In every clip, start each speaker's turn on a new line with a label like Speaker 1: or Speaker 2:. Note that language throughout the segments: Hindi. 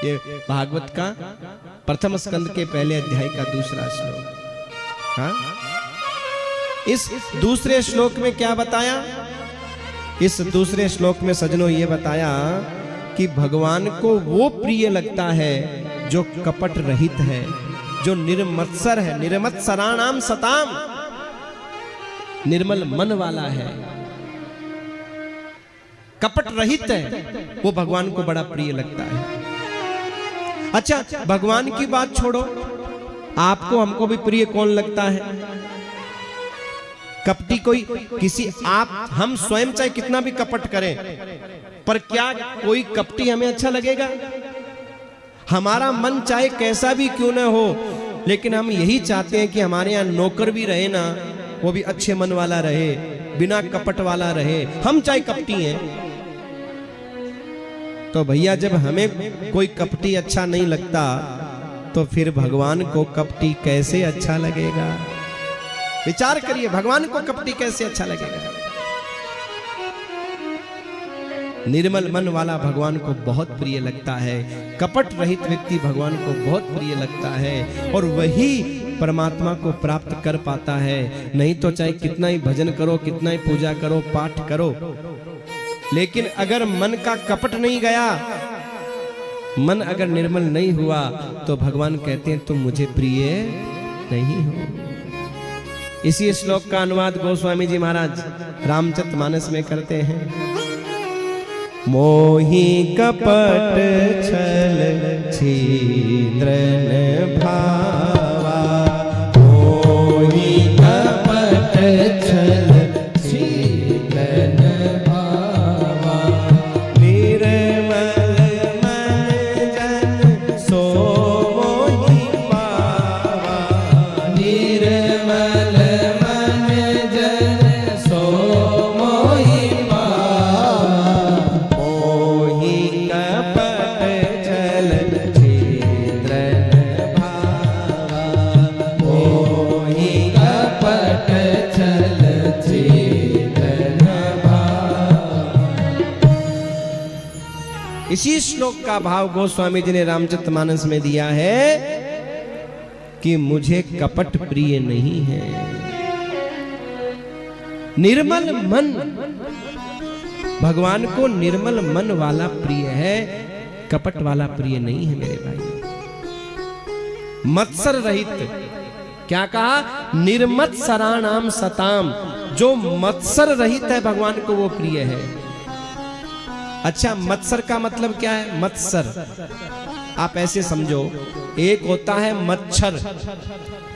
Speaker 1: ये भागवत का प्रथम स्कंद के पहले अध्याय का दूसरा श्लोक। हाँ, इस दूसरे श्लोक में क्या बताया? इस दूसरे श्लोक में सजनों ये बताया कि भगवान को वो प्रिय लगता है जो कपट रहित है, जो निर्मत्सर है, निर्मत्सराणाम सताम, निर्मल मन वाला है, कपट रहित है, वो भगवान को बड़ा प्रिय लगता है। अच्छा, भगवान की बात छोड़ो, आपको हमको भी प्रिय कौन लगता है? कपटी कोई किसी आप हम स्वयं चाहे कितना भी कपट करें, पर क्या कोई कपटी हमें अच्छा लगेगा? हमारा मन चाहे कैसा भी क्यों ना हो, लेकिन हम यही चाहते हैं कि हमारे यहाँ नौकर भी रहे ना, वो भी अच्छे मन वाला रहे, बिना कपट वाला रहे, हम चाहे कपटी हैं। तो भैया जब हमें कोई कपटी अच्छा नहीं लगता, तो फिर भगवान को कपटी कैसे अच्छा लगेगा? विचार करिए, भगवान को कपटी कैसे अच्छा लगेगा? निर्मल मन वाला भगवान को बहुत प्रिय लगता है, कपट रहित व्यक्ति भगवान को बहुत प्रिय लगता है, और वही परमात्मा को प्राप्त कर पाता है। नहीं तो चाहे कितना ही भजन करो, कितना ही पूजा करो, पाठ करो, लेकिन अगर मन का कपट नहीं गया, मन अगर निर्मल नहीं हुआ, तो भगवान कहते हैं तुम मुझे प्रिय नहीं हो। इसी श्लोक का अनुवाद गोस्वामी जी महाराज रामचरितमानस में करते हैं। मोहि कपट छल छिद्रन भावा, मोहि कपट छल छिद्रन भावा, निर्मल मन जन सो मोहि पावा, निर्मल मन जन सो मोहि पावा, मोहि कपट छल छिद्रन भावा, मोहि कपट छल छिद्रन भावा। इसी श्लोक का भाव गोस्वामी जी ने रामचरितमानस में दिया है कि मुझे कपट प्रिय नहीं है। निर्मल मन, भगवान को निर्मल मन वाला प्रिय है, कपट वाला प्रिय नहीं है मेरे भाई। मत्सर रहित, क्या कहा? निर्मत्सराणाम सताम, जो मत्सर रहित है भगवान को वो प्रिय है। अच्छा, मत्सर का मतलब क्या है? मत्सर आप ऐसे समझो, एक होता है मच्छर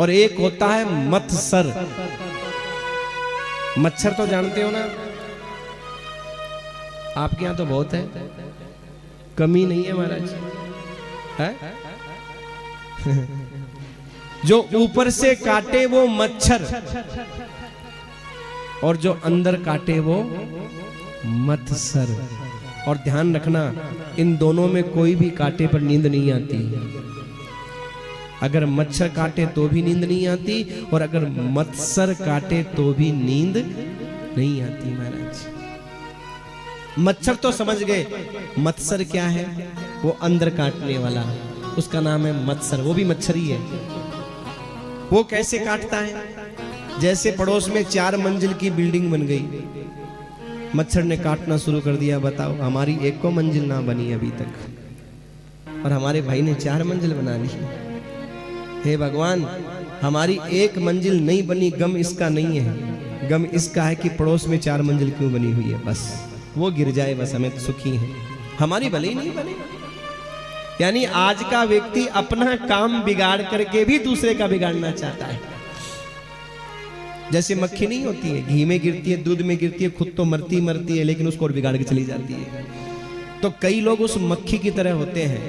Speaker 1: और एक होता है मत्सर। मच्छर तो जानते हो ना, आपके यहां तो बहुत है, कमी नहीं है महाराज, है? जो ऊपर से काटे वो मच्छर, और जो अंदर काटे वो मत्सर। और ध्यान रखना, इन दोनों में कोई भी काटे पर नींद नहीं आती। अगर मच्छर काटे तो भी नींद नहीं आती, और अगर मत्सर काटे तो भी नींद नहीं आती महाराज। मच्छर तो समझ गए, मत्सर क्या है? वो अंदर काटने वाला, उसका नाम है मत्सर, वो भी मच्छर ही है। वो कैसे काटता है? जैसे पड़ोस में 4 मंजिल की बिल्डिंग बन गई, मच्छर ने काटना शुरू कर दिया। बताओ, हमारी एक को मंजिल ना बनी अभी तक, और हमारे भाई ने 4 मंजिल बना ली। हे भगवान, हमारी एक मंजिल नहीं बनी, गम इसका नहीं है, गम इसका है कि पड़ोस में 4 मंजिल क्यों बनी हुई है। बस वो गिर जाए, बस हमें तो सुखी है, हमारी भले ही नहीं बने। यानी आज का व्यक्ति अपना काम बिगाड़ करके भी दूसरे का बिगाड़ना चाहता है। जैसे मक्खी नहीं होती है, घी में गिरती है, दूध में गिरती है, खुद तो मरती है, लेकिन उसको और बिगाड़ के चली जाती है। तो कई लोग उस मक्खी की तरह होते हैं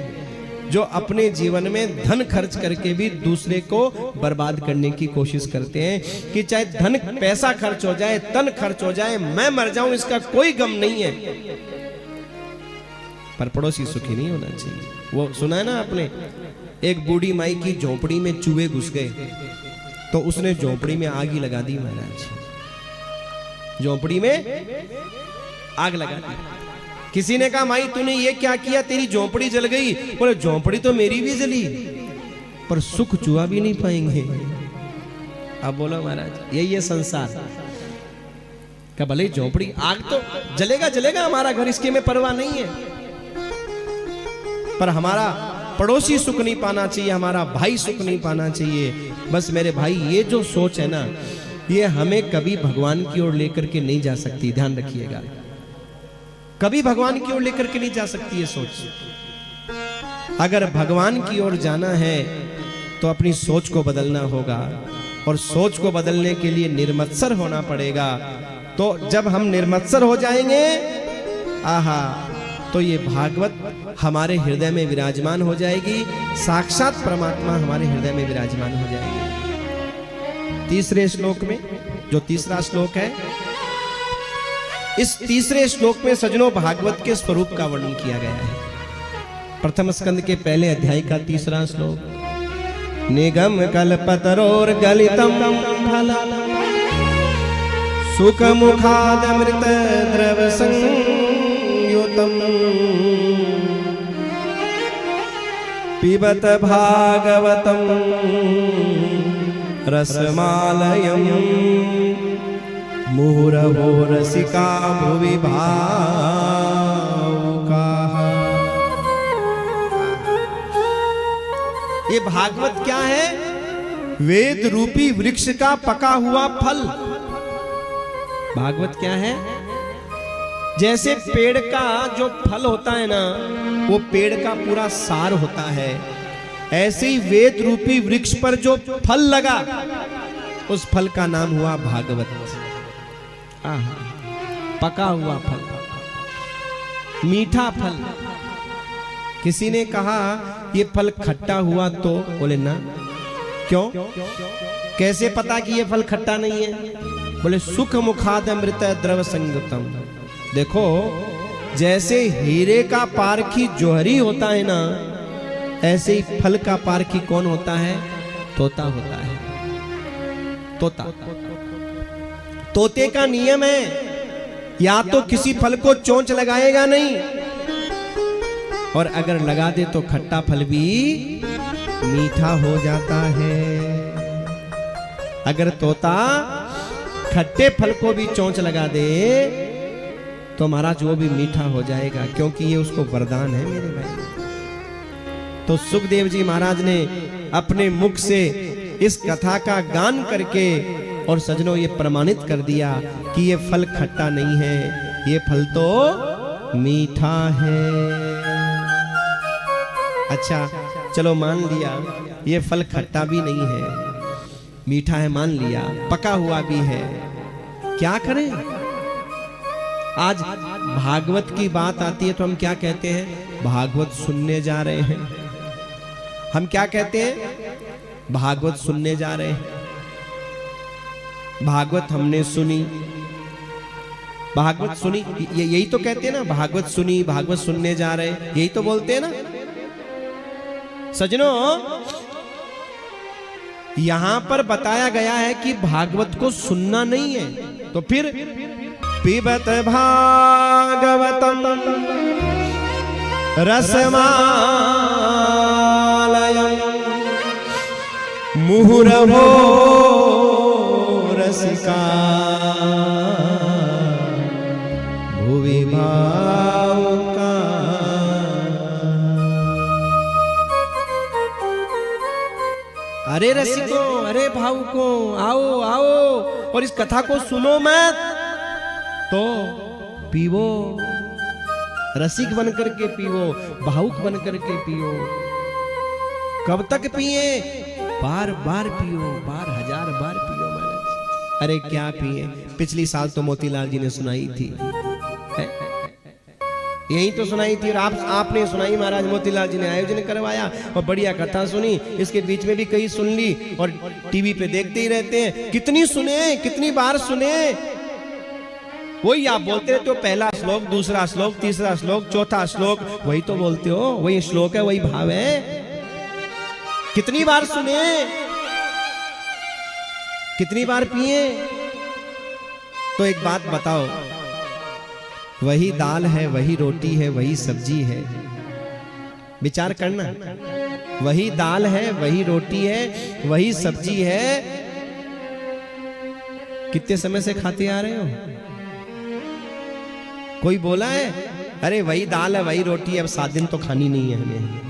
Speaker 1: जो अपने जीवन में धन खर्च करके भी दूसरे को बर्बाद करने की कोशिश करते हैं, कि चाहे धन पैसा खर्च हो जाए, तन खर्च हो जाए, मैं मर जाऊं, इसका कोई गम नहीं है, पर पड़ोसी सुखी नहीं होना चाहिए। वो सुना है ना आपने, एक बूढ़ी माई की झोपड़ी में चूहे घुस गए, तो उसने झोपड़ी में आग ही लगा दी महाराज, झोपड़ी में आग लगा दी। किसी ने कहा माई तूने ये क्या किया, तेरी झोंपड़ी जल गई। बोले झोंपड़ी तो मेरी भी जली, पर सुख चुआ भी नहीं पाएंगे। अब बोलो महाराज यही है संसार का, भले झोंपड़ी आग तो जलेगा जलेगा हमारा घर, इसकी में परवाह नहीं है, पर हमारा पड़ोसी सुख नहीं पाना चाहिए, हमारा भाई सुख नहीं पाना चाहिए। बस मेरे भाई ये जो सोच है ना, ये हमें कभी भगवान की ओर लेकर के नहीं जा सकती, ध्यान रखिएगा। कभी भगवान की ओर लेकर के नहीं जा सकती ये सोच। अगर भगवान की ओर जाना है तो अपनी सोच को बदलना होगा, और सोच को बदलने के लिए निर्मत्सर होना पड़ेगा। तो जब हम निर्मत्सर हो जाएंगे, आहा, तो ये भागवत हमारे हृदय में विराजमान हो जाएगी, साक्षात परमात्मा हमारे हृदय में विराजमान हो जाएगी। तीसरे श्लोक में, जो तीसरा श्लोक है, इस तीसरे श्लोक में सज्जनों भागवत के स्वरूप का वर्णन किया गया है। प्रथम स्कंद के पहले अध्याय का तीसरा श्लोक, निगम कल्पतरोर गलितम फलम सुख मुखादमृत द्रव संयुतम पिबत भागवतम रसमालयम मुहुरवो रसिका भुवि भावुकाः। ये भागवत क्या है? वेद रूपी वृक्ष का पका हुआ फल। भागवत क्या है? जैसे पेड़ का जो फल होता है ना, वो पेड़ का पूरा सार होता है, ऐसे ही वेद रूपी वृक्ष पर जो फल लगा, उस फल का नाम हुआ भागवत। पका हुआ फल, मीठा फल। किसी ने कहा ये फल खट्टा हुआ तो बोले ना, क्यों, कैसे पता कि ये फल खट्टा नहीं है? बोले सुख मुखाद अमृत द्रव संयुतम। देखो जैसे हीरे का पारखी जौहरी होता है ना, ऐसे ही फल का पारखी कौन होता है? तोता होता है। तोता, तोते का नियम है, या तो किसी फल को चोंच लगाएगा नहीं, और अगर लगा दे तो खट्टा फल भी मीठा हो जाता है। अगर तोता खट्टे फल को भी चोंच लगा दे तो महाराज वो भी मीठा हो जाएगा, क्योंकि ये उसको वरदान है मेरे भाई। तो सुखदेव जी महाराज ने अपने मुख से इस कथा का गान करके और सजनों ये प्रमाणित कर दिया कि ये फल खट्टा नहीं है, ये फल तो मीठा है। अच्छा चलो मान लिया ये फल खट्टा भी नहीं है, मीठा है, मान लिया, पका हुआ भी है, क्या करें? आज भागवत की बात आती है तो हम क्या कहते हैं? भागवत सुनने जा रहे हैं। हम क्या कहते हैं? भागवत सुनने जा रहे हैं। भागवत हमने सुनी, भागवत सुनी, यही तो कहते हैं ना, भागवत सुनी, भागवत सुनने जा रहे, यही तो बोलते हैं ना सजनों। यहां पर बताया गया है कि भागवत को सुनना नहीं है, तो फिर पिबत भागवतम रसमालयम मुहुरवो रसिका भुवि भावुका। अरे रसिको, अरे भावुकों, आओ आओ और इस कथा को सुनो मत, तो पीवो, रसिक बन करके पीवो, भावुक बन करके पियो। कब तक पिए? बार बार पियो, बार हजार बार पियो महाराज। अरे क्या पिए? पिछली साल तो मोतीलाल जी ने सुनाई थी, यही तो सुनाई थी, और आपने सुनाई महाराज, मोतीलाल जी ने आयोजन करवाया और बढ़िया कथा सुनी। इसके बीच में भी कई सुन ली और टीवी पे देखते ही रहते हैं। कितनी सुने, कितनी बार सुने? वही आप बोलते रहते हो, पहला श्लोक, दूसरा श्लोक, तीसरा श्लोक, चौथा श्लोक, वही तो बोलते हो, वही श्लोक है, वही भाव है। कितनी बार सुने, कितनी बार पिए? तो एक बात बताओ, वही दाल है, वही रोटी है, वही सब्जी है। विचार करना, वही दाल है, वही रोटी है, वही सब्जी है। कितने समय से खाते आ रहे हो? कोई बोला है अरे वही दाल है, वही रोटी है, अब 7 दिन तो खानी नहीं है हमें?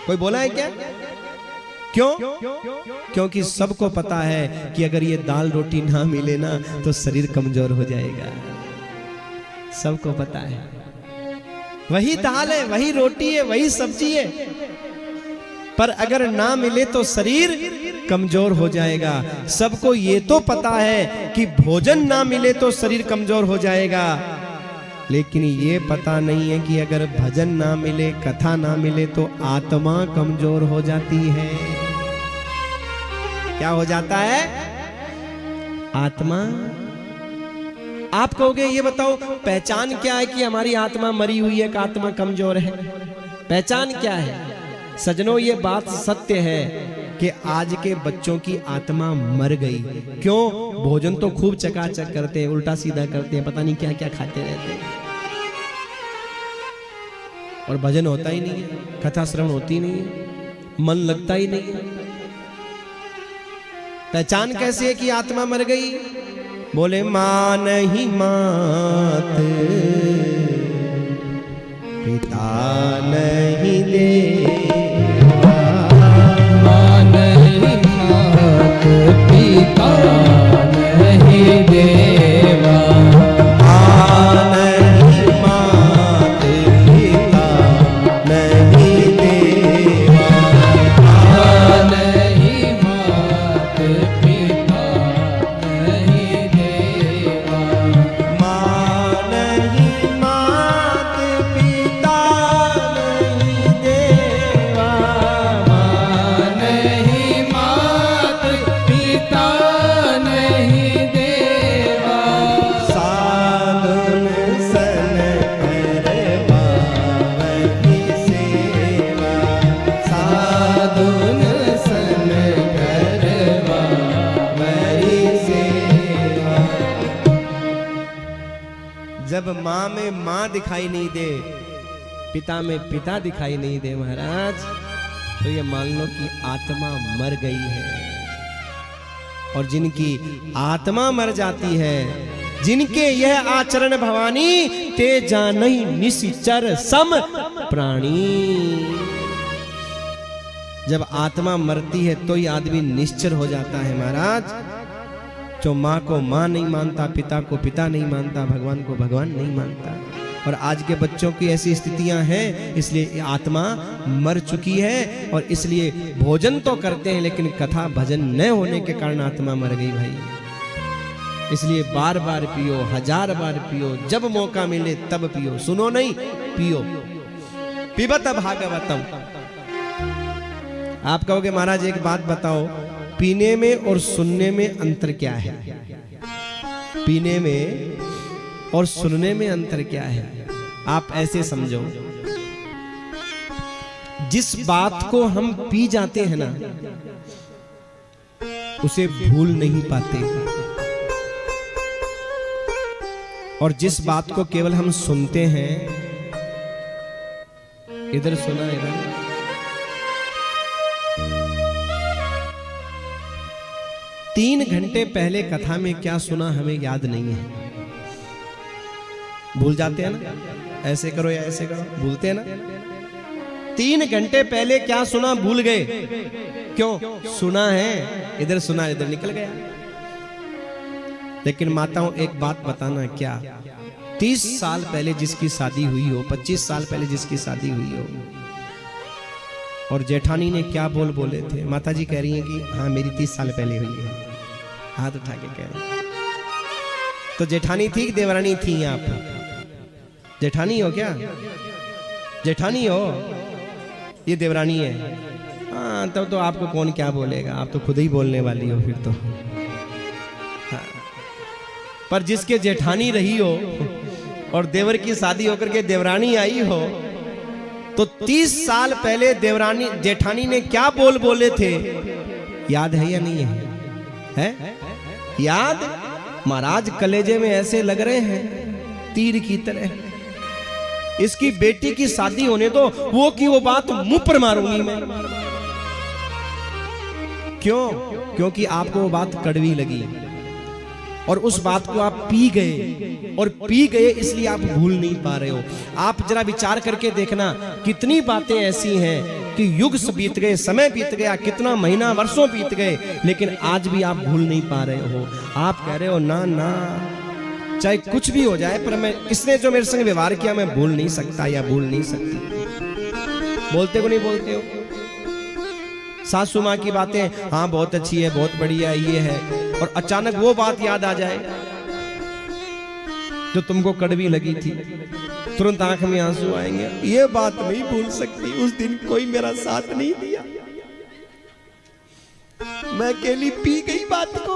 Speaker 1: कोई बोला है क्या? क्यों? क्योंकि सबको पता है कि अगर ये दाल रोटी ना मिले ना तो शरीर कमजोर हो जाएगा। सबको पता है वही दाल है, वही रोटी है, वही सब्जी है, पर अगर ना मिले तो शरीर कमजोर हो जाएगा। सबको ये तो पता है कि भोजन ना मिले तो शरीर कमजोर हो जाएगा, लेकिन ये पता नहीं है कि अगर भजन ना मिले, कथा ना मिले तो आत्मा कमजोर हो जाती है। क्या हो जाता है? आत्मा। आप कहोगे ये बताओ पहचान क्या है कि हमारी आत्मा मरी हुई है, कि आत्मा कमजोर है? पहचान क्या है? सजनों, ये बात सत्य है कि आज के बच्चों की आत्मा मर गई। क्यों? भोजन तो खूब चकाचक करते हैं, उल्टा सीधा करते हैं, पता नहीं क्या क्या खाते रहते हैं, और भजन होता ही नहीं है, कथा श्रवण होती नहीं है, मन लगता ही नहीं है। पहचान कैसे है कि आत्मा मर गई? बोले मां नहीं मात, पिता नहीं देवा, मां नहीं मात, पिता नहीं देवा, मां नहीं मात, पिता नहीं देवा, मां नहीं मात, पिता नहीं देवा, मां नहीं मात, पिता नहीं देवा, मां नहीं मात, पिता नहीं देवा, साधुन सन करवा वही सेवा, साधुन सन करवा वही सेवा। जब माँ में माँ दिखाई नहीं दे, पिता में पिता दिखाई नहीं दे महाराज, तो ये मान लो कि आत्मा मर गई है। और जिनकी आत्मा मर जाती है, जिनके यह आचरण भवानी, ते जानई निश्चर सम प्राणी। जब आत्मा मरती है तो ही आदमी निश्चर हो जाता है महाराज। जो माँ को माँ नहीं मानता, पिता को पिता नहीं मानता, भगवान को भगवान नहीं मानता। और आज के बच्चों की ऐसी स्थितियां हैं, इसलिए आत्मा मर चुकी है। और इसलिए भोजन तो करते हैं लेकिन कथा भजन न होने के कारण आत्मा मर गई भाई। इसलिए बार बार पियो, 1000 बार पियो, जब मौका मिले तब पियो, सुनो नहीं पियो, पिबत भागवतम। आप कहोगे महाराज एक बात बताओ, पीने में और सुनने में अंतर क्या है? पीने में और सुनने में अंतर क्या है? आप ऐसे समझो, जिस बात को हम पी जाते हैं ना, उसे भूल नहीं पाते, और जिस बात को केवल हम सुनते हैं, इधर सुना इधर, तीन घंटे पहले कथा में क्या सुना हमें याद नहीं है, भूल जाते हैं ना, ऐसे करो या ऐसे करो, भूलते हैं ना। 3 घंटे पहले क्या सुना भूल गए, क्यों? सुना है, इधर सुना, इधर निकल गया। लेकिन माताओं एक बात बताना, क्या 30 साल पहले जिसकी शादी हुई हो, 25 साल पहले जिसकी शादी हुई हो, और जेठानी ने क्या बोल बोले थे? माता जी कह रही हैं कि हाँ मेरी 30 साल पहले हुई है, हाथ उठा के कह रहे। तो जेठानी थी कि देवरानी थी? आप जेठानी हो क्या? जेठानी हो, ये देवरानी है। हाँ तब तो आपको कौन क्या बोलेगा, आप तो खुद ही बोलने वाली हो फिर तो। हाँ। पर जिसके जेठानी रही हो और देवर की शादी होकर के देवरानी आई हो, तो 30 साल पहले देवरानी जेठानी ने क्या बोल बोले थे, याद है या नहीं है? है याद? महाराज कलेजे में ऐसे लग रहे हैं तीर की तरह। इसकी बेटी की शादी होने दो, वो की वो बात मुंह पर मारूंगी मैं। क्यों? क्योंकि आपको वो बात कड़वी लगी और उस बात को आप पी गए, और पी गए इसलिए आप भूल नहीं पा रहे हो। आप जरा विचार करके देखना, कितनी बातें ऐसी हैं कि युग से बीत गए, समय बीत गया, कितना महीना वर्षों बीत गए, लेकिन आज भी आप भूल नहीं पा रहे हो। आप कह रहे हो ना ना, चाहे कुछ भी हो जाए, पर मैं इसने जो मेरे संग व्यवहार किया मैं भूल नहीं सकता या भूल नहीं सकती। बोलते को नहीं बोलते हो? सासू माँ की बातें, हाँ बहुत अच्छी है, बहुत बढ़िया ये है, और अचानक वो बात याद आ जाए जो तुमको कड़वी लगी थी, तुरंत आंख में आंसू आएंगे। ये बात नहीं भूल सकती, उस दिन कोई मेरा साथ नहीं दिया, मैं अकेली पी गई बात को।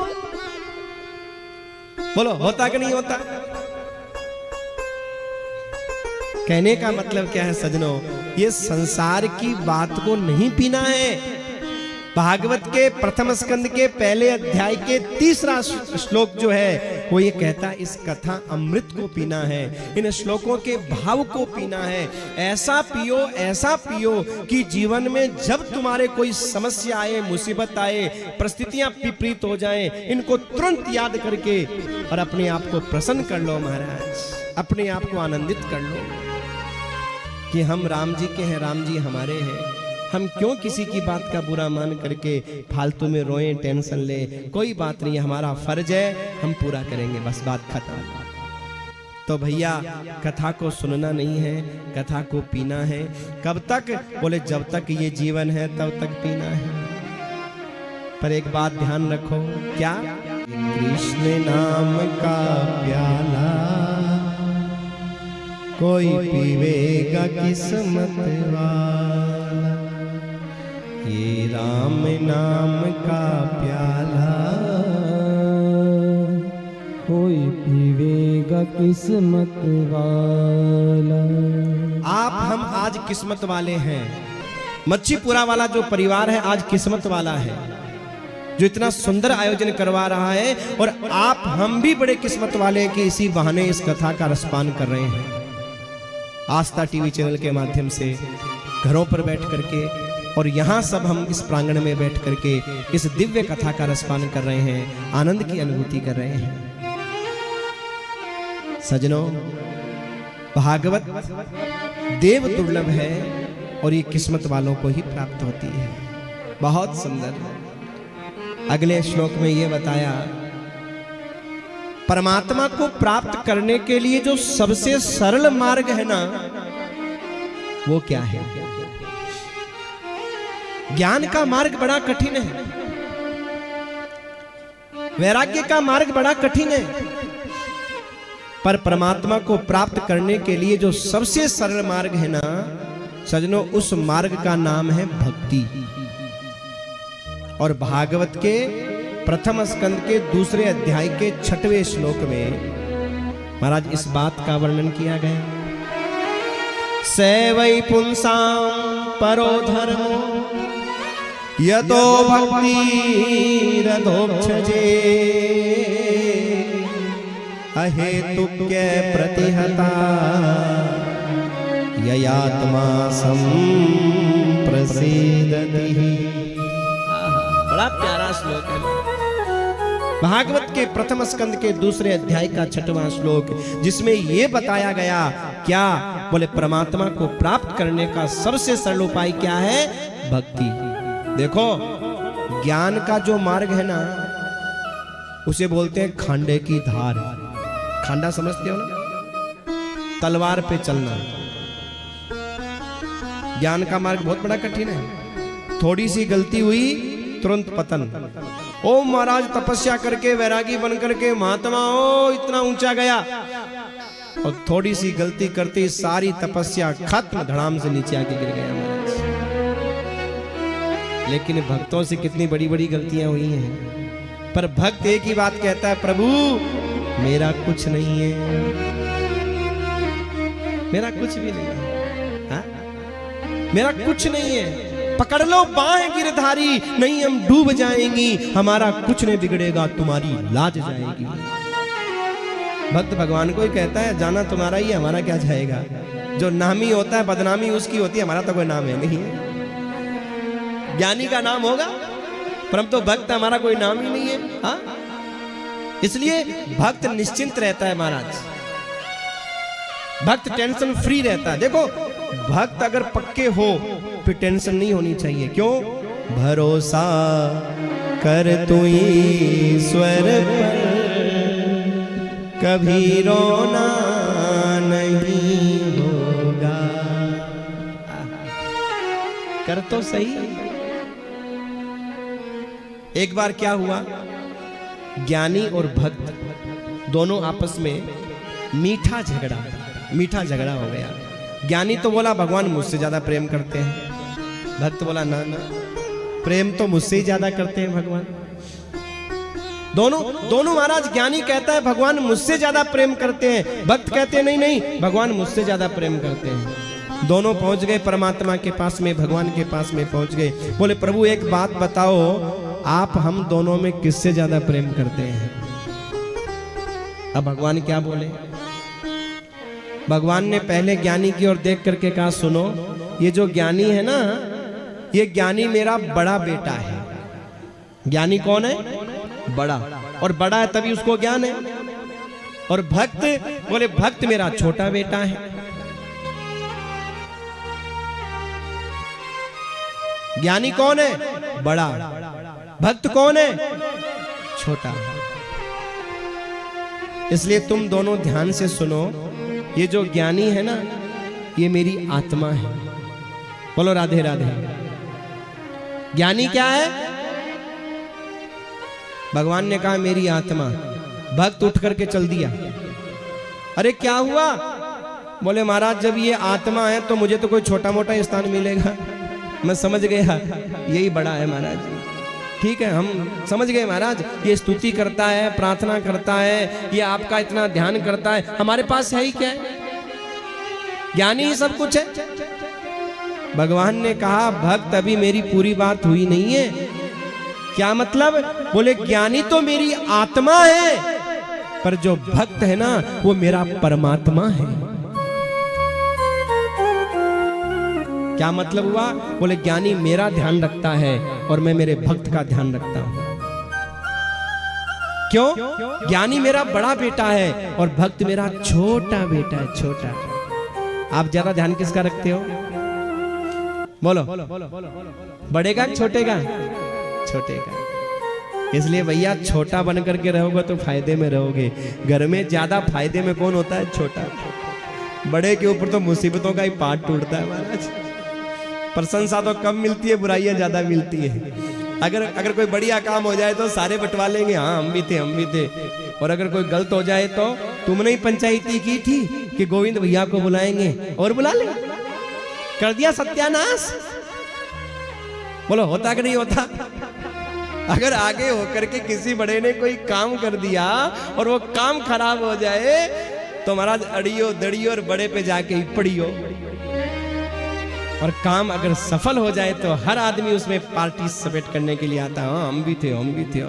Speaker 1: बोलो होता कि नहीं होता? कहने का मतलब क्या है सजनों, ये संसार की बात को नहीं पीना है। भागवत के प्रथम स्कंद के पहले अध्याय के 3रा श्लोक जो है वो ये कहता है, इस कथा अमृत को पीना है, इन श्लोकों के भाव को पीना है। ऐसा पियो कि जीवन में जब तुम्हारे कोई समस्या आए, मुसीबत आए, परिस्थितियां विपरीत हो जाएं, इनको तुरंत याद करके और अपने आप को प्रसन्न कर लो महाराज, अपने आप को आनंदित कर लो कि हम राम जी के हैं, राम जी हमारे हैं। हम क्यों किसी की बात का बुरा मान करके फालतू में रोएं, टेंशन ले? कोई बात नहीं, हमारा फर्ज है, हम पूरा करेंगे, बस बात खत्म। तो भैया कथा को सुनना नहीं है, कथा को पीना है। कब तक? बोले जब तक ये जीवन है तब तक पीना है। पर एक बात ध्यान रखो, क्या? कृष्ण नाम का प्याला कोई पीवेगा किस्मत वाला, ये राम नाम का प्याला
Speaker 2: कोई पीवेगा किस्मत वाला।
Speaker 1: आप हम आज किस्मत वाले हैं। मच्छीपुरा वाला जो परिवार है आज किस्मत वाला है, जो इतना सुंदर आयोजन करवा रहा है, और आप हम भी बड़े किस्मत वाले हैं कि इसी बहाने इस कथा का रसपान कर रहे हैं। आस्था टीवी चैनल के माध्यम से घरों पर बैठ करके, और यहाँ सब हम इस प्रांगण में बैठ करके इस दिव्य कथा का रसपान कर रहे हैं, आनंद की अनुभूति कर रहे हैं। सजनों, भागवत देव दुर्लभ है और ये किस्मत वालों को ही प्राप्त होती है। बहुत सुंदर। अगले श्लोक में ये बताया, परमात्मा को प्राप्त करने के लिए जो सबसे सरल मार्ग है ना, वो क्या है? ज्ञान का मार्ग बड़ा कठिन है, वैराग्य का मार्ग बड़ा कठिन है, पर परमात्मा को प्राप्त करने के लिए जो सबसे सरल मार्ग है ना सजनों, उस मार्ग का नाम है भक्ति। और भागवत के प्रथम स्कंद के 2 अध्याय के 6वें श्लोक में महाराज इस बात का वर्णन किया गया, सैवै पुंसां परो धर्मो यतो भक्ति रथोक्षजे अहेतुक्य प्रतिहता ययात्मा संप्रसीदति। बड़ा प्यारा श्लोक है भागवत के प्रथम स्कंद के 2 अध्याय का 6वां श्लोक, जिसमें यह बताया गया क्या? बोले परमात्मा को प्राप्त करने का सबसे सरल उपाय क्या है? भक्ति। देखो, ज्ञान का जो मार्ग है ना उसे बोलते हैं खांडे की धार। खांडा समझते हो ना? तलवार पे चलना। ज्ञान का मार्ग बहुत बड़ा कठिन है। थोड़ी सी गलती हुई तुरंत पतन। ओ महाराज तपस्या करके वैरागी बन करके महात्मा ओ इतना ऊंचा गया, और थोड़ी सी गलती करते सारी तपस्या खत्म, धड़ाम से नीचे आके गिर गया महाराज। लेकिन भक्तों से कितनी बड़ी बड़ी गलतियां हुई हैं, पर भक्त एक ही बात कहता है, प्रभु मेरा कुछ नहीं है, मेरा कुछ भी नहीं है, हा? मेरा कुछ नहीं है, पकड़ लो बाहें गिरधारी, नहीं हम डूब जाएंगी, हमारा कुछ नहीं बिगड़ेगा, तुम्हारी लाज जाएगी। भक्त भगवान को ही कहता है जाना तुम्हारा ही है, हमारा क्या जाएगा। जो नामी होता है बदनामी उसकी होती है, हमारा तो कोई नाम है नहीं है। ज्ञानी का नाम होगा, परंतु भक्त हमारा कोई नाम ही नहीं है। हाँ, इसलिए भक्त निश्चिंत रहता है महाराज, भक्त टेंशन फ्री रहता है। देखो भक्त अगर पक्के हो फिर टेंशन नहीं होनी चाहिए। क्यों? भरोसा कर तू ईश्वर पर, कभी रोना नहीं होगा। कर तो सही। एक बार क्या हुआ, ज्ञानी और भक्त दोनों आपस में मीठा झगड़ा हो गया। ज्ञानी तो बोला भगवान मुझसे ज्यादा प्रेम करते हैं। भक्त बोला ना ना, प्रेम तो मुझसे ही ज्यादा करते हैं भगवान। दोनों महाराज, ज्ञानी कहता है भगवान मुझसे ज्यादा प्रेम करते हैं, भक्त कहते हैं नहीं नहीं भगवान मुझसे ज्यादा प्रेम करते हैं। दोनों पहुंच गए परमात्मा के पास में, भगवान के पास में पहुंच गए। बोले प्रभु एक बात बताओ, आप हम दोनों में किससे ज्यादा प्रेम करते हैं? अब भगवान क्या बोले? भगवान ने पहले ज्ञानी की ओर देख करके कहा सुनो, ये जो ज्ञानी है ना, ये ज्ञानी मेरा बड़ा बेटा है। ज्ञानी कौन है? बड़ा, और बड़ा है तभी उसको ज्ञान है। और भक्त बोले भक्त मेरा छोटा बेटा है। ज्ञानी कौन है? बड़ा। भक्त कौन है? छोटा। इसलिए तुम दोनों ध्यान से सुनो, ये जो ज्ञानी है ना, ये मेरी आत्मा है। बोलो राधे राधे। ज्ञानी क्या है? भगवान ने कहा मेरी आत्मा। भक्त उठ करके चल दिया। अरे क्या हुआ? बोले महाराज जब ये आत्मा है तो मुझे तो कोई छोटा मोटा स्थान मिलेगा। मैं समझ गया यही बड़ा है महाराज। ठीक है, हम समझ गए महाराज, ये स्तुति करता है, प्रार्थना करता है, ये आपका इतना ध्यान करता है, हमारे पास है ही क्या है? ज्ञानी ही सब कुछ है। भगवान ने कहा भक्त अभी मेरी पूरी बात हुई नहीं है। क्या मतलब? बोले ज्ञानी तो मेरी आत्मा है, पर जो भक्त है ना वो मेरा परमात्मा है। क्या मतलब हुआ? बोले ज्ञानी मेरा ध्यान रखता है और मैं मेरे भक्त का ध्यान रखता हूं। क्यों? ज्ञानी मेरा बड़ा बेटा है और भक्त मेरा छोटा बेटा है, छोटा। आप ज्यादा ध्यान किसका रखते हो? बोलो, बड़े का छोटे का? छोटे का। इसलिए भैया छोटा बन करके रहोगे तो फायदे में रहोगे। घर में ज्यादा फायदे में कौन होता है? छोटा। बड़े के ऊपर तो मुसीबतों का ही पाठ टूटता है महाराज। प्रशंसा तो कम मिलती है, बुराइयां ज्यादा मिलती है। अगर कोई बढ़िया काम हो जाए तो सारे बटवा लेंगे, हाँ हम भी थे। और अगर कोई गलत हो जाए तो तुमने ही पंचायती की थी कि गोविंद भैया को बुलाएंगे और बुला ले, कर दिया सत्यानाश। बोलो होता कि नहीं होता? अगर आगे होकर के किसी बड़े ने कोई काम कर दिया और वो काम खराब हो जाए तो महाराज अड़ियो दड़ियो और बड़े पे जाके ही पड़ियो। और काम अगर सफल हो जाए तो हर आदमी उसमें पार्टिसिपेट करने के लिए आता है, हाँ हम भी थे।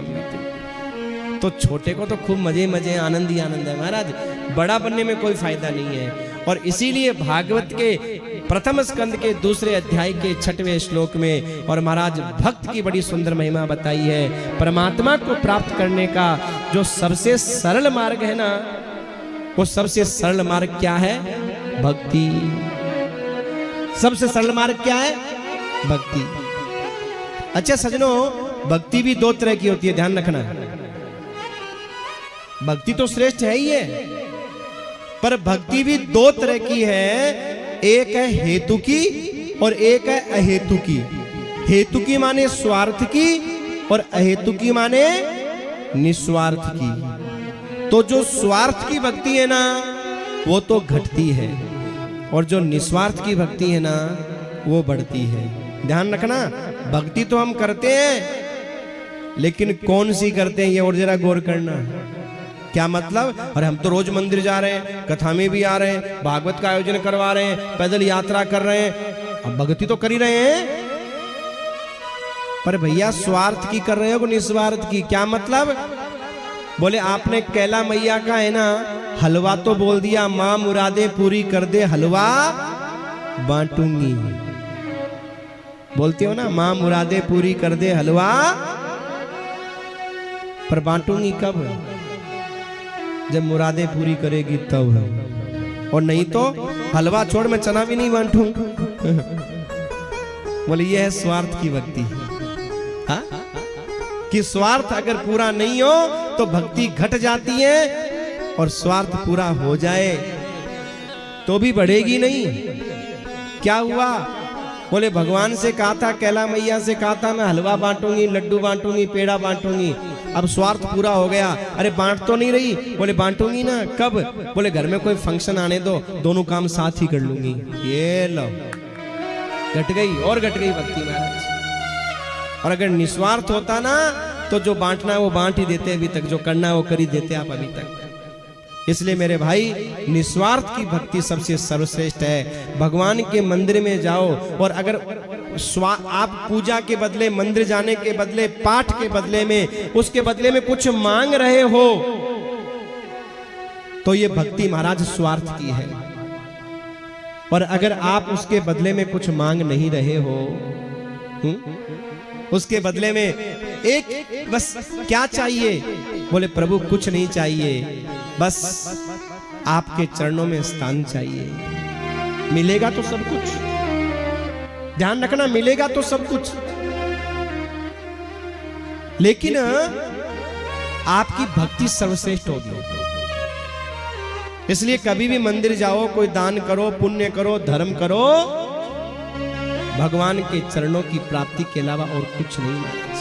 Speaker 1: तो छोटे को तो खूब मजे आनंद ही आनंद है महाराज। बड़ा बनने में कोई फायदा नहीं है। और इसीलिए भागवत के प्रथम स्कंद के दूसरे अध्याय के 6वें श्लोक में और महाराज भक्त की बड़ी सुंदर महिमा बताई है। परमात्मा को प्राप्त करने का जो सबसे सरल मार्ग है ना, वो सबसे सरल मार्ग क्या है? भक्ति। सबसे सरल मार्ग क्या है? भक्ति। अच्छा सजनों, भक्ति भी दो तरह की होती है, ध्यान रखना। भक्ति तो श्रेष्ठ है ही है, पर भक्ति भी दो तरह की है। एक है हेतु की और एक है अहेतु की। हेतु की माने स्वार्थ की और अहेतु की माने निस्वार्थ की। तो जो स्वार्थ की भक्ति है ना वो तो घटती है, और जो निस्वार्थ की भक्ति है ना वो बढ़ती है। ध्यान रखना, भक्ति तो हम करते हैं लेकिन कौन सी करते हैं ये और जरा गौर करना। क्या मतलब? अरे हम तो रोज मंदिर जा रहे हैं, कथा में भी आ रहे हैं, भागवत का आयोजन करवा रहे हैं, पैदल यात्रा कर रहे हैं, अब भक्ति तो कर ही रहे हैं, पर भैया स्वार्थ की कर रहे हो कि निस्वार्थ की? क्या मतलब? बोले आपने कैला मैया का है ना हलवा तो बोल दिया, मां मुरादे पूरी कर दे हलवा बांटूंगी। बोलते हो ना, मां मुरादे पूरी कर दे हलवा, पर बांटूंगी कब? जब मुरादे पूरी करेगी तब, और नहीं तो हलवा छोड़ मैं चना भी नहीं बांटूं। बोले ये है स्वार्थ की भक्ति। हाँ? कि स्वार्थ अगर पूरा नहीं हो तो भक्ति घट जाती है, और स्वार्थ पूरा हो जाए तो भी बढ़ेगी नहीं। क्या हुआ? बोले भगवान से कहा था, कैला मैया से कहा था मैं हलवा बांटूंगी, लड्डू बांटूंगी, पेड़ा बांटूंगी। अब स्वार्थ पूरा हो गया, अरे बांट तो नहीं रही। बोले बांटूंगी ना, कब? बोले घर में कोई फंक्शन आने दो, दोनों काम साथ ही कर लूंगी। ये लो, घट गई और घट गई भक्ति महाराज। और अगर निस्वार्थ होता ना तो जो बांटना है वो बांट ही देते, अभी तक जो करना है वो कर ही देते आप अभी तक। इसलिए मेरे भाई, निस्वार्थ की भक्ति सबसे सर्वश्रेष्ठ है। भगवान के मंदिर में जाओ, और अगर आप पूजा के बदले, मंदिर जाने के बदले, पाठ के बदले में, उसके बदले में कुछ मांग रहे हो, तो ये भक्ति महाराज स्वार्थ की है। और अगर आप उसके बदले में कुछ मांग नहीं रहे हो, उसके बदले में एक बस क्या चाहिए? बोले प्रभु कुछ नहीं चाहिए, बस आपके चरणों में स्थान चाहिए। मिलेगा तो सब कुछ, ध्यान रखना, मिलेगा तो सब कुछ, लेकिन आपकी भक्ति सर्वश्रेष्ठ होगी। इसलिए कभी भी मंदिर जाओ, कोई दान करो, पुण्य करो, धर्म करो, भगवान के चरणों की प्राप्ति के अलावा और कुछ नहीं महाराज।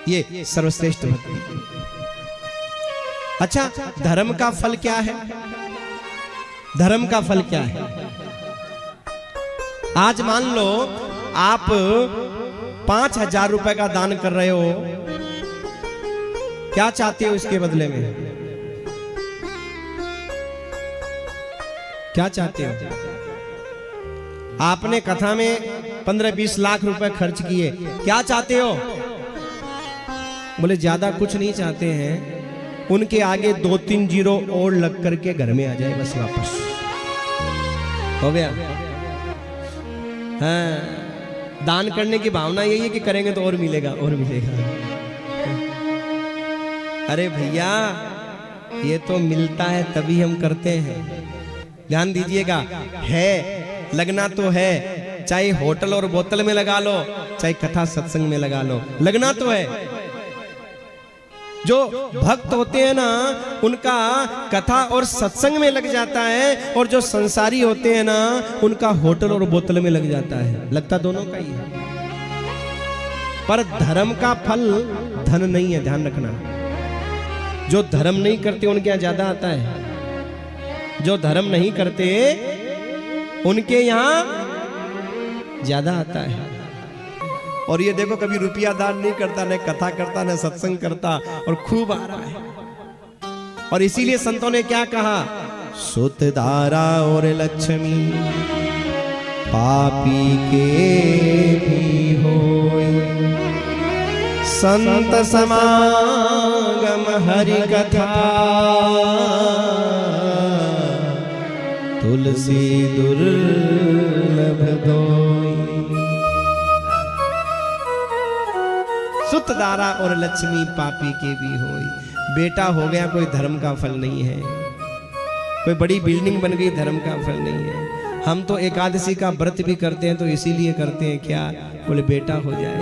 Speaker 1: ये सर्वश्रेष्ठ भक्ति। अच्छा, धर्म का फल क्या है? धर्म का फल क्या है? आज मान लो आप 5,000 रुपए का दान कर रहे हो, क्या चाहते हो इसके बदले में? क्या चाहते हो? आपने कथा में 15-20 लाख रुपए खर्च किए, क्या चाहते हो? बोले ज्यादा कुछ नहीं चाहते हैं, उनके आगे 2-3 जीरो और लग करके घर में आ जाए बस वापस, हो गया। हाँ, दान करने की भावना यही है कि करेंगे तो और मिलेगा और मिलेगा। अरे भैया, ये तो मिलता है तभी हम करते हैं। ध्यान दीजिएगा, है लगना तो है, चाहे होटल और बोतल में लगा लो, चाहे कथा सत्संग में लगा लो, लगना तो है। जो भक्त होते हैं ना, उनका कथा और सत्संग में लग जाता है, और जो संसारी होते हैं ना, उनका होटल और बोतल में लग जाता है। लगता दोनों का ही है, पर धर्म का फल धन नहीं है, ध्यान रखना। जो धर्म नहीं करते उनके यहाँ ज्यादा आता है, जो धर्म नहीं करते उनके यहाँ ज्यादा आता है। और ये देखो, कभी रुपया दान नहीं करता, न कथा करता, न सत्संग करता, और खूब आ रहा है। और इसीलिए संतों ने क्या कहा? सुत दारा और लक्ष्मी पापी के भी होय, संत समागम हरि कथा तुलसी दुर्लभ दोई। सुत दारा और लक्ष्मी पापी के भी होई। बेटा हो गया कोई धर्म का फल नहीं है, कोई बड़ी बिल्डिंग बन गई धर्म का फल नहीं है। हम तो एकादशी का व्रत भी करते हैं तो इसीलिए करते हैं, क्या? बोले बेटा हो जाए।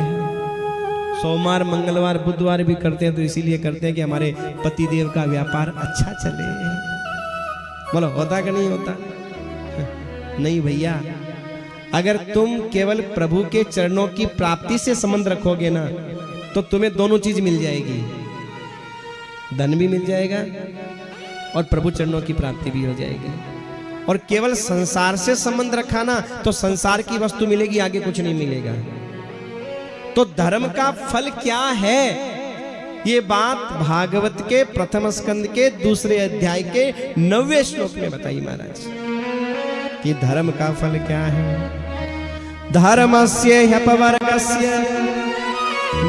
Speaker 1: सोमवार, मंगलवार, बुधवार भी करते हैं तो इसीलिए करते हैं कि हमारे पतिदेव का व्यापार अच्छा चले। बोलो होता कि नहीं होता? नहीं भैया, अगर तुम केवल प्रभु के चरणों की प्राप्ति से संबंध रखोगे ना, तो तुम्हें दोनों चीज मिल जाएगी, धन भी मिल जाएगा और प्रभु चरणों की प्राप्ति भी हो जाएगी। और केवल संसार से संबंध रखा ना, तो संसार की वस्तु मिलेगी, आगे कुछ नहीं मिलेगा। तो धर्म का फल क्या है? ये बात भागवत के प्रथम स्कंद के 2 अध्याय के 9वें श्लोक में बताई महाराज कि धर्म का फल क्या है। धर्मस्य ह्यपवर्गस्य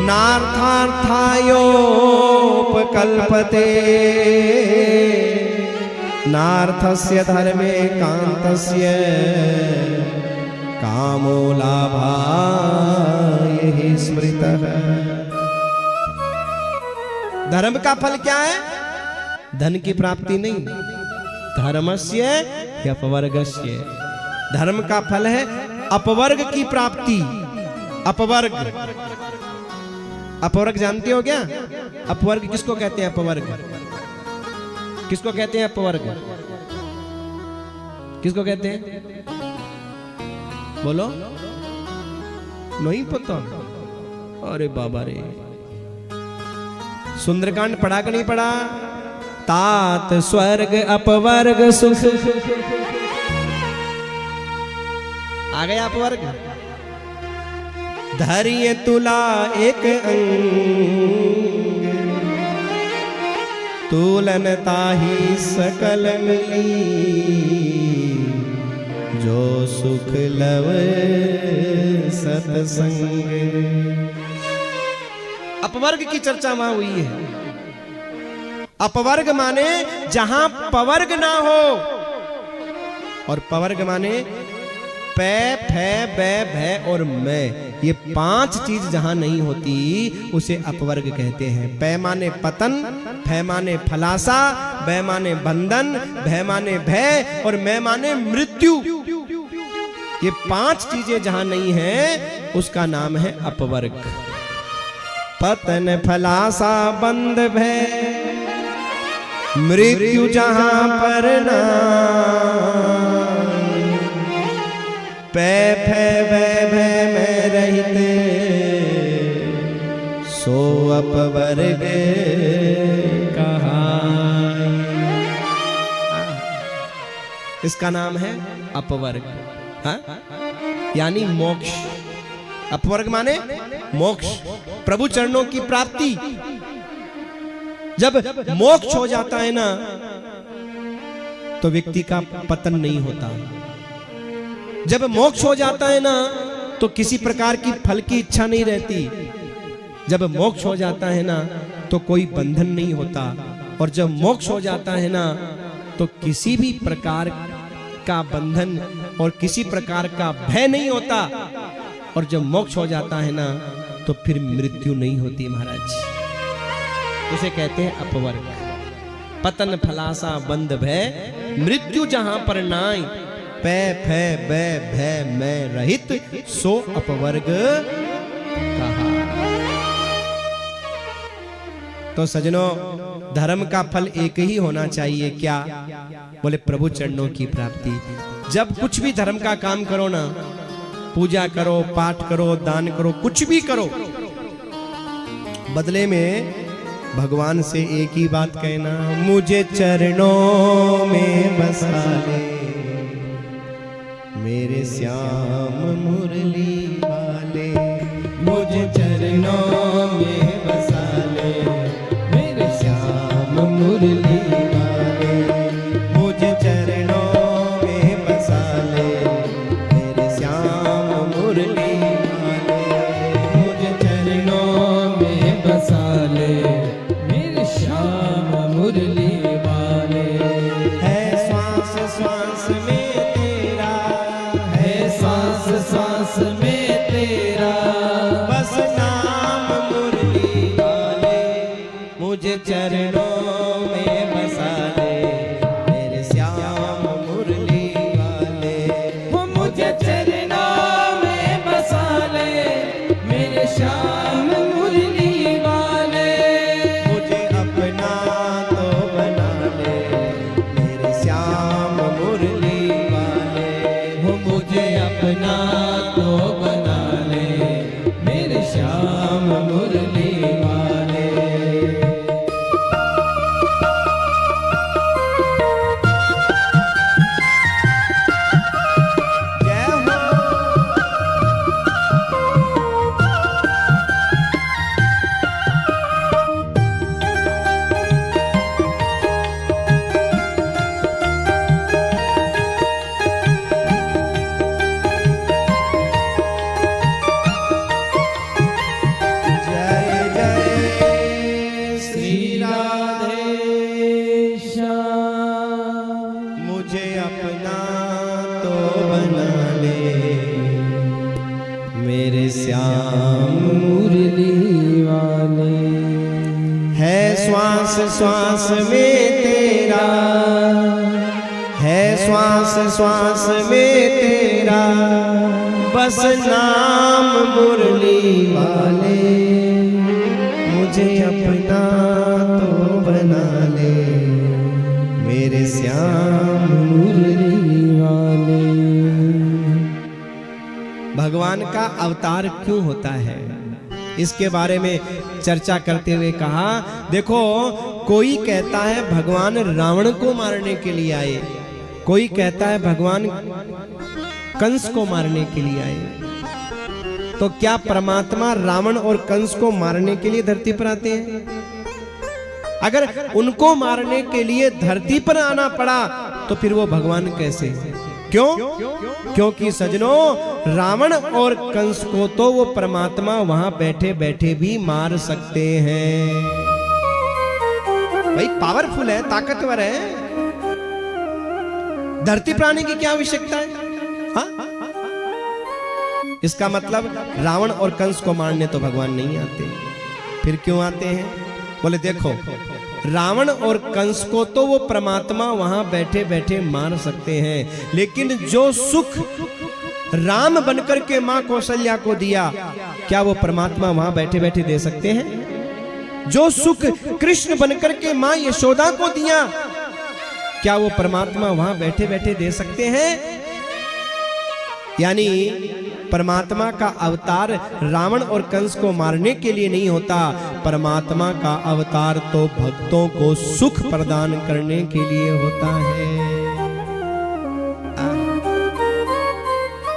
Speaker 1: नार्थार्थायोपकल्पते नार्थस्य धर्मे कान्तस्य कामो लाभाय हि स्मृतः। धर्म का फल क्या है? धन की प्राप्ति नहीं, धर्मस्य अपवर्गस्य। धर्म का फल है अपवर्ग की प्राप्ति। अपवर्ग, अपवर्ग जानते हो क्या? अपवर्ग किसको कहते हैं? अपवर्ग किसको कहते हैं? अपवर्ग किसको कहते हैं? बोलो, नहीं पता? अरे बाबा रे, सुंदरकांड पढ़ा कि नहीं पढ़ा? तात स्वर्ग अपवर्ग सुख। आ गया अपवर्ग। धैर्य तुला एक अंग तुलन ताही सकल मिली जो सुख लव सतसंग। अपवर्ग की चर्चा वहां हुई है। अपवर्ग माने जहां पवर्ग ना हो, और पवर्ग माने पै फै बै भै और मैं, ये पांच चीज जहां नहीं होती उसे अपवर्ग कहते हैं। पै माने पतन, फै माने फलासा, बै माने बंधन, भै माने भय और मैं माने मृत्यु। ये पांच चीजें जहां नहीं है उसका नाम है अपवर्ग। पतन फलासा बंध भय मृत्यु जहां पर ना, पै फै भय भय में रहित सो अपवर्ग कहाई। इसका नाम है अपवर्ग, हाँ? यानी मोक्ष। अपवर्ग माने मोक्ष, प्रभु चरणों की प्राप्ति। जब मोक्ष हो जाता है ना तो व्यक्ति का पतन नहीं होता। जब मोक्ष हो जाता है ना तो किसी प्रकार की फल की इच्छा नहीं रहती। जब मोक्ष हो जाता है ना तो कोई बंधन नहीं होता। और जब मोक्ष हो जाता है ना तो किसी भी प्रकार का बंधन और किसी प्रकार का भय नहीं होता। और जब मोक्ष हो जाता है ना तो फिर मृत्यु नहीं होती महाराज। उसे कहते हैं अपवर्ग। पतन फलासा बंध भय मृत्यु जहां पर नाई, पै फै बै भय मैं रहित सो अपवर्ग कहा। तो सजनों, धर्म का फल एक ही होना चाहिए, क्या? बोले प्रभु चरणों की प्राप्ति। जब कुछ भी धर्म का काम करो ना, पूजा करो, पाठ करो, दान करो, कुछ भी करो, बदले में भगवान से एक ही बात कहना, मुझे चरणों में बसा ले मेरे श्याम मुरली वाले। मुझे चरणों में बसा ले मेरे श्याम मुरली वाले। मुझे चरणों में बसा ले मेरे श्याम मुरली वाले। मुझे चरणों में बसा ले मेरे श्याम मुरली वाले। है श्वास श्वास में सांस में तेरा, बस नाम मुरली वाले। मुझे चरणों में बसा ले मेरे श्याम मुरली वाले। मुझे चरणों में बसा ले मेरे श्याम मुरली वाले। मुझे अपना तो बना ले मेरे श्याम मुरली वाले। मुझे अपना तो बना ले मेरे श्याम मुरली वाले। जय हो। अपना तो बना ले, मेरे श्याम
Speaker 2: मुरली वाले।
Speaker 1: है श्वास श्वास में तेरा, है श्वास श्वास में तेरा, बस नाम मुरली वाले, मुझे अपना तो बना ले, मेरे श्याम
Speaker 2: मुरली वाले।
Speaker 1: भगवान का अवतार क्यों होता है, इसके बारे में चर्चा करते हुए कहा, देखो कोई कहता है भगवान रावण को मारने के लिए आए, कोई कहता है भगवान कंस को मारने के लिए आए। तो क्या परमात्मा रावण और कंस को मारने के लिए धरती पर आते हैं? अगर उनको मारने के लिए धरती पर आना पड़ा तो फिर वो भगवान कैसे? क्यों? क्योंकि सजनों, रावण और कंस को तो वो परमात्मा वहां बैठे बैठे भी मार सकते हैं। भाई पावरफुल है, ताकतवर है, धरती पर आने की क्या आवश्यकता है? हाँ? इसका मतलब रावण और कंस को मारने तो भगवान नहीं आते, फिर क्यों आते हैं? बोले देखो, रावण और कंस को तो वो परमात्मा वहां बैठे बैठे मार सकते हैं, लेकिन जो सुख राम बनकर के मां कौशल्या को दिया, क्या वो परमात्मा वहां बैठे बैठे दे सकते हैं? जो सुख कृष्ण बनकर के मां यशोदा को दिया, क्या वो परमात्मा वहां बैठे बैठे दे सकते हैं? यानी परमात्मा का अवतार रावण और कंस को मारने के लिए नहीं होता, परमात्मा का अवतार तो भक्तों को सुख प्रदान करने के लिए होता है।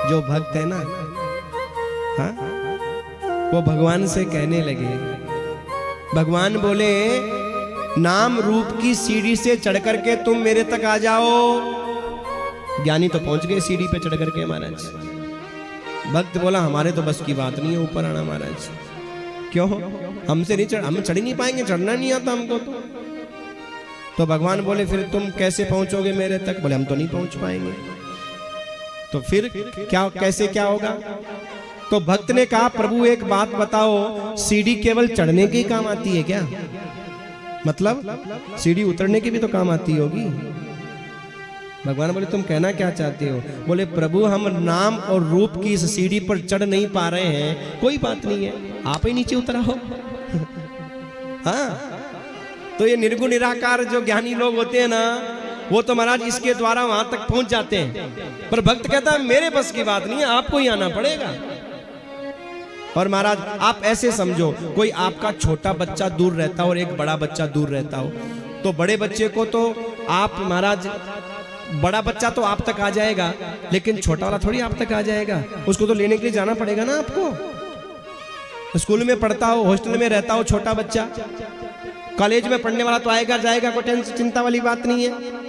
Speaker 1: जो भक्त है ना, हाँ, वो भगवान से कहने लगे, भगवान बोले नाम रूप की सीढ़ी से चढ़ करके तुम मेरे तक आ जाओ। ज्ञानी तो पहुंच गए सीढ़ी पे चढ़ करके महाराज। भक्त बोला हमारे तो बस की बात नहीं है ऊपर आना महाराज। क्यों? हमसे नहीं हम चढ़ ही नहीं पाएंगे, चढ़ना नहीं आता हमको तो भगवान बोले फिर तुम कैसे पहुंचोगे मेरे तक? बोले हम तो नहीं पहुंच पाएंगे। तो फिर क्या, कैसे क्या होगा? तो भक्त ने कहा प्रभु एक बात बताओ, सीढ़ी केवल चढ़ने के ही काम आती है क्या? मतलब सीढ़ी उतरने की भी तो काम आती होगी। भगवान बोले तुम कहना क्या चाहते हो? बोले प्रभु हम नाम और रूप की इस सीढ़ी पर चढ़ नहीं पा रहे हैं, कोई बात नहीं है, आप ही नीचे उतरा हो। हाँ, तो ये निर्गुण निराकार जो ज्ञानी लोग होते हैं ना, वो तो महाराज इसके द्वारा वहां तक पहुंच जाते हैं, पर भक्त कहता है मेरे बस की बात नहीं है, आपको ही आना पड़ेगा। और महाराज आप ऐसे समझो, कोई आपका छोटा बच्चा दूर रहता हो और एक बड़ा बच्चा दूर रहता हो, तो बड़े बच्चे को तो आप महाराज, बड़ा बच्चा तो आप तक आ जाएगा, लेकिन छोटा वाला थोड़ी आप तक आ जाएगा, उसको तो लेने के लिए जाना पड़ेगा ना आपको। स्कूल में पढ़ता हो, हॉस्टल में रहता हो छोटा बच्चा, कॉलेज में पढ़ने वाला तो आएगा जाएगा, कोई चिंता वाली बात नहीं है।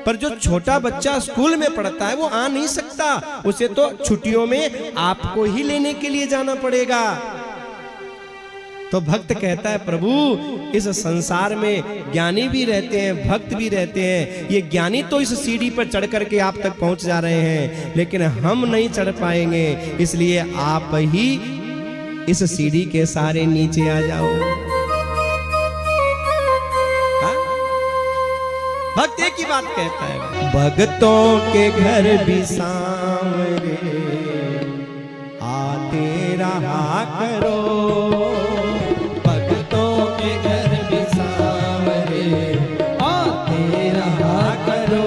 Speaker 1: पर जो छोटा बच्चा स्कूल में पढ़ता है वो आ नहीं सकता, उसे तो छुट्टियों में आपको ही लेने के लिए जाना पड़ेगा। तो भक्त कहता है प्रभु इस संसार में ज्ञानी भी रहते हैं, भक्त भी रहते हैं, ये ज्ञानी तो इस सीढ़ी पर चढ़ करके आप तक पहुंच जा रहे हैं, लेकिन हम नहीं चढ़ पाएंगे, इसलिए आप ही इस सीढ़ी के सारे नीचे आ जाओ। भक्त एक ही बात कहता है, भक्तों के घर भी सांवरे आते रहा करो, भक्तों के घर भी सांवरे आते रहा करो,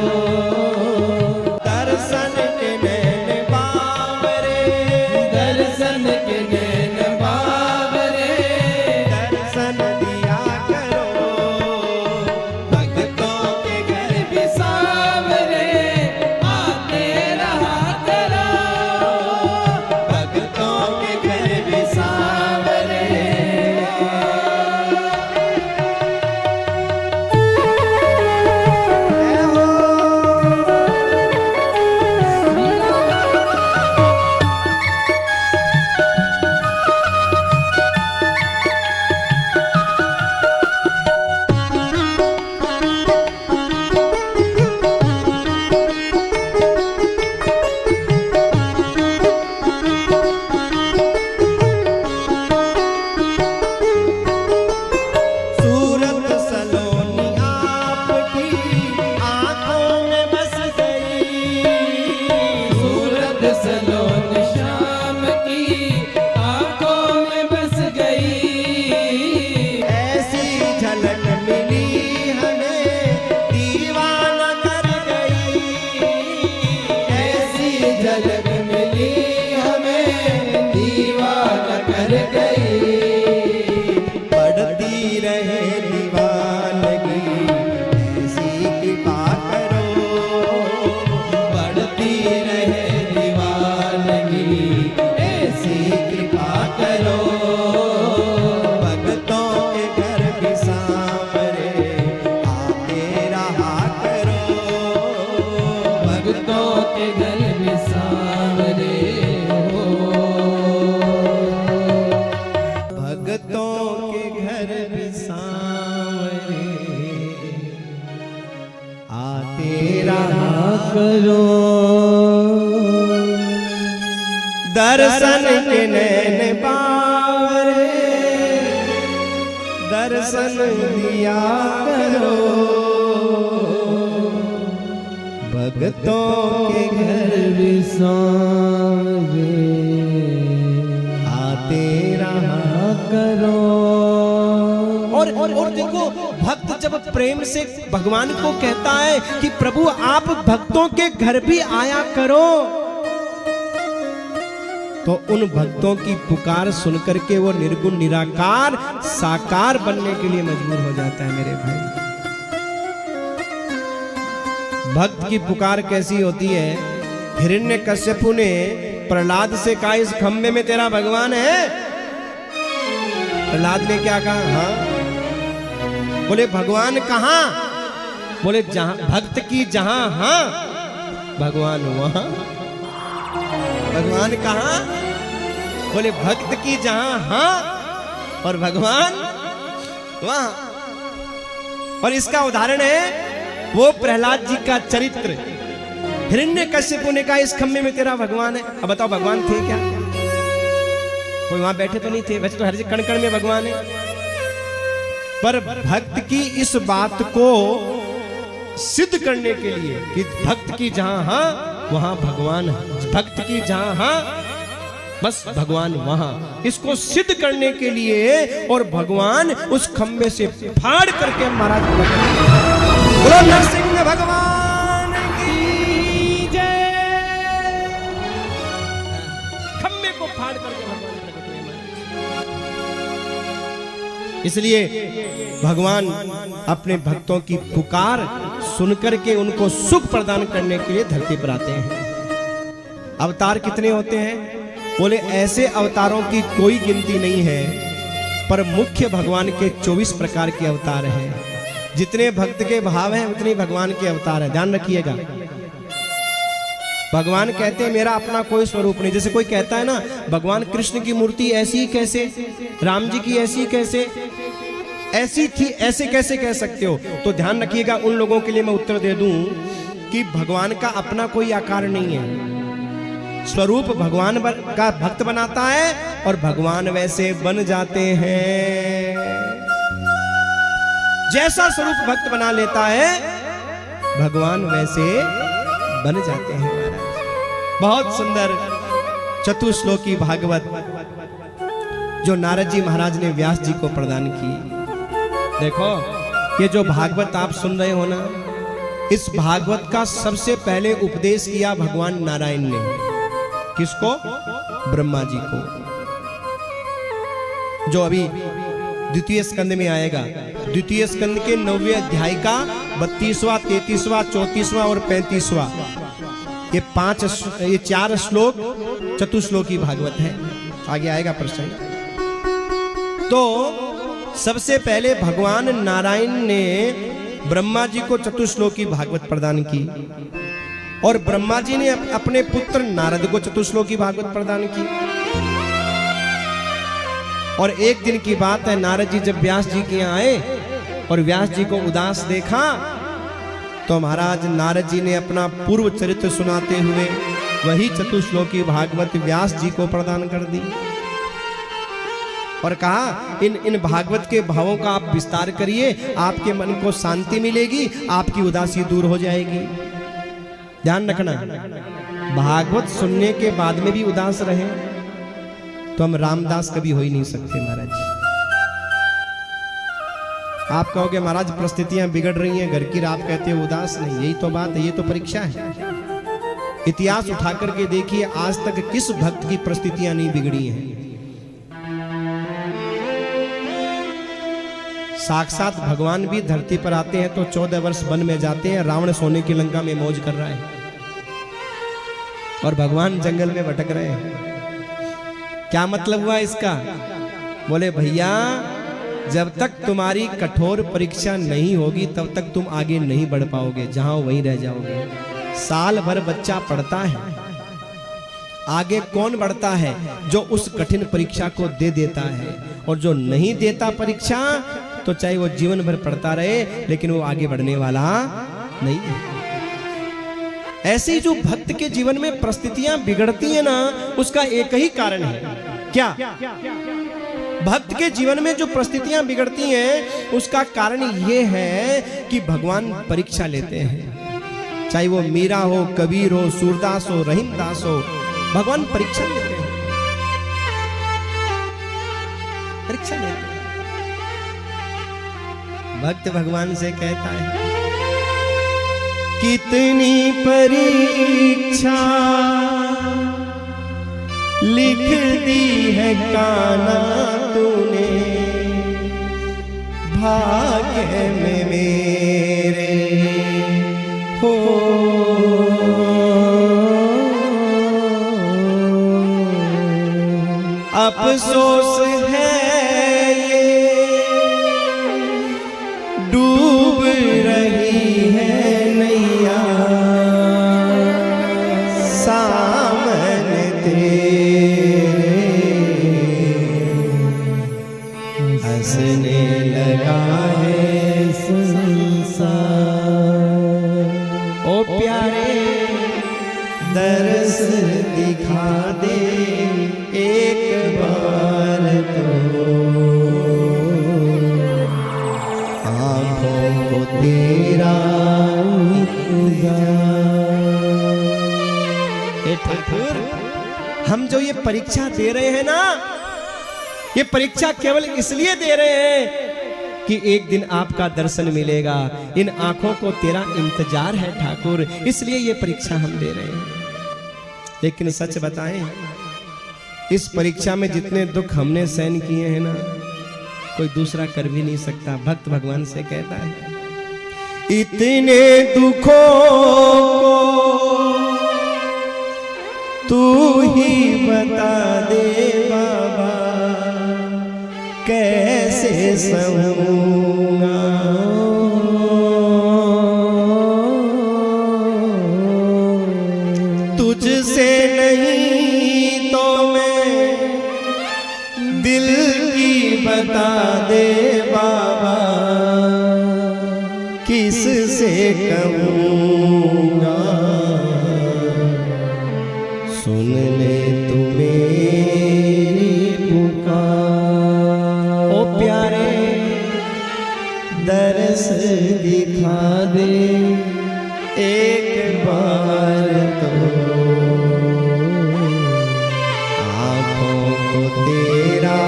Speaker 1: दर्शन के नैन बावरे, दर्शन के नैन बावरे, दर्शन दिया करो,
Speaker 2: भक्तों के घर भी सांवरे भक्तों के घर में सांवरे हो,
Speaker 1: भक्तों के घर में सांवरे आते रहा
Speaker 2: करो,
Speaker 1: दर्शन के नैन बावरे दर्शन दिया करो, भक्तों के घर
Speaker 2: में सांवरे
Speaker 1: आते रहा
Speaker 2: करो।
Speaker 1: और देखो, भक्त जब प्रेम से भगवान को कहता है कि प्रभु आप भक्तों के घर भी आया करो, तो उन भक्तों की पुकार सुनकर के वो निर्गुण निराकार साकार बनने के लिए मजबूर हो जाता है मेरे भाई। भक्त की पुकार कैसी होती है? हिरण्यकश्यपु ने प्रहलाद से कहा इस खंबे में तेरा भगवान है? प्रहलाद ने क्या कहा? हाँ। बोले भगवान कहाँ? बोले जहां भक्त की जहां हाँ भगवान वहां। भगवान कहाँ? बोले भक्त की जहां हाँ और भगवान वहां। और इसका उदाहरण है वो प्रहलाद जी का चरित्र। हिरण्यकश्यपु ने कहा इस खम्भे में तेरा भगवान है। अब बताओ भगवान थे क्या? कोई वहां बैठे तो नहीं थे, वैसे तो हर कण कण में भगवान है। पर भक्त की इस बात को सिद्ध करने के लिए कि भक्त की जहां हाँ वहां भगवान है, भक्त की जहां हाँ बस भगवान वहां, इसको सिद्ध करने के लिए और भगवान उस खंबे से फाड़ करके महाराज बोलो नरसिंह भगवान की जय। खंबे को फाड़ करके भगवान प्रकट हुए। इसलिए भगवान अपने भक्तों की पुकार सुनकर के उनको सुख प्रदान करने के लिए धरती पर आते हैं। अवतार कितने होते हैं? बोले ऐसे अवतारों की कोई गिनती नहीं है, पर मुख्य भगवान के 24 प्रकार के अवतार हैं। जितने भक्त के भाव हैं उतने भगवान के अवतार हैं, ध्यान रखिएगा। भगवान कहते हैं मेरा अपना कोई स्वरूप नहीं। जैसे कोई कहता है ना भगवान कृष्ण की मूर्ति ऐसी कैसे, राम जी की ऐसी कैसे, ऐसी थी ऐसे कैसे कह सकते हो? तो ध्यान रखिएगा, उन लोगों के लिए मैं उत्तर दे दूं कि भगवान का अपना कोई आकार नहीं है। स्वरूप भगवान का भक्त बनाता है और भगवान वैसे बन जाते हैं। जैसा स्वरूप भक्त बना लेता है भगवान वैसे बन जाते हैं महाराज। बहुत सुंदर चतुश्लोकी भागवत जो नारद जी महाराज ने व्यास जी को प्रदान की। देखो ये जो भागवत आप सुन रहे हो ना, इस भागवत का सबसे पहले उपदेश किया भगवान नारायण ने। किसको? ब्रह्मा जी को, जो अभी द्वितीय स्कंद में आएगा। द्वितीय स्कंद के 9वें अध्याय का 32वां, 33वां, 34वां और 35वां ये 4 श्लोक चतुश्लोकी भागवत है। आगे आएगा प्रश्न। तो सबसे पहले भगवान नारायण ने ब्रह्मा जी को चतुश्लोकी भागवत प्रदान की और ब्रह्मा जी ने अपने पुत्र नारद को चतुश्लोकी भागवत प्रदान की। और एक दिन की बात है, नारद जी जब व्यास जी के यहाँ आए और व्यास जी को उदास देखा तो महाराज नारद जी ने अपना पूर्व चरित्र सुनाते हुए वही चतुश्लोकी भागवत व्यास जी को प्रदान कर दी और कहा इन भागवत के भावों का आप विस्तार करिए, आपके मन को शांति मिलेगी, आपकी उदासी दूर हो जाएगी। ध्यान रखना, भागवत सुनने के बाद में भी उदास रहे तो हम रामदास कभी हो ही नहीं सकते महाराज। आप कहोगे महाराज परिस्थितियां बिगड़ रही हैं घर की, आप कहते हो उदास नहीं। यही तो बात है, ये तो परीक्षा है। इतिहास उठा करके देखिए आज तक किस भक्त की परिस्थितियां नहीं बिगड़ी हैं। साक्षात भगवान भी धरती पर आते हैं तो 14 वर्ष वन में जाते हैं। रावण सोने की लंका में मौज कर रहा है और भगवान जंगल में भटक रहे हैं। क्या मतलब हुआ इसका? बोले भैया जब तक तुम्हारी कठोर परीक्षा नहीं होगी तब तक तुम आगे नहीं बढ़ पाओगे, जहां वहीं रह जाओगे। साल भर बच्चा पढ़ता है, आगे कौन बढ़ता है? जो उस कठिन परीक्षा को दे देता है, और जो नहीं देता परीक्षा तो चाहे वो जीवन भर पढ़ता रहे लेकिन वो आगे बढ़ने वाला नहीं है। ऐसे ही जो भक्त के जीवन में परिस्थितियां बिगड़ती हैं ना, उसका एक ही कारण है। क्या? भक्त के जीवन में जो परिस्थितियां बिगड़ती हैं उसका कारण ये है कि भगवान परीक्षा लेते हैं। चाहे वो मीरा हो, कबीर हो, सूरदास हो, रहीमदास हो, भगवान परीक्षा लेते हैं, परीक्षा लेते हैं। भक्त भगवान से कहता है, कितनी परीक्षा लिख दी है कान्हा तूने, भाग्य में मेरे हो। अफसोस है ये डूब रही है नैया सामने तेरे, हंसने लगा है संसार। ओ प्यारे दर्श दिखा दे एक बार तो, आँखों को तेरा ठाकुर, हम जो ये परीक्षा दे रहे हैं ना, ये परीक्षा केवल इसलिए दे रहे हैं कि एक दिन आपका दर्शन मिलेगा। इन आंखों को तेरा इंतजार है ठाकुर, इसलिए ये परीक्षा हम दे रहे हैं। लेकिन सच बताएं, इस परीक्षा में जितने दुख हमने सहन किए हैं ना, कोई दूसरा कर भी नहीं सकता। भक्त भगवान से कहता है, इतने दुखों को तू ही बता दे बाबा, कैसे सहूंगा। तुझसे नहीं तो मैं दिल की बता दे बाबा, किस से कहूंगा। सुन ले तू मेरी पुकार। ओ प्यारे दर्श दिखा दे एक बार तो, आँखों को तेरा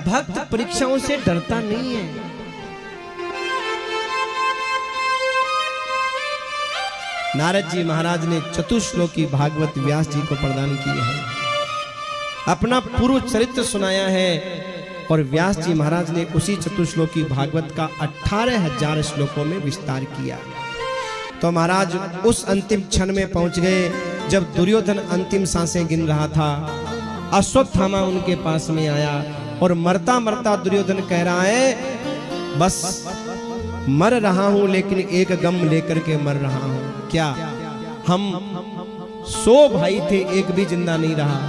Speaker 1: भक्त परीक्षाओं से डरता नहीं है। नारद जी महाराज ने चतुश्लोकी भागवत व्यास जी को प्रदान की है, अपना पूर्व चरित्र सुनाया है, और व्यास जी महाराज ने उसी चतुश्लोकी भागवत का 18,000 श्लोकों में विस्तार किया। तो महाराज उस अंतिम क्षण में पहुंच गए जब दुर्योधन अंतिम सांसें गिन रहा था। अश्वत्थामा उनके पास में आया और मरता मरता दुर्योधन कह रहा है, बस मर रहा हूं लेकिन एक गम लेकर के मर रहा हूं। क्या? हम 100 भाई थे, एक भी जिंदा नहीं रहा,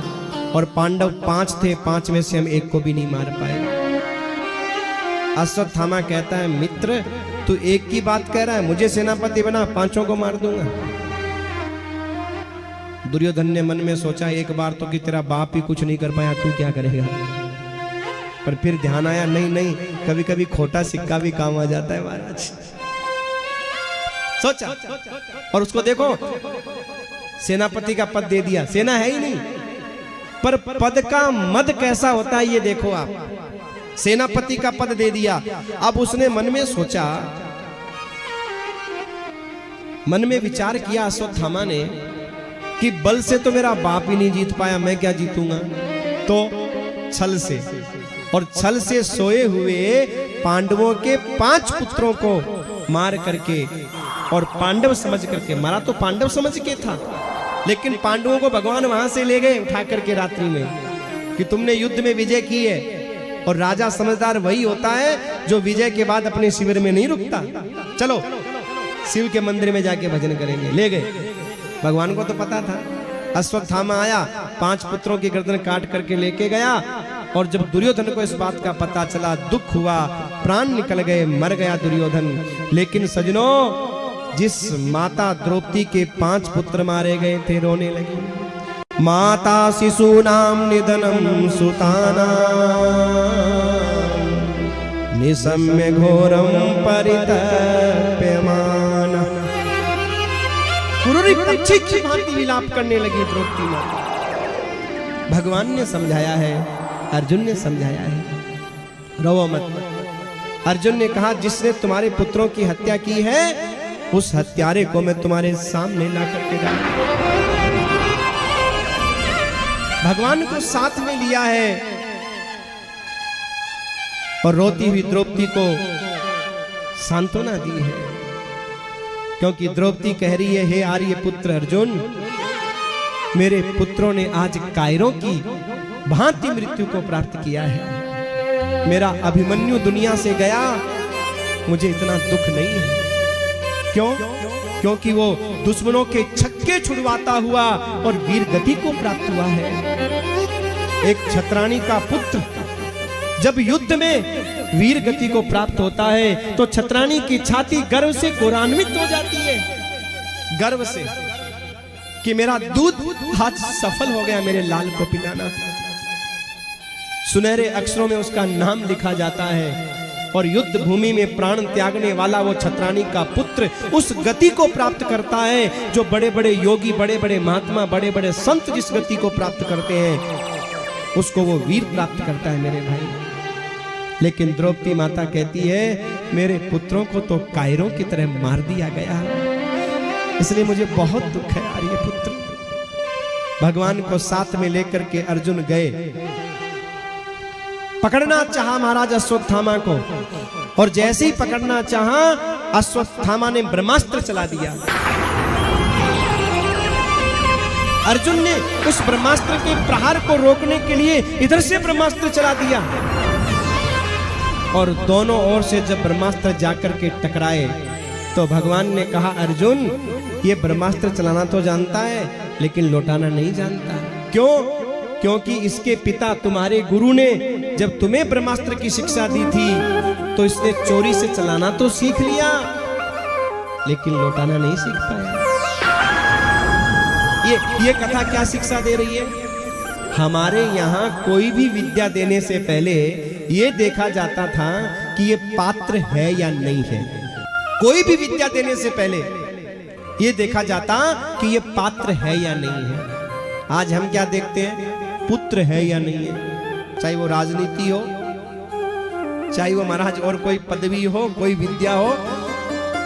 Speaker 1: और पांडव 5 थे, 5 में से हम एक को भी नहीं मार पाए। अश्वत्थामा कहता है, मित्र तू एक की बात कह रहा है, मुझे सेनापति बना, 5 को मार दूंगा। दुर्योधन ने मन में सोचा, एक बार तो कि तेरा बाप ही कुछ नहीं कर पाया, तू क्या करेगा। पर फिर ध्यान आया, नहीं नहीं, कभी कभी खोटा सिक्का भी काम आ जाता है महाराज। सोचा, और उसको देखो सेनापति का पद दे दिया, सेना है ही नहीं, पर पद का मद कैसा होता है ये देखो आप। सेनापति का पद दे दिया। अब उसने मन में सोचा, मन में विचार किया अश्वत्थामा ने कि बल से तो मेरा बाप ही नहीं जीत पाया, मैं क्या जीतूंगा। तो छल से, और छल से सोए हुए पांडवों के 5 पुत्रों को मार करके, और पांडव समझ करके मारा, तो पांडव समझ के था, लेकिन पांडवों को भगवान वहां से ले गए उठा करके रात्रि में कि तुमने युद्ध में विजय की है और राजा समझदार वही होता है जो विजय के बाद अपने शिविर में नहीं रुकता। चलो शिव के मंदिर में जाके भजन करेंगे, ले गए। भगवान को तो पता था। अश्वत्थामा आया, 5 पुत्रों की गर्दन काट करके लेके गया। और जब दुर्योधन को इस बात का पता चला, दुख हुआ, प्राण निकल गए, मर गया दुर्योधन। लेकिन सजनों, जिस माता द्रौपदी के 5 पुत्र मारे गए थे, रोने लगी। माता शिशूनाम निधनम सुताना निशम्य घोरम परितप्यमान। क्रूरी पक्षी की भांति विलाप करने लगी द्रौपदी माता। भगवान ने समझाया है, अर्जुन ने समझाया है, रोवो मत। अर्जुन ने कहा, जिसने तुम्हारे पुत्रों की हत्या की है, उस हत्यारे को मैं तुम्हारे सामने ला करके डालूंगा। भगवान को साथ में लिया है और रोती हुई द्रौपदी को सांत्वना दी है, क्योंकि द्रौपदी कह रही है, हे आर्य पुत्र अर्जुन, मेरे पुत्रों ने आज कायरों की भांति मृत्यु को प्राप्त किया है। मेरा अभिमन्यु दुनिया से गया, मुझे इतना दुख नहीं है। क्यों? क्योंकि वो दुश्मनों के छक्के छुड़वाता हुआ और वीर गति को प्राप्त हुआ है। एक छत्राणी का पुत्र जब युद्ध में वीर गति को प्राप्त होता है तो छत्राणी की छाती गर्व से गौरवान्वित हो जाती है, गर्व से कि मेरा दूध आज सफल हो गया मेरे लाल को पिलाना। सुनहरे अक्षरों में उसका नाम लिखा जाता है और युद्ध भूमि में प्राण त्यागने वाला वो छत्राणी का पुत्र उस गति को प्राप्त करता है जो बड़े बड़े योगी, बड़े बड़े महात्मा, बड़े बड़े संत जिस गति को प्राप्त करते हैं, उसको वो वीर प्राप्त करता है मेरे भाई। लेकिन द्रौपदी माता कहती है, मेरे पुत्रों को तो कायरों की तरह मार दिया गया, इसलिए मुझे बहुत दुख है आर्य पुत्र। भगवान को साथ में लेकर के अर्जुन गए, पकड़ना चाहा महाराज अश्वत्थामा को, और जैसे ही पकड़ना चाहा अश्वत्थामा ने ब्रह्मास्त्र चला दिया। अर्जुन ने उस ब्रह्मास्त्र के प्रहार को रोकने के लिए इधर से ब्रह्मास्त्र चला दिया और दोनों ओर से जब ब्रह्मास्त्र जाकर के टकराए तो भगवान ने कहा, अर्जुन ये ब्रह्मास्त्र चलाना तो जानता है लेकिन लौटाना नहीं जानता। क्यों? क्योंकि इसके पिता तुम्हारे गुरु ने जब तुम्हें ब्रह्मास्त्र की शिक्षा दी थी तो इसने चोरी से चलाना तो सीख लिया लेकिन लौटाना नहीं सीख पाया। ये कथा क्या शिक्षा दे रही है? हमारे यहाँ कोई भी विद्या देने से पहले ये देखा जाता था कि ये पात्र है या नहीं है। कोई भी विद्या देने से पहले ये देखा जाता कि ये पात्र है या नहीं है। आज हम क्या देखते हैं? पुत्र है या नहीं है, चाहे वो राजनीति हो, चाहे वो महाराज और कोई पदवी हो, कोई विद्या हो,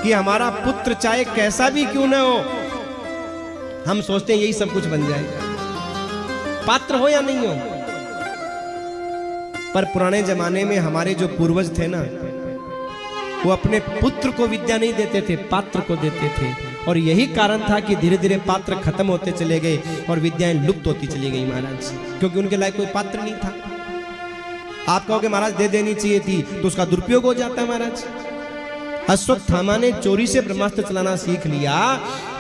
Speaker 1: कि हमारा पुत्र चाहे कैसा भी क्यों ना हो, हम सोचते हैं यही सब कुछ बन जाएगा, पात्र हो या नहीं हो। पर पुराने जमाने में हमारे जो पूर्वज थे ना, वो अपने पुत्र को विद्या नहीं देते थे, पात्र को देते थे। और यही कारण था कि धीरे धीरे पात्र खत्म होते चले गए और विद्याएं लुप्त होती चली गई महाराज, क्योंकि उनके लायक कोई पात्र नहीं था। आप कहोगे महाराज दे देनी चाहिए थी, तो उसका दुरुपयोग हो जाता है महाराज। अश्वत्थामा ने चोरी से ब्रह्मास्त्र चलाना सीख लिया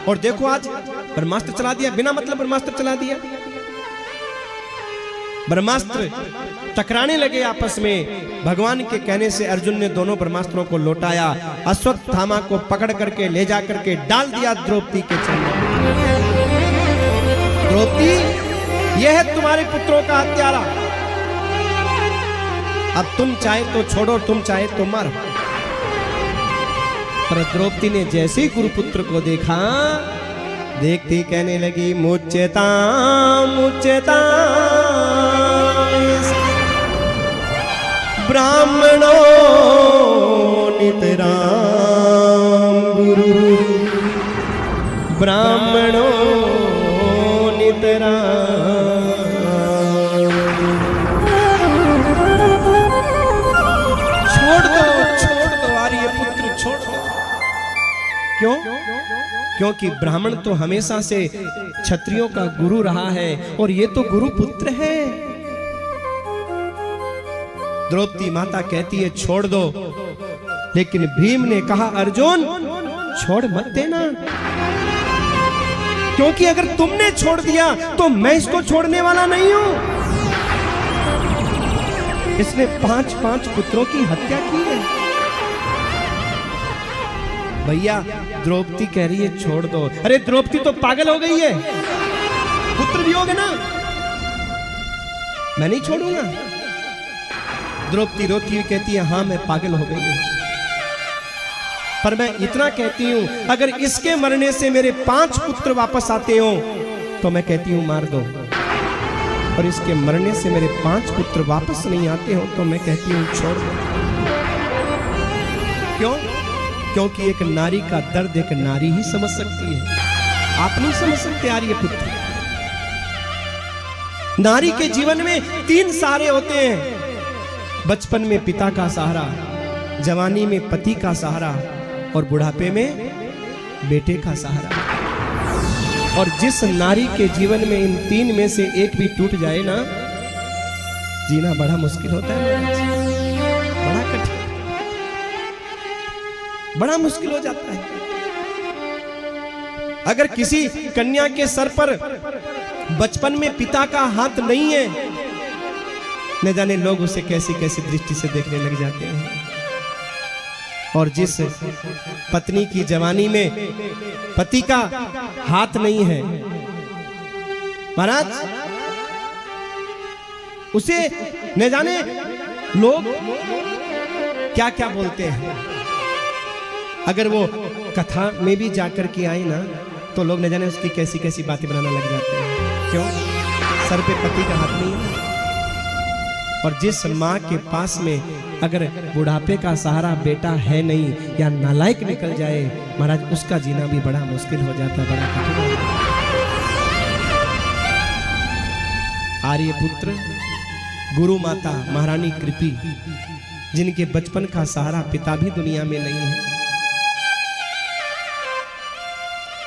Speaker 1: और देखो आज ब्रह्मास्त्र चला दिया, बिना मतलब ब्रह्मास्त्र चला दिया। ब्रह्मास्त्र टकराने लगे आपस में। भगवान के कहने से अर्जुन ने दोनों ब्रह्मास्त्रों को लौटाया, अश्वत्थामा को पकड़ करके ले जा करके डाल दिया द्रौपदी के चरणों में। द्रौपदी, यह है तुम्हारे पुत्रों का हत्यारा, अब तुम चाहे तो छोड़ो, तुम चाहे तो मारो। पर द्रौपदी ने जैसे ही गुरुपुत्र को देखा, देखती कहने लगी, मुच्यता मुच्यता ब्राह्मणो नितरां गुरु, ब्राह्मणो नितरां। छोड़ दो आर्य पुत्र, छोड़ दो। क्यों? क्योंकि ब्राह्मण तो हमेशा से क्षत्रियों का गुरु रहा है और ये तो गुरु पुत्र है। द्रौपदी माता कहती है छोड़ दो, लेकिन भीम ने कहा अर्जुन छोड़ मत देना, क्योंकि अगर तुमने छोड़ दिया तो मैं इसको छोड़ने वाला नहीं हूं। इसने 5 पुत्रों की हत्या की है। भैया द्रौपदी कह रही है छोड़ दो। अरे द्रौपदी तो पागल हो गई है, पुत्र भी होगे ना, मैं नहीं छोड़ूंगा। द्रौपदी रोती हुई कहती है हाँ मैं पागल हो गई हूं, पर मैं इतना कहती हूं अगर इसके मरने से मेरे 5 पुत्र वापस आते हो तो मैं कहती हूं मार दो, और इसके मरने से मेरे 5 पुत्र वापस नहीं आते हो तो मैं कहती हूं छोड़ दो। क्यों? क्योंकि एक नारी का दर्द एक नारी ही समझ सकती है, आप नहीं समझ सकते आर्य पुत्र। नारी के जीवन में 3 सहारे होते हैं, बचपन में पिता का सहारा, जवानी में पति का सहारा, और बुढ़ापे में बेटे का सहारा। और जिस नारी के जीवन में इन 3 में से एक भी टूट जाए ना, जीना बड़ा मुश्किल होता है, बड़ा कठिन, बड़ा मुश्किल हो जाता है। अगर किसी कन्या के सर पर बचपन में पिता का हाथ नहीं है, न जाने लोग उसे कैसी कैसी दृष्टि से देखने लग जाते हैं। और जिस पत्नी की जवानी में पति का हाथ नहीं है महाराज, उसे न जाने लोग क्या क्या बोलते हैं। अगर वो कथा में भी जाकर के आई ना तो लोग न जाने उसकी कैसी कैसी बातें बनाना लग जाते हैं। क्यों? सर पे पति का हाथ नहीं है। और जिस माँ के पास में अगर बुढ़ापे का सहारा बेटा है नहीं, या नालायक निकल जाए महाराज, उसका जीना भी बड़ा मुश्किल हो जाता है, बड़ा कठिन हो जाता है। आर्यपुत्र गुरु माता महारानी कृपी, जिनके बचपन का सहारा पिता भी दुनिया में नहीं है,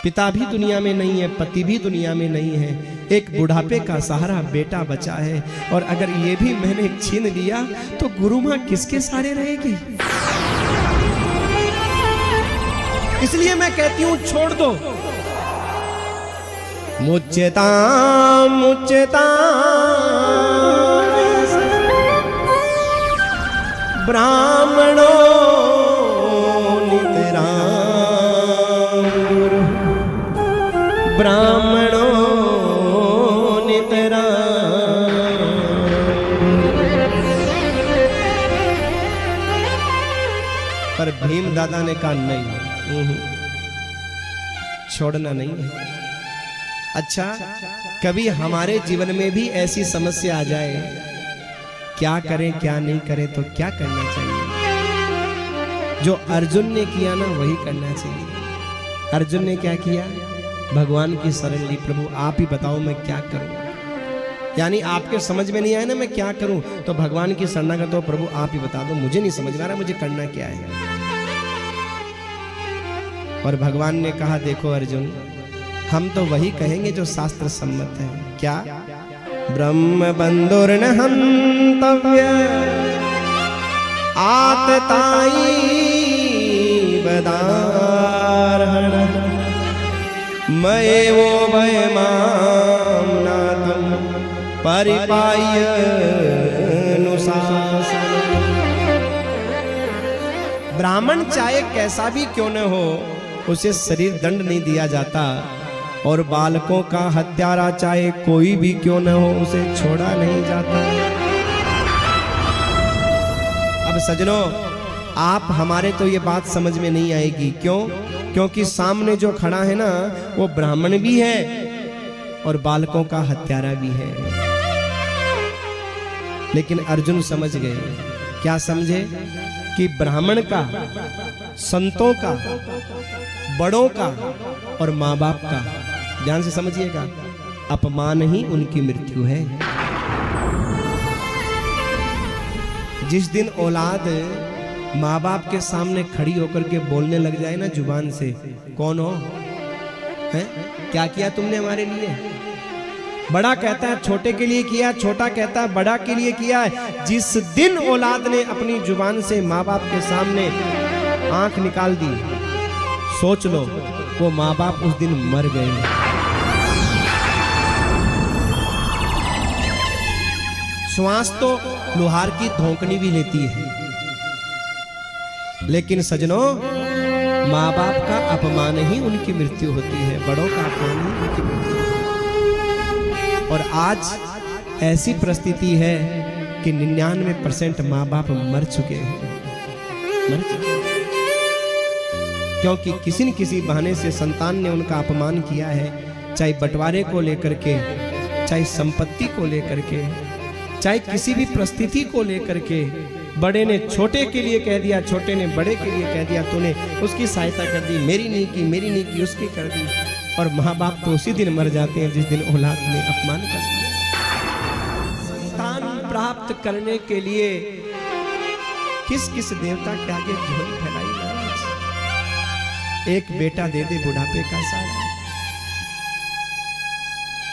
Speaker 1: पिता भी दुनिया में नहीं है, पति भी दुनिया में नहीं है, एक बुढ़ापे का सहारा बेटा बचा है। और अगर ये भी मैंने छीन लिया तो गुरु मां किसके सहारे रहेगी? इसलिए मैं कहती हूं छोड़ दो। मुच्यता मुच्यता ब्राह्मणो ब्राह्मणों नितरा। पर भीम दादा ने कहा नहीं, छोड़ना नहीं है। अच्छा, कभी हमारे जीवन में भी ऐसी समस्या आ जाए, क्या करें क्या नहीं करें, तो क्या करना चाहिए? जो अर्जुन ने किया ना वही करना चाहिए। अर्जुन ने क्या किया? भगवान की शरण ली, प्रभु आप ही बताओ मैं क्या करूं। यानी आपके समझ में नहीं आया ना मैं क्या करूं, तो भगवान की शरणागत हो, प्रभु आप ही बता दो, मुझे नहीं समझ में आ रहा मुझे करना क्या है। और भगवान ने कहा देखो अर्जुन, हम तो वही कहेंगे जो शास्त्र सम्मत है। क्या? ब्रह्म बंधुर्न हन्तव्य आतताई बदारहण मये वो भयमाम नाथम परिपाय अनुशासन। ब्राह्मण चाहे कैसा भी क्यों न हो, उसे शरीर दंड नहीं दिया जाता, और बालकों का हत्यारा चाहे कोई भी क्यों न हो, उसे छोड़ा नहीं जाता। अब सजनों, आप हमारे तो ये बात समझ में नहीं आएगी। क्यों? क्योंकि सामने जो खड़ा है ना वो ब्राह्मण भी है और बालकों का हत्यारा भी है। लेकिन अर्जुन समझ गए। क्या समझे? कि ब्राह्मण का, संतों का, बड़ों का और माँ बाप का, ध्यान से समझिएगा, अपमान ही उनकी मृत्यु है। जिस दिन औलाद माँ बाप के सामने खड़ी होकर के बोलने लग जाए ना जुबान से, कौन हो, है क्या किया तुमने हमारे लिए, बड़ा कहता है छोटे के लिए किया, छोटा कहता है बड़ा के लिए किया है। जिस दिन औलाद ने अपनी जुबान से माँ बाप के सामने आंख निकाल दी, सोच लो वो माँ बाप उस दिन मर गए। श्वास तो लोहार की धोंकनी भी लेती है, लेकिन सजनों माँ बाप का अपमान ही उनकी मृत्यु होती है, बड़ों का अपमान ही उनकी मृत्यु होती है। और आज ऐसी परिस्थिति है कि 99% माँ बाप मर चुके हैं, मर चुके हैं। क्योंकि किसी न किसी बहाने से संतान ने उनका अपमान किया है, चाहे बंटवारे को लेकर के, चाहे संपत्ति को लेकर के, चाहे किसी भी परिस्थिति को लेकर के। बड़े ने छोटे के लिए कह दिया, छोटे ने बड़े के लिए कह दिया, तूने उसकी सहायता कर दी, मेरी नहीं की, मेरी नहीं की, उसकी कर दी। और माँ बाप तो उसी दिन मर जाते हैं जिस दिन औलाद ने अपमान कर दिया। संतान प्राप्त करने के लिए किस किस देवता के आगे झोली फैलाई महाराज। एक बेटा दे दे बुढ़ापे का साथ।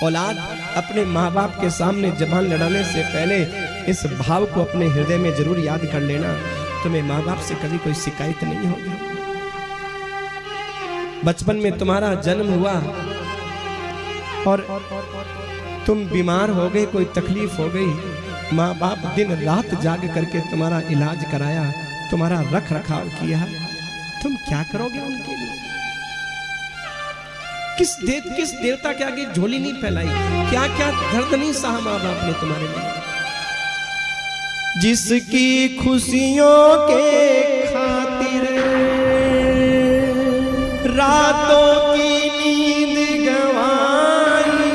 Speaker 1: औलाद अपने माँ बाप के सामने जबान लड़ाने से पहले इस भाव को अपने हृदय में जरूर याद कर लेना, तुम्हें माँ बाप से कभी कोई शिकायत नहीं होगी। बचपन में तुम्हारा जन्म हुआ और तुम बीमार हो गए, कोई तकलीफ हो गई, माँ बाप दिन रात जाग करके तुम्हारा इलाज कराया, तुम्हारा रख रखाव किया, तुम क्या करोगे उनके लिए? किस देवता के आगे झोली नहीं फैलाई, क्या क्या दर्द नहीं सहा माँ बाप ने तुम्हारे लिए। जिसकी खुशियों के खातिर रातों की नींद गंवाई,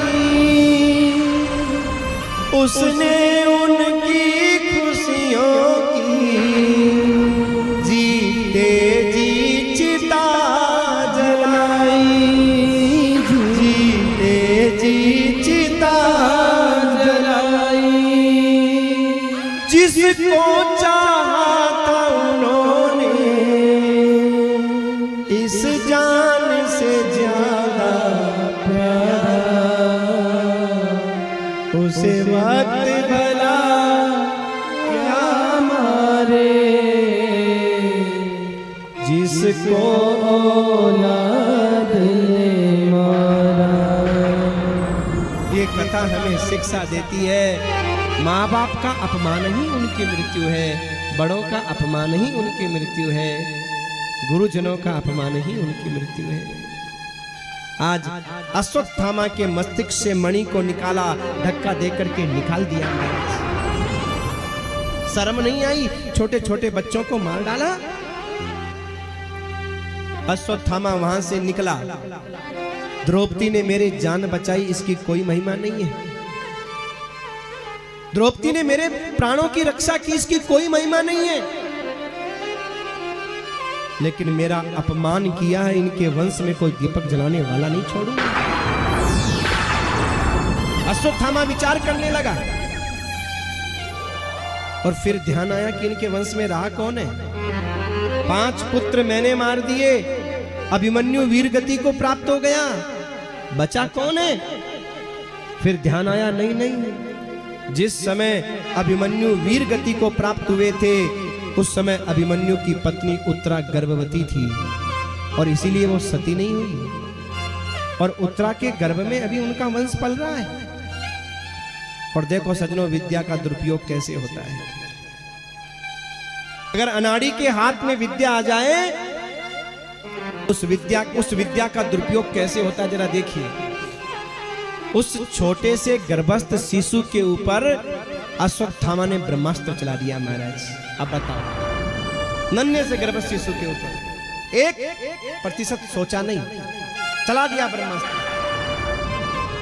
Speaker 1: उसने उनकी खुशियों की जीते जी चिता जलाई, जीते जी चिता जलाई। जिसको चाहा था उन्होंने इस जान से ज्यादा प्यारा, उसे वक्त भला क्या मारे, जिसको औलाद ने मारा। ये कथा हमें शिक्षा देती है, माँ बाप का अपमान ही उनकी मृत्यु है, बड़ों का अपमान ही उनकी मृत्यु है, गुरुजनों का अपमान ही उनकी मृत्यु है। आज अश्वत्थामा के मस्तिष्क से मणि को निकाला, धक्का देकर के निकाल दिया। शर्म नहीं आई, छोटे छोटे बच्चों को मार डाला। अश्वत्थामा वहां से निकला, द्रौपदी ने मेरी जान बचाई, इसकी कोई महिमा नहीं है। द्रौपदी ने मेरे प्राणों की रक्षा की, इसकी कोई महिमा नहीं है। लेकिन मेरा अपमान किया है, इनके वंश में कोई दीपक जलाने वाला नहीं छोड़ूंगा। अश्वत्थामा विचार करने लगा और फिर ध्यान आया कि इनके वंश में रहा कौन है। 5 पुत्र मैंने मार दिए, अभिमन्यु वीर गति को प्राप्त हो गया, बचा कौन है? फिर ध्यान आया नहीं नहीं, जिस समय अभिमन्यु वीर गति को प्राप्त हुए थे उस समय अभिमन्यु की पत्नी उत्तरा गर्भवती थी और इसीलिए वो सती नहीं हुई और उत्तरा के गर्भ में अभी उनका वंश पल रहा है। और देखो सजनों, विद्या का दुरुपयोग कैसे होता है। अगर अनाड़ी के हाथ में विद्या आ जाए, उस विद्या का दुरुपयोग कैसे होता है जरा देखिए। उस छोटे से गर्भस्थ शिशु के ऊपर अश्वत्थामा ने ब्रह्मास्त्र चला दिया महाराज। अब बताओ, नन्हे से गर्भस्थ शिशु के ऊपर 1% सोचा नहीं, चला दिया ब्रह्मास्त्र।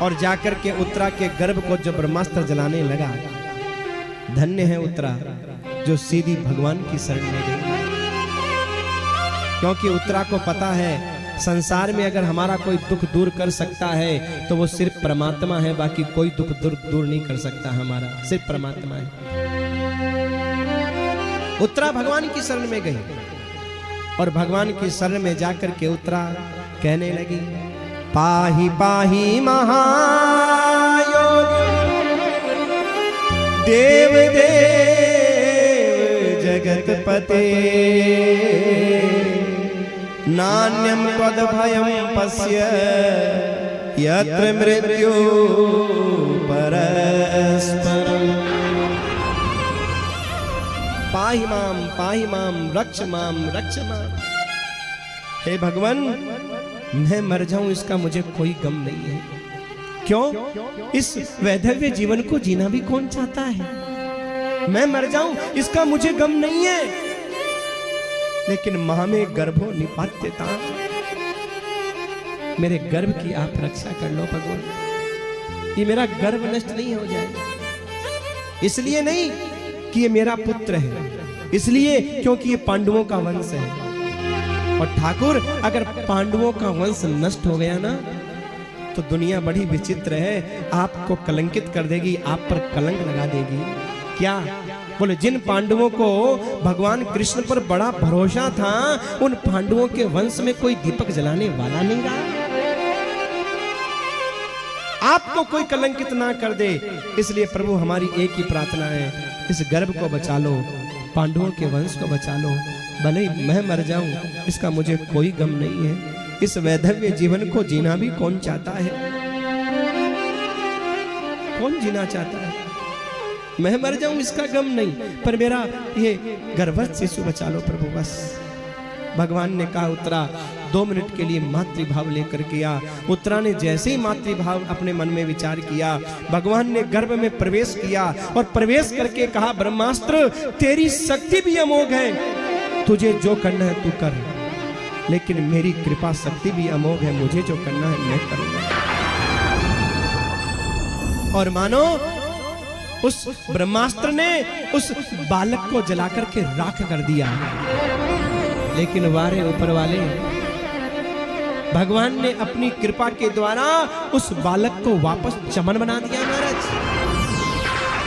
Speaker 1: और जाकर के उत्तरा के गर्भ को जब ब्रह्मास्त्र जलाने लगा, धन्य है उत्तरा जो सीधी भगवान की शरण में गई। क्योंकि उत्तरा को पता है संसार में अगर हमारा कोई दुख दूर कर सकता है तो वो सिर्फ परमात्मा है, बाकी कोई दुख दूर नहीं कर सकता हमारा, सिर्फ परमात्मा है। उत्तरा भगवान की शरण में गई और भगवान की शरण में जाकर के उत्तरा कहने लगी, पाही पाही महायो देव देव जगतपते नान्यं त्वद्भयं पश्य यत्र मृत्यु परस्परम्। पाहि माम रक्ष माम रक्ष माम। हे भगवान, मैं मर जाऊं इसका मुझे कोई गम नहीं है। क्यों? इस वैधव्य जीवन को जीना भी कौन चाहता है? मैं मर जाऊं इसका मुझे गम नहीं है, लेकिन मां में गर्भो निपात्यता, मेरे गर्भ की आप रक्षा कर लो भगवान, ये मेरा गर्भ नष्ट नहीं हो जाए। इसलिए नहीं कि ये मेरा पुत्र है, इसलिए क्योंकि ये पांडवों का वंश है। और ठाकुर, अगर पांडवों का वंश नष्ट हो गया ना तो दुनिया बड़ी विचित्र है, आपको कलंकित कर देगी, आप पर कलंक लगा देगी। क्या बोले? जिन पांडवों को भगवान कृष्ण पर बड़ा भरोसा था, उन पांडवों के वंश में कोई दीपक जलाने वाला नहीं रहा। आपको कोई कलंकित ना कर दे, इसलिए प्रभु हमारी एक ही प्रार्थना है, इस गर्भ को बचा लो, पांडवों के वंश को बचा लो। भले ही मैं मर जाऊं इसका मुझे कोई गम नहीं है। इस वैधव्य जीवन को जीना भी कौन चाहता है? कौन जीना चाहता है? मैं मर जाऊं इसका गम नहीं, पर मेरा ये गर्भस्थ शिशु बचा लो प्रभु बस। भगवान ने कहा, उत्तरा 2 मिनट के लिए मातृभाव लेकर किया। उत्तरा ने जैसे ही मातृभाव अपने मन में विचार किया, भगवान ने गर्भ में प्रवेश किया और प्रवेश करके कहा, ब्रह्मास्त्र तेरी शक्ति भी अमोघ है, तुझे जो करना है तू कर, लेकिन मेरी कृपा शक्ति भी अमोघ है, मुझे जो करना है मैं करूंगा। और मानो उस ब्रह्मास्त्र ने उस बालक को जलाकर के राख कर दिया। लेकिन वारे ऊपर वाले, भगवान ने अपनी कृपा के द्वारा उस बालक को वापस चमन बना दिया महाराज।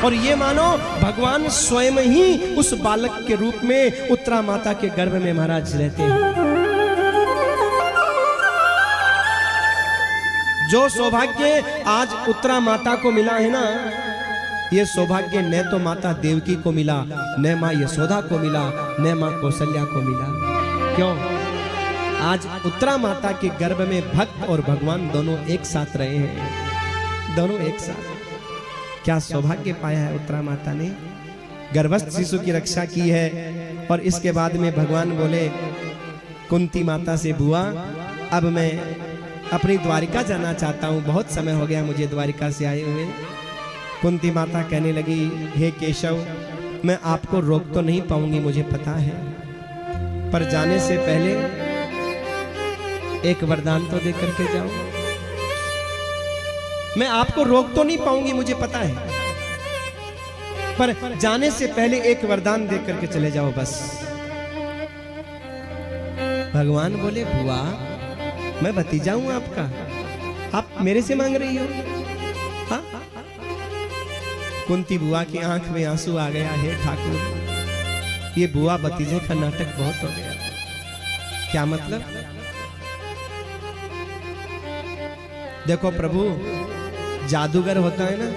Speaker 1: और ये मानो भगवान स्वयं ही उस बालक के रूप में उत्तरा माता के गर्भ में महाराज रहते हैं। जो सौभाग्य आज उत्तरा माता को मिला है ना, ये सौभाग्य न तो माता देवकी को मिला, न मां यशोदा को मिला, न मां कौशल्या को मिला। क्यों? आज उत्तरा माता के गर्भ में भक्त और भगवान दोनों एक साथ रहे हैं, दोनों एक साथ। क्या सौभाग्य पाया है उत्तरा माता ने, गर्भस्थ शिशु की रक्षा की है। और इसके बाद में भगवान बोले कुंती माता से, बुआ अब मैं अपनी द्वारिका जाना चाहता हूँ, बहुत समय हो गया मुझे द्वारिका से आए हुए। कुंती माता कहने लगी, हे केशव, मैं आपको रोक तो नहीं पाऊंगी मुझे पता है, पर जाने से पहले एक वरदान तो दे करके जाओ। मैं आपको रोक तो नहीं पाऊंगी मुझे पता है, पर जाने से पहले एक वरदान दे करके चले जाओ बस। भगवान बोले, बुआ मैं भतीजा हूं आपका, आप मेरे से मांग रही हो? हाँ? कुंती बुआ की आंख में आंसू आ गया। हे ठाकुर, ये बुआ भतीजे का नाटक बहुत हो गया। क्या मतलब? देखो प्रभु, जादूगर होता है ना,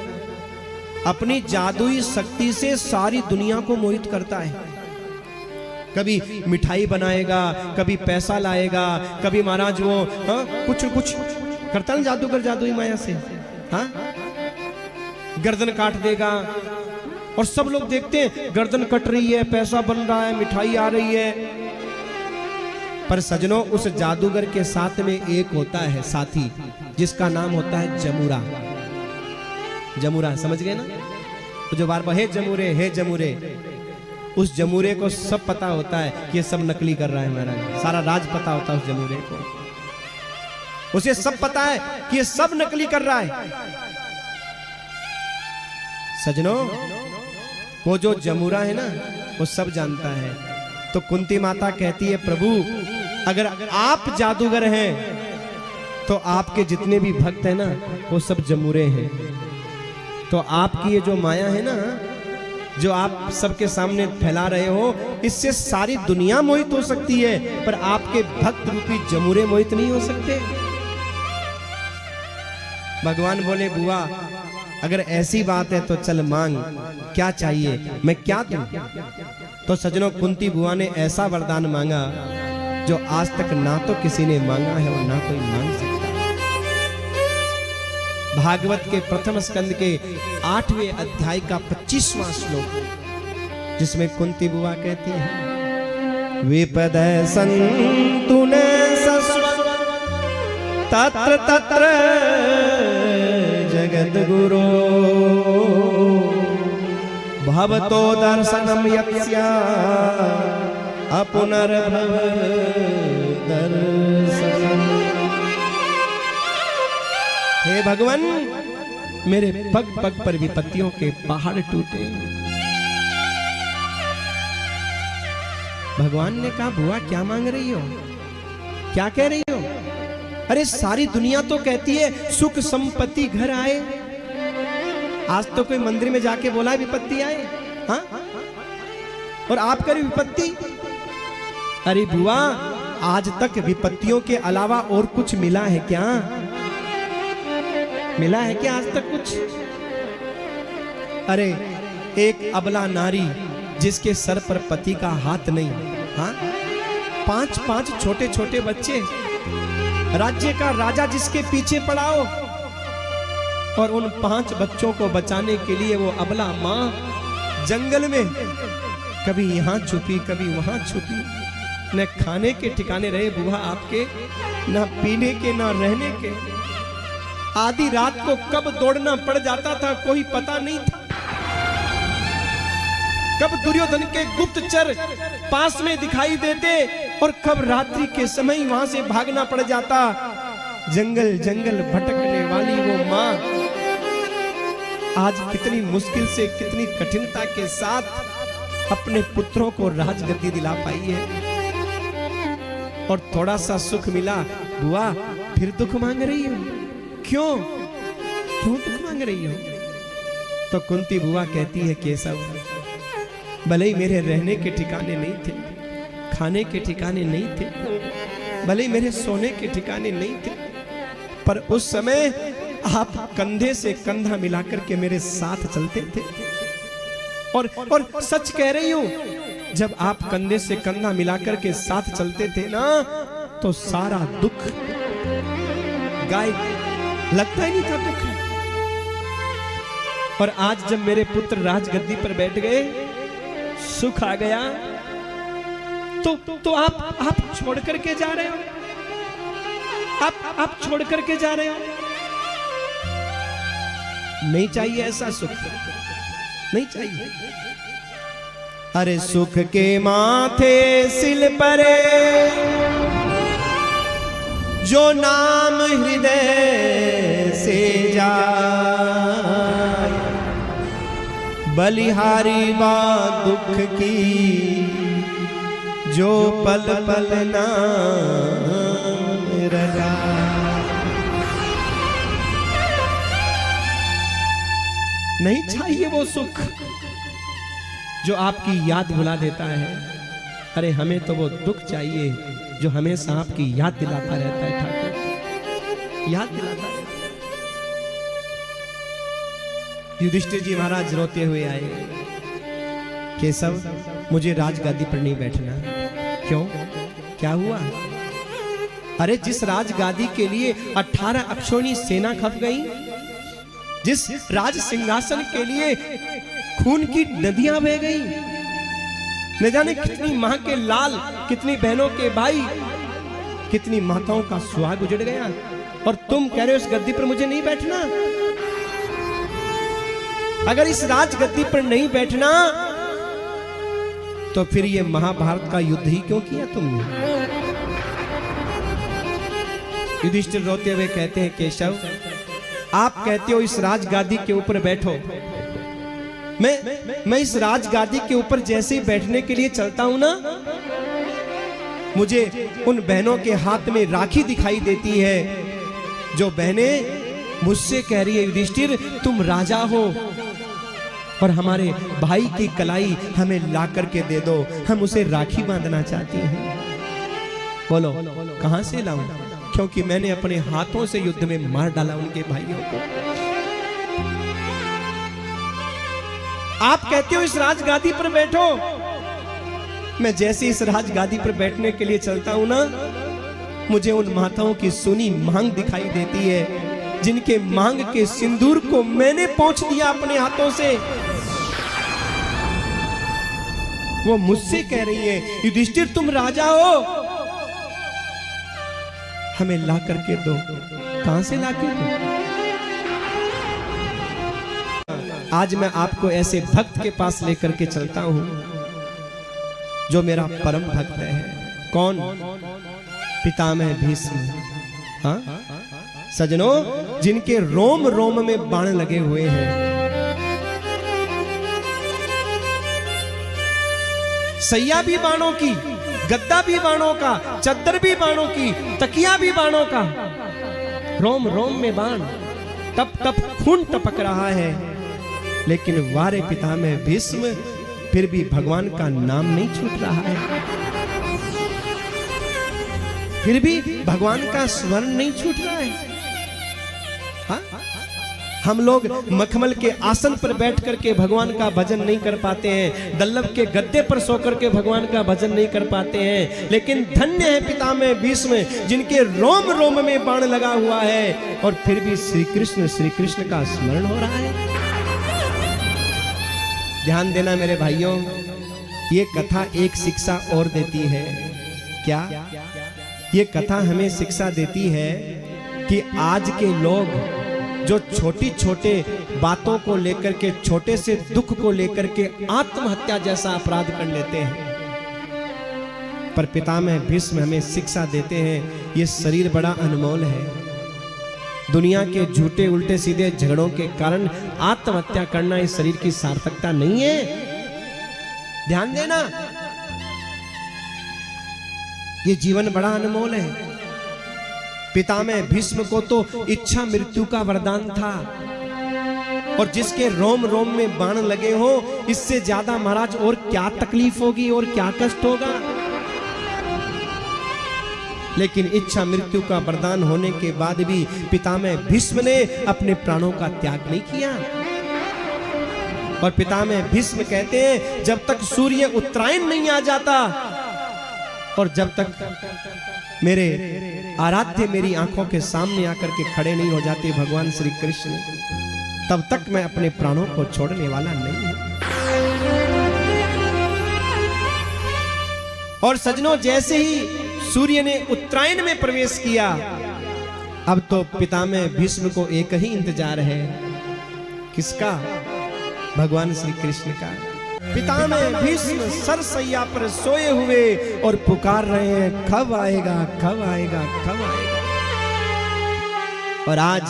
Speaker 1: अपनी जादुई शक्ति से सारी दुनिया को मोहित करता है। कभी मिठाई बनाएगा, कभी पैसा लाएगा, कभी महाराज वो कुछ करता है जादूगर जादुई माया से। हाँ, गर्दन काट देगा और सब लोग देखते हैं गर्दन कट रही है, पैसा बन रहा है, मिठाई आ रही है। पर सजनों, उस जादूगर के साथ में एक होता है साथी, जिसका नाम होता है जमुरा। जमुरा समझ गए ना? तो जो बार बार हे जमुरे हे जमुरे, उस जमुरे को सब पता होता है कि ये सब नकली कर रहा है महाराज, सारा राज पता होता है उस जमुरे को। उसे सब पता है कि ये सब नकली कर रहा है। सजनों, वो जो जमुरा है ना, वो सब जानता है। तो कुंती माता कहती है, प्रभु अगर आप जादूगर हैं तो आपके जितने भी भक्त हैं ना, वो सब जमुरे हैं। तो आपकी ये जो माया है ना, जो आप सबके सामने फैला रहे हो, इससे सारी दुनिया मोहित हो सकती है, पर आपके भक्त रूपी जमुरे मोहित नहीं हो सकते। भगवान बोले, बुआ अगर ऐसी बात है तो चल मांग, क्या चाहिए, मैं क्या दूं? तो सजनों, कुंती बुआ ने ऐसा वरदान मांगा जो आज तक ना तो किसी ने मांगा है और ना कोई मांग सकता। भागवत के प्रथम स्कंद के 8वें अध्याय का 25वां श्लोक, जिसमें कुंती बुआ कहती है, विपद संतु न तत्र तत्र जगत गुरो भवतो दर्शनम यत्स्या अपुनर्भव दर्शनम। हे भगवान, मेरे पग पग पर विपत्तियों के पहाड़ टूटे। भगवान ने कहा, बुआ क्या मांग रही हो, क्या कह रही हो? अरे सारी दुनिया तो कहती है सुख संपत्ति घर आए। आज तो कोई मंदिर में जाके बोला विपत्ति आए? हाँ? और आप करें विपत्ति? अरे बुआ, आज तक विपत्तियों के अलावा और कुछ मिला है क्या? मिला है क्या आज तक कुछ? अरे एक अबला नारी जिसके सर पर पति का हाथ नहीं, हाँ? 5-5 छोटे छोटे बच्चे, राज्य का राजा जिसके पीछे पड़ाओ, और उन 5 बच्चों को बचाने के लिए वो अबला माँ जंगल में कभी यहाँ छुपी कभी वहां छुपी। न खाने के ठिकाने रहे बुआ आपके, न पीने के, न रहने के। आधी रात को कब दौड़ना पड़ जाता था कोई पता नहीं था। कब दुर्योधन के गुप्तचर पास में दिखाई देते और कब रात्रि के समय वहां से भागना पड़ जाता। जंगल जंगल भटकने वाली वो माँ आज कितनी मुश्किल से, कितनी कठिनता के साथ अपने पुत्रों को राजगद्दी दिला पाई है। और थोड़ा सा सुख मिला, बुआ फिर दुख मांग रही हो? क्यों क्यों दुख मांग रही हो? तो कुंती बुआ कहती है, केशव, भले ही मेरे रहने के ठिकाने नहीं थे, खाने के ठिकाने नहीं थे, भले ही मेरे सोने के ठिकाने नहीं थे, पर उस समय आप कंधे से कंधा मिलाकर के मेरे साथ चलते थे। और सच कह रही हूं, जब आप कंधे से कंधा मिलाकर के साथ चलते थे ना, तो सारा दुख गायब, लगता ही नहीं था दुख। और आज जब मेरे पुत्र राजगद्दी पर बैठ गए, सुख आ गया, तो आप छोड़ करके जा रहे हो, आप छोड़ करके जा रहे हो। नहीं चाहिए ऐसा सुख, नहीं चाहिए। अरे सुख के माथे सिल परे, जो नाम हृदय से जाए, बलिहारी बात दुख की, जो पल पल नाम रजाए। नहीं चाहिए वो सुख जो आपकी याद भुला देता है। अरे हमें तो वो दुख चाहिए जो हमेशा आपकी याद दिलाता रहता है ठाकुर, याद दिलाता है। युधिष्ठिर जी महाराज रोते हुए आए, केशव मुझे राजगादी पर नहीं बैठना। क्यों, क्या हुआ? अरे जिस राजगादी के लिए 18 अक्षौणी सेना खप गई, जिस राज सिंहासन के लिए खून की नदियां बह गई, न जाने कितनी मां के लाल, कितनी बहनों के भाई, कितनी माताओं का सुहाग उजड़ गया, और तुम कह रहे हो इस गद्दी पर मुझे नहीं बैठना। अगर इस राजगद्दी पर नहीं बैठना तो फिर ये महाभारत का युद्ध ही क्यों किया तुमने? युधिष्ठिर रोते हुए कहते हैं, केशव आप कहते हो इस राजगादी के ऊपर बैठो, मैं इस राजगादी के ऊपर जैसे ही बैठने के लिए चलता हूं ना, मुझे उन बहनों के हाथ में राखी दिखाई देती है, जो बहनें मुझसे कह रही है, युधिष्ठिर तुम राजा हो और हमारे भाई की कलाई हमें ला करके दे दो, हम उसे राखी बांधना चाहती हैं। बोलो कहां से लाऊं? क्योंकि मैंने अपने हाथों से युद्ध में मार डाला उनके भाइयों को। आप कहते हो इस राजगादी पर बैठो। मैं जैसे इस राजगादी पर बैठने के लिए चलता हूं ना, मुझे उन माताओं की सुनी मांग दिखाई देती है, जिनके मांग के सिंदूर को मैंने पोंछ दिया अपने हाथों से। वो मुझसे कह रही है, युधिष्ठिर तुम राजा हो, हमें ला करके दो। कहां से ला के दो? आज मैं आपको ऐसे भक्त के पास लेकर के चलता हूं जो मेरा परम भक्त है। कौन? पितामह भीष्म। हाँ सजनों, जिनके रोम रोम में बाण लगे हुए हैं। सैया भी बाणों की, गद्दा भी बाणों का, चद्दर भी बाणों की, तकिया भी बाणों का, रोम रोम में बाण, टप टप खून टपक रहा है। लेकिन वारे पितामह भीष्म, फिर भी भगवान का नाम नहीं छूट रहा है, फिर भी भगवान का स्मरण नहीं छूट रहा है। हाँ? हम लोग मखमल के आसन पर बैठ करके भगवान का भजन नहीं कर पाते हैं, दल्लभ के गद्दे पर सो करके भगवान का भजन नहीं कर पाते हैं। लेकिन धन्य है पितामह भीष्म, जिनके रोम रोम में बाण लगा हुआ है और फिर भी श्री कृष्ण का स्मरण हो रहा है। ध्यान देना मेरे भाइयों, ये कथा एक शिक्षा और देती है। क्या? ये कथा हमें शिक्षा देती है कि आज के लोग जो छोटी छोटे बातों को लेकर के, छोटे से दुख को लेकर के आत्महत्या जैसा अपराध कर लेते हैं, पर पितामह भीष्म हमें शिक्षा देते हैं, ये शरीर बड़ा अनमोल है। दुनिया के झूठे उल्टे सीधे झगड़ों के कारण आत्महत्या करना इस शरीर की सार्थकता नहीं है। ध्यान देना, ये जीवन बड़ा अनमोल है। पितामह भीष्म को तो इच्छा मृत्यु का वरदान था, और जिसके रोम रोम में बाण लगे हो, इससे ज्यादा महाराज और क्या तकलीफ होगी और क्या कष्ट होगा। लेकिन इच्छा मृत्यु का वरदान होने के बाद भी पितामह भीष्म ने अपने प्राणों का त्याग नहीं किया। और पितामह भीष्म कहते हैं, जब तक सूर्य उत्तरायण नहीं आ जाता और जब तक मेरे आराध्य मेरी आंखों के सामने आकर के खड़े नहीं हो जाते भगवान श्री कृष्ण, तब तक मैं अपने प्राणों को छोड़ने वाला नहीं हूं। और सजनों, जैसे ही सूर्य ने उत्तरायण में प्रवेश किया, अब तो पितामह भीष्म को एक ही इंतजार है। किसका? भगवान श्री कृष्ण का। पितामह भीष्म सरसैया पर सोए हुए और पुकार रहे हैं, कब आएगा, कब आएगा, कब आएगा। और आज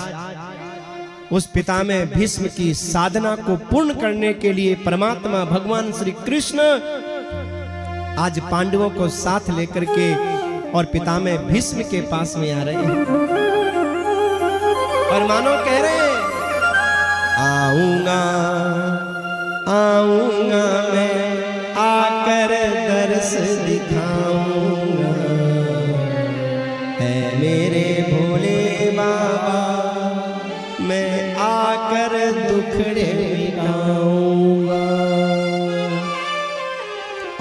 Speaker 1: उस पितामह भीष्म की साधना को पूर्ण करने के लिए परमात्मा भगवान श्री कृष्ण आज पांडवों को साथ लेकर के और पितामह भीष्म के पास में आ रहे हैं, और मानो कह रहे हैं, आऊंगा आऊंगा मैं, आकर दर्श दिखाऊंगा, है मेरे भोले बाबा, मैं आकर दुखड़े मिटाऊंगा।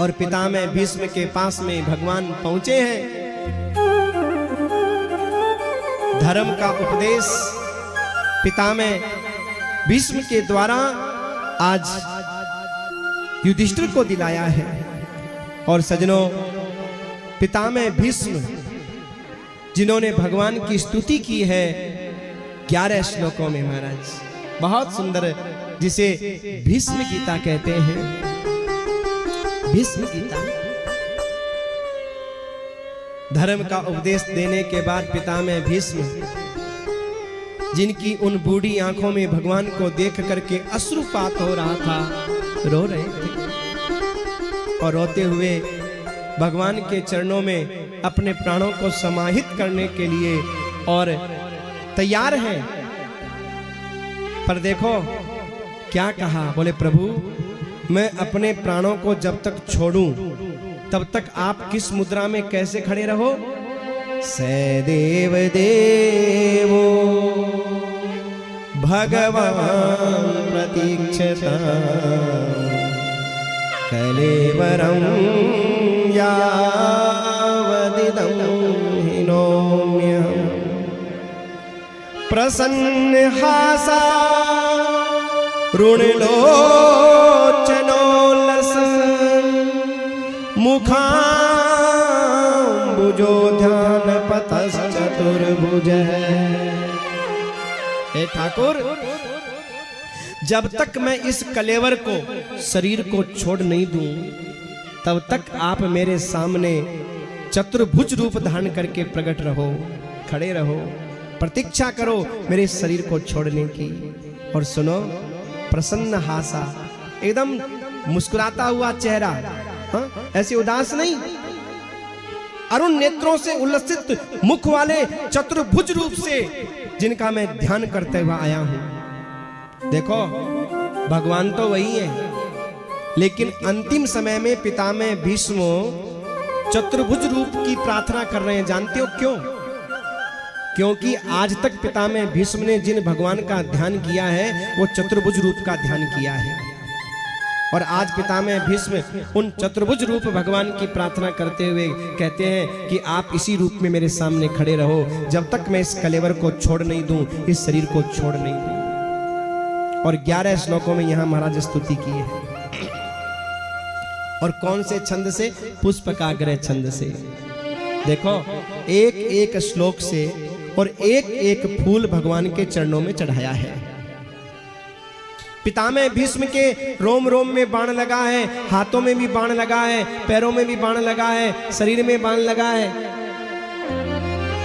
Speaker 1: और पितामह भीष्म के पास में भगवान पहुंचे हैं। धर्म का उपदेश पितामह भीष्म के द्वारा आज युधिष्ठिर को दिलाया है। और सजनों, पितामह भीष्म जिन्होंने भगवान की स्तुति की है 11 श्लोकों में महाराज, बहुत सुंदर, जिसे भीष्म गीता कहते हैं। भीष्म गीता धर्म का उपदेश देने के बाद पितामह भीष्म, जिनकी उन बूढ़ी आंखों में भगवान को देख करके अश्रुपात हो रहा था, रो रहे थे और रोते हुए भगवान के चरणों में अपने प्राणों को समाहित करने के लिए और तैयार हैं। पर देखो क्या कहा, बोले प्रभु मैं अपने प्राणों को जब तक छोड़ूं तब तक आप किस मुद्रा में कैसे खड़े रहो? सदैव देवो भगवान प्रतीक्षता कलेवरं यावदिदं हिनोम्यहम् प्रसन्नहासा रुणलोचनोल्लस मुखाम्बुजो ध्यानपतश्चतुर्भुज। हे ठाकुर, जब तक मैं इस कलेवर को, शरीर को छोड़ नहीं दूं, तब तक आप मेरे सामने चतुर्भुज रूप धारण करके प्रकट रहो, खड़े रहो, प्रतीक्षा करो मेरे शरीर को छोड़ने की। और सुनो, प्रसन्न हासा, एकदम मुस्कुराता हुआ चेहरा, हाँ? ऐसे उदास नहीं, अरुण नेत्रों से उल्लसित मुख वाले चतुर्भुज रूप से जिनका मैं ध्यान करते हुए आया हूं। देखो, भगवान तो वही है, लेकिन अंतिम समय में पितामह भीष्म चतुर्भुज रूप की प्रार्थना कर रहे हैं। जानते हो क्यों? क्योंकि आज तक पितामह भीष्म ने जिन भगवान का ध्यान किया है वो चतुर्भुज रूप का ध्यान किया है, और आज पितामह भीष्म उन चतुर्भुज रूप भगवान की प्रार्थना करते हुए कहते हैं कि आप इसी रूप में मेरे सामने खड़े रहो, जब तक मैं इस कलेवर को छोड़ नहीं दूं, इस शरीर को छोड़ नहीं दूं। और 11 श्लोकों में यहां महाराज स्तुति की है। और कौन से छंद से? पुष्पकाग्रह छंद से। देखो, एक एक श्लोक से और एक एक फूल भगवान के चरणों में चढ़ाया है। पितामह भीष्म के रोम रोम में बाण लगा है, हाथों में भी बाण लगा है, पैरों में भी बाण लगा है, शरीर में बाण लगा है।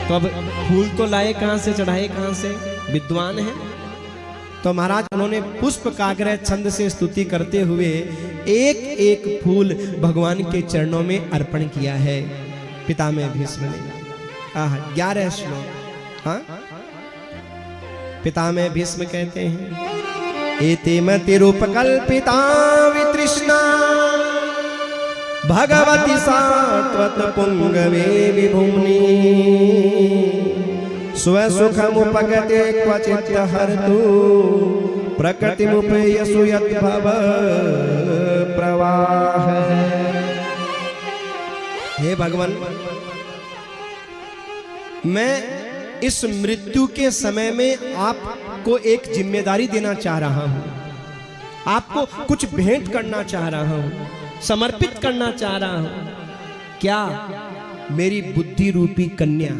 Speaker 1: तो अब फूल तो लाए कहां से, चढ़ाए कहां से? विद्वान है। तो महाराज उन्होंने पुष्पकाग्रह छंद से स्तुति करते हुए एक एक फूल भगवान के चरणों में अर्पण किया है पितामह भीष्म ने। 11 श्लोक। हाँ, पितामह भीष्म कहते हैं, एते मतिरूपकल्पिता वितृष्णा भगवती सात्वत पुंगवे विभुम्नि स्वसुखमुपगते क्वचित् हरतु प्रकृतिमुपयसु यद्भव प्रवाह। हे भगवान, मैं इस मृत्यु के समय में आपको एक जिम्मेदारी देना चाह रहा हूं, आपको कुछ भेंट करना चाह रहा हूं, समर्पित करना चाह रहा हूं। क्या? मेरी बुद्धि रूपी कन्या।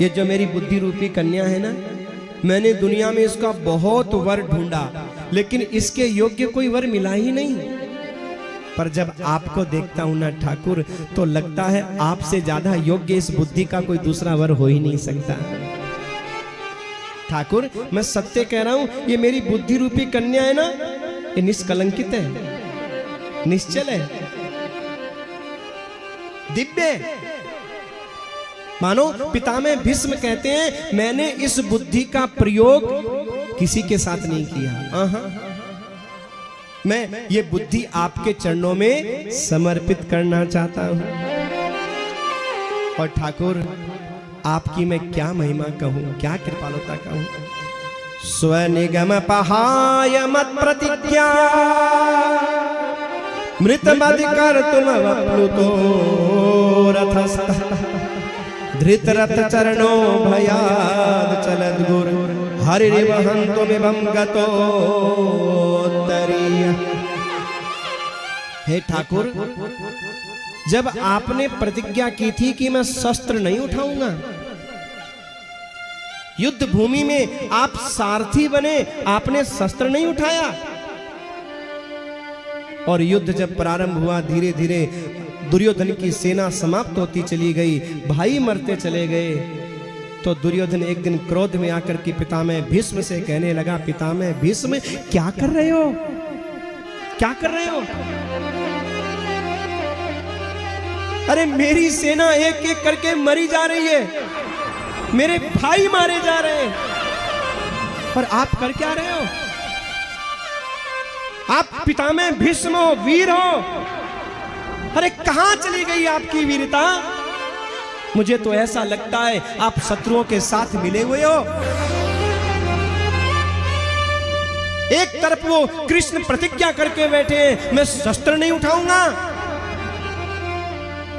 Speaker 1: ये जो मेरी बुद्धि रूपी कन्या है ना, मैंने दुनिया में इसका बहुत वर ढूंढा, लेकिन इसके योग्य कोई वर मिला ही नहीं। पर जब आपको देखता हूं ना ठाकुर, तो लगता है आपसे ज्यादा योग्य इस बुद्धि का कोई दूसरा वर हो ही नहीं सकता। ठाकुर, मैं सत्य कह रहा हूं, ये मेरी बुद्धि रूपी कन्या है ना, ये निष्कलंकित है, निश्चल है, दिव्य। मानो पितामह भीष्म कहते हैं, मैंने इस बुद्धि का प्रयोग किसी के साथ नहीं किया। मैं ये बुद्धि आपके चरणों में समर्पित करना चाहता हूं। और ठाकुर, आपकी मैं क्या महिमा कहूं, क्या कृपालुता कहूं। स्वनिगम पहाय मत प्रतिज्ञा मृत मद कर तुम वप्लुतो रथस्थ धृतरथ चरणो भयाद चलद गुरु हरिवहंतो मिवं गतोत्तरीय। हे ठाकुर, जब आपने प्रतिज्ञा की थी कि मैं शस्त्र नहीं उठाऊंगा, युद्ध भूमि में आप सारथी बने, आपने शस्त्र नहीं उठाया। और युद्ध जब प्रारंभ हुआ, धीरे धीरे दुर्योधन की सेना समाप्त होती चली गई, भाई मरते चले गए। तो दुर्योधन एक दिन क्रोध में आकर के पितामह भीष्म से कहने लगा, पितामह भीष्म, क्या कर रहे हो, क्या कर रहे हो? अरे मेरी सेना एक एक करके मरी जा रही है, मेरे भाई मारे जा रहे हैं, और आप कर क्या रहे हो? आप पितामह भीष्म हो, वीर हो। अरे कहां चली गई आपकी वीरता? मुझे तो ऐसा लगता है आप शत्रुओं के साथ मिले हुए हो। एक तरफ वो कृष्ण प्रतिज्ञा करके बैठे हैं, मैं शस्त्र नहीं उठाऊंगा,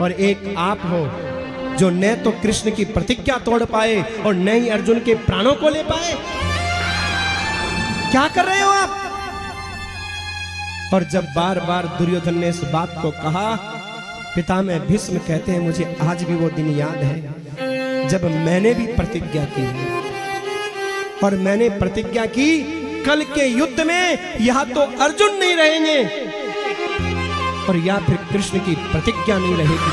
Speaker 1: और एक आप हो जो न तो कृष्ण की प्रतिज्ञा तोड़ पाए और न ही अर्जुन के प्राणों को ले पाए। क्या कर रहे हो आप? और जब बार बार दुर्योधन ने इस बात को कहा, पितामह भीष्म कहते हैं मुझे आज भी वो दिन याद है जब मैंने भी प्रतिज्ञा की, और मैंने प्रतिज्ञा की कल के युद्ध में या तो अर्जुन नहीं रहेंगे और या फिर कृष्ण की प्रतिज्ञा नहीं रहेगी,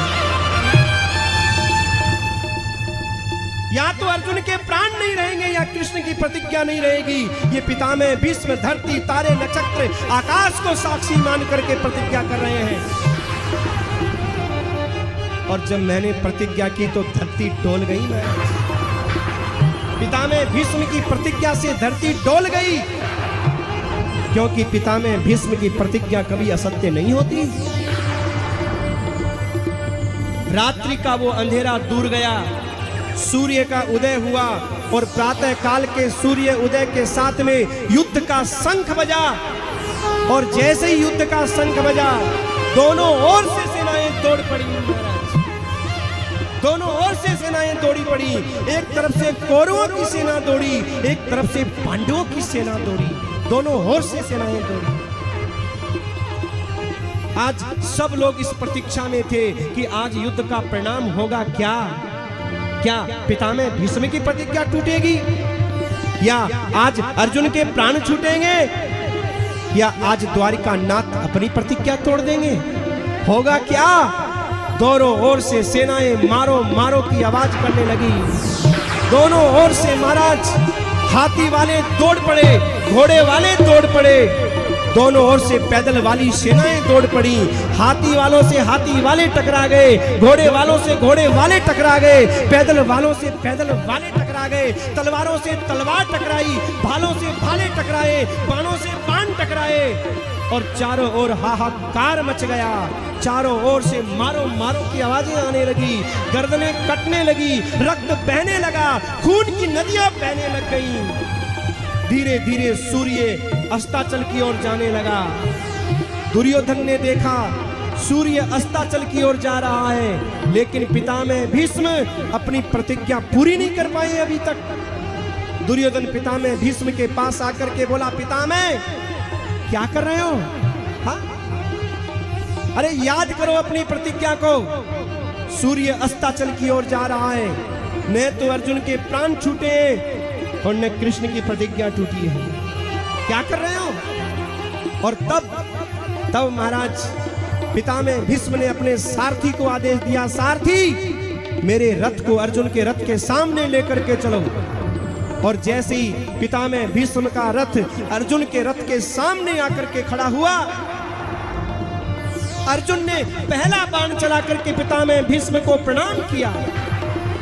Speaker 1: या तो अर्जुन के प्राण नहीं रहेंगे या कृष्ण की प्रतिज्ञा नहीं रहेगी। ये पितामह भीष्म धरती तारे नक्षत्र आकाश को साक्षी मान करके प्रतिज्ञा कर रहे हैं। और जब मैंने प्रतिज्ञा की तो धरती डोल गई। मैं पितामह भीष्म की प्रतिज्ञा से धरती डोल गई, क्योंकि पितामह भीष्म की प्रतिज्ञा कभी असत्य नहीं होती। रात्रि का वो अंधेरा दूर गया, सूर्य का उदय हुआ, और प्रातः काल के सूर्य उदय के साथ में युद्ध का शंख बजा, और जैसे ही युद्ध का शंख बजा दोनों ओर से सेनाएं दौड़ पड़ी। दोनों ओर से सेनाएं दौड़ी पड़ी, एक तरफ से कौरवों की सेना दौड़ी, एक तरफ से पांडवों की सेना दौड़ी, दोनों ओर से सेनाएं दौड़ी। आज सब लोग इस प्रतीक्षा में थे कि आज युद्ध का परिणाम होगा क्या। क्या पितामह भीष्म की प्रतिज्ञा टूटेगी, या आज अर्जुन के प्राण छूटेंगे, या आज द्वारिका नाथ अपनी प्रतिज्ञा तोड़ देंगे? होगा क्या? दोनों ओर से सेनाएं मारो मारो की आवाज करने लगी। दोनों ओर से महाराज हाथी वाले दौड़ पड़े, घोड़े वाले दौड़ पड़े, दोनों ओर से पैदल वाली सेनाएं दौड़ पड़ी। हाथी वालों से हाथी वाले टकरा गए, घोड़े वालों से घोड़े वाले टकरा गए, पैदल वालों से पैदल वाले टकरा गए, तलवारों से तलवार टकराई, भालों से भाले टकराए, बाणों से बाण टकराए, और चारों ओर हाहाकार मच गया। चारों ओर से मारो मारो की आवाजें आने लगी, गर्दनें कटने लगी, रक्त बहने लगा, खून की नदियां बहने लग गईं। धीरे धीरे सूर्य अस्ताचल की ओर जाने लगा। दुर्योधन ने देखा सूर्य अस्ताचल की ओर जा रहा है, लेकिन पितामह भीष्म अपनी प्रतिज्ञा पूरी नहीं कर पाए अभी तक। दुर्योधन पितामह भीष्म के पास आकर के बोला, पितामह क्या कर रहे हो? हाँ? अरे याद करो अपनी प्रतिज्ञा को। सूर्य अस्ताचल की ओर जा रहा है, न तो अर्जुन के प्राण छूटे और न कृष्ण की प्रतिज्ञा टूटी है। क्या कर रहे हो? और तब महाराज पितामह भीष्म ने अपने सारथी को आदेश दिया, सारथी मेरे रथ को अर्जुन के रथ के सामने लेकर के चलो। और जैसे ही पितामह भीष्म का रथ अर्जुन के रथ के सामने आकर के खड़ा हुआ, अर्जुन ने पहला बाण चला करके पितामह भीष्म को प्रणाम किया,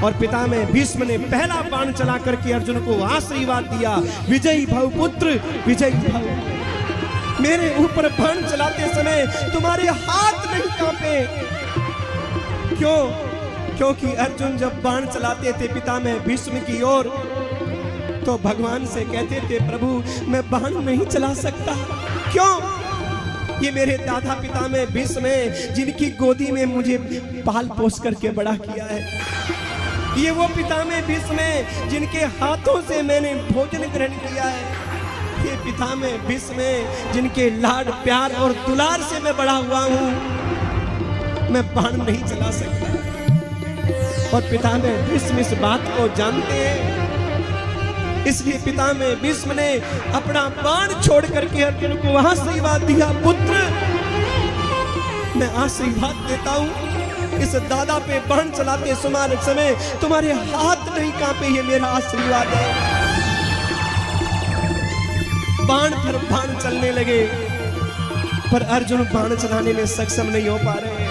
Speaker 1: और पितामह भीष्म ने पहला बाण चला करके अर्जुन को आशीर्वाद दिया, विजयी भव पुत्र विजयी भव। मेरे ऊपर बाण चलाते समय तुम्हारे हाथ नहीं कांपे। क्यों? क्योंकि अर्जुन जब बाण चलाते थे पितामह भीष्म की ओर, तो भगवान से कहते थे, प्रभु मैं बाण नहीं चला सकता। क्यों? ये मेरे दादा पितामह भीष्म हैं, जिनकी गोदी में मुझे पाल पोस करके बड़ा किया है। ये वो पितामह भीष्म हैं जिनके हाथों से मैंने भोजन ग्रहण किया है। ये पितामह भीष्म हैं जिनके लाड प्यार और दुलार से मैं बड़ा हुआ हूं। मैं बाण नहीं चला सकता। और पितामह भीष्म इस बात को जानते हैं, इसलिए पितामह भीष्म ने अपना बाण छोड़ करके अर्जुन को आशीर्वाद दिया, पुत्र मैं आशीर्वाद देता हूं, इस दादा पे बाण चलाते समय तुम्हारे हाथ नहीं कांपे, ये मेरा आशीर्वाद है। बाण पर बाण चलने लगे, पर अर्जुन बाण चलाने में सक्षम नहीं हो पा रहे।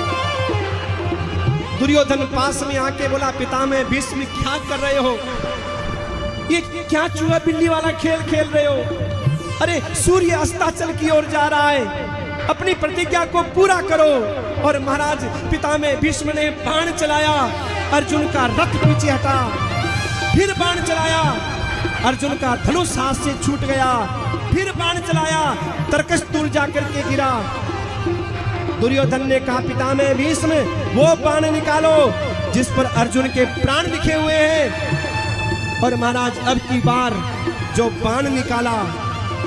Speaker 1: दुर्योधन पास में आके बोला, पितामह भीष्म क्या कर रहे हो? ये क्या चूहा बिल्ली वाला खेल खेल रहे हो? अरे सूर्य अस्ताचल की ओर जा रहा है, अपनी प्रतिज्ञा को पूरा करो। और महाराज पितामह भीष्म ने बाण चलाया, अर्जुन का रथ पीछे हटा, फिर बाण चलाया, अर्जुन का धनुष हाथ से छूट गया, फिर बाण चलाया, तरकश दूर जाकर के गिरा। दुर्योधन ने कहा पितामह भीष्म वो बाण निकालो जिस पर अर्जुन के प्राण लिखे हुए हैं। और महाराज अब की बार जो बाण निकाला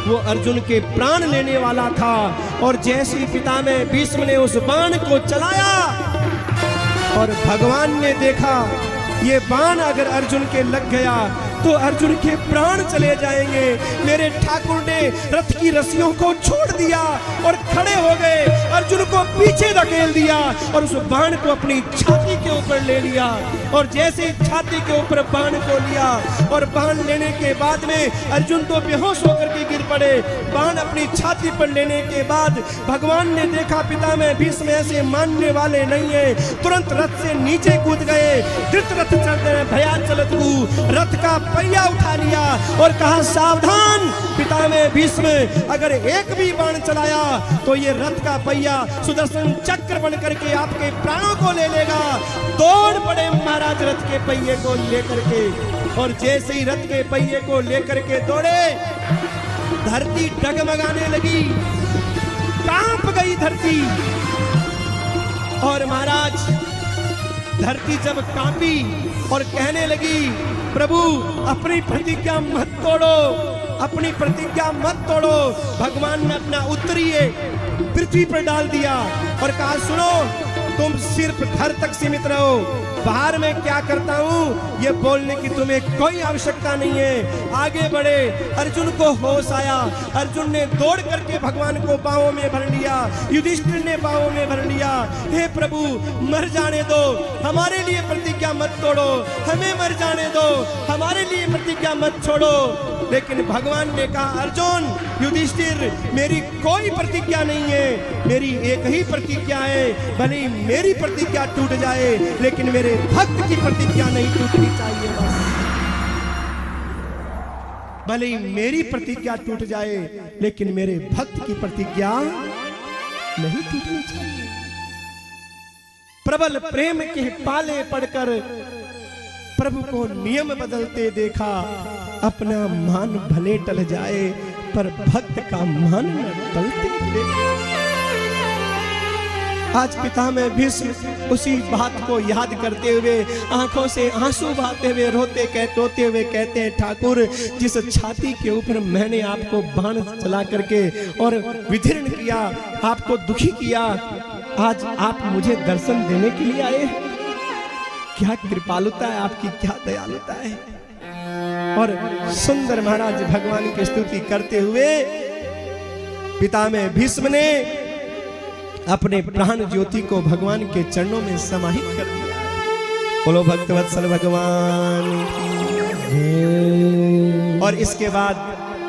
Speaker 1: वो अर्जुन के प्राण लेने वाला था। और जैसे ही पितामह भीष्म ने उस बाण को चलाया और भगवान ने देखा ये बाण अगर अर्जुन के लग गया तो अर्जुन के प्राण चले जाएंगे। मेरे ठाकुर ने रथ की रस्सियों को छोड़ दिया और खड़े हो गए, अर्जुन को पीछे धकेल दिया और उस बाण को अपनी छाती के ऊपर ले लिया। और जैसे छाती के ऊपर बाण को लिया और बाण लेने के बाद में अर्जुन तो बेहोश होकर के गिर पड़े। बाण अपनी छाती पर लेने के बाद भगवान ने देखा पितामह भीष्म ऐसे मानने वाले नहीं है, तुरंत रथ से नीचे कूद गए। धृतरथ भया चलत रथ का पहिया उठा लिया और कहा सावधान पितामह भीष्म, अगर एक भी बाण चलाया तो ये रथ का पहिया सुदर्शन चक्र बन करके आपके प्राणों को ले लेगा। दौड़ पड़े महाराज रथ के पहिए को लेकर के, और जैसे ही रथ के पहिए को लेकर के दौड़े धरती डगमगाने लगी, कांप गई धरती। और महाराज धरती जब कांपी और कहने लगी प्रभु अपनी प्रतिज्ञा मत तोड़ो, अपनी प्रतिज्ञा मत तोड़ो। भगवान ने अपना उत्तरीय पृथ्वी पर डाल दिया और कहा सुनो तुम सिर्फ घर तक सीमित रहो, बाहर में क्या करता हूं ये बोलने की तुम्हें कोई आवश्यकता नहीं है। आगे बढ़े। अर्जुन को होश आया, अर्जुन ने दौड़ करके भगवान को बाहों में भर लिया, युधिष्ठिर ने बाहों में भर लिया। हे प्रभु मर जाने दो, हमारे लिए प्रतिज्ञा मत तोड़ो, हमें मर जाने दो, हमारे लिए प्रतिज्ञा मत छोड़ो। लेकिन भगवान ने कहा अर्जुन युधिष्ठिर मेरी कोई प्रतिज्ञा नहीं है, मेरी एक ही प्रतिज्ञा है, भले ही मेरी प्रतिज्ञा टूट जाए लेकिन मेरे भक्त की प्रतिज्ञा नहीं टूटनी चाहिए। बस भले ही मेरी प्रतिज्ञा टूट जाए लेकिन मेरे भक्त की प्रतिज्ञा नहीं टूटनी चाहिए। प्रबल प्रेम के पाले पड़कर प्रभु को नियम बदलते देखा, अपना मान भले टल जाए पर भक्त का मान न टलते देखा। आज पितामह भीष्म उसी बात को याद करते हुए आंखों से आंसू बहाते हुए रोते हुए कहते हैं ठाकुर जिस छाती के ऊपर मैंने आपको बाण चला करके और विदीर्ण किया, आपको दुखी किया, आज आप मुझे दर्शन देने के लिए आए। क्या कृपालुता है आपकी, क्या दयालुता है। और सुंदर महाराज भगवान की स्तुति करते हुए पितामह भीष्म ने अपने प्राण ज्योति को भगवान के चरणों में समाहित कर दिया। बोलो भक्तवत्सल भगवान। और इसके बाद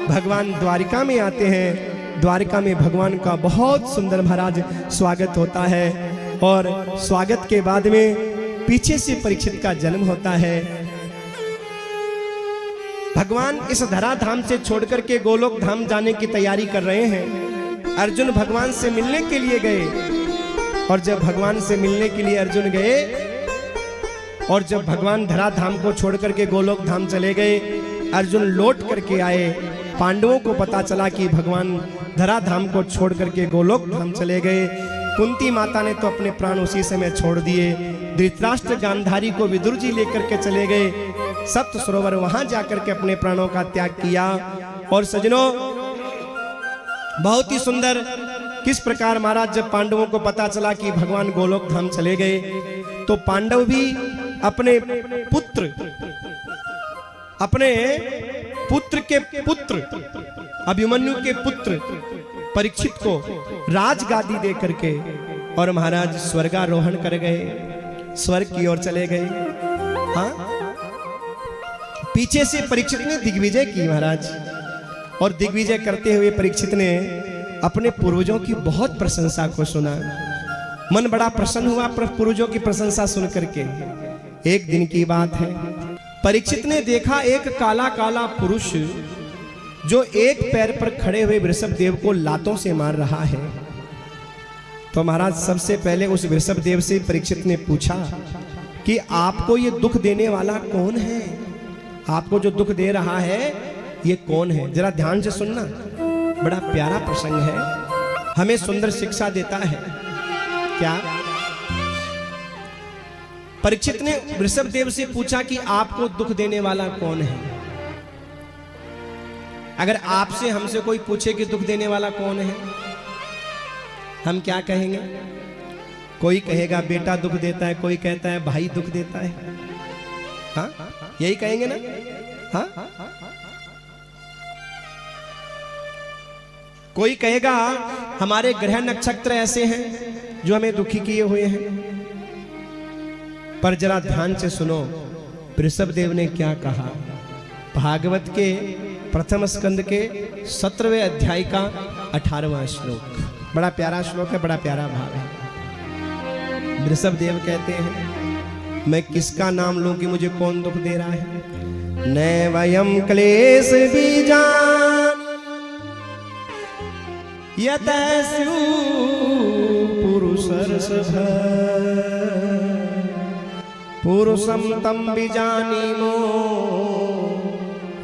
Speaker 1: भगवान द्वारिका में आते हैं। द्वारिका में भगवान का बहुत सुंदर महाराज स्वागत होता है और स्वागत के बाद में पीछे से परीक्षित का जन्म होता है। भगवान इस धरा धाम से छोड़कर के गोलोक धाम जाने की तैयारी कर रहे हैं। अर्जुन भगवान से मिलने के लिए गए और जब भगवान से मिलने के लिए अर्जुन गए और जब भगवान धरा धाम को छोड़ करके गोलोक धाम चले गए, अर्जुन लौट करके आए। पांडवों को पता चला कि भगवान धरा धाम को छोड़ करके गोलोक धाम चले गए। कुंती माता ने तो अपने प्राण उसी समय छोड़ दिए। धृतराष्ट्र गांधारी को विदुर जी लेकर के चले गए। सप्त सरोवर वहां जाकर के अपने प्राणों का त्याग किया। और सजनों बहुत ही सुंदर किस प्रकार महाराज जब पांडवों को पता चला कि भगवान गोलोक धाम चले गए तो पांडव भी अपने पुत्र के पुत्र अभिमन्यु के पुत्र परीक्षित को राजगादी दे करके और महाराज स्वर्गारोहण कर गए, स्वर्ग की ओर चले गए। हाँ, पीछे से परीक्षित ने दिग्विजय की महाराज, और दिग्विजय करते हुए परीक्षित ने अपने पूर्वजों की बहुत प्रशंसा को सुना। मन बड़ा प्रसन्न हुआ पूर्वजों की प्रशंसा सुन करके। एक दिन की बात है, परीक्षित ने देखा एक काला काला पुरुष जो एक पैर पर खड़े हुए वृषभ देव को लातों से मार रहा है। तो महाराज सबसे पहले उस वृषभ देव से परीक्षित ने पूछा कि आपको ये दुख देने वाला कौन है, आपको जो दुख दे रहा है ये कौन है, जरा ध्यान से सुनना। बड़ा प्यारा प्रसंग है, हमें सुंदर शिक्षा देता है। क्या? परीक्षित ने वृषभ देव से पूछा कि आपको दुख देने वाला कौन है। अगर आपसे हमसे कोई पूछे कि दुख देने वाला कौन है, हम क्या कहेंगे? कोई कहेगा बेटा दुख देता है, कोई कहता है भाई दुख देता है। हाँ, यही कहेंगे ना? हाँ, कोई कहेगा हमारे ग्रह नक्षत्र ऐसे हैं जो हमें दुखी किए हुए हैं। पर जरा ध्यान से सुनो, वृषभ देव ने क्या कहा। भागवत के प्रथम स्कंद के 17वें अध्याय का 18वां श्लोक, बड़ा प्यारा श्लोक है, बड़ा प्यारा भाव है। वृषभ देव कहते हैं, मैं किसका नाम लूं कि मुझे कौन दुख दे रहा है। नैवयं क्लेश बीजान यतस्यु पुरुषर्षभ पुरुषं तं बीजानीमो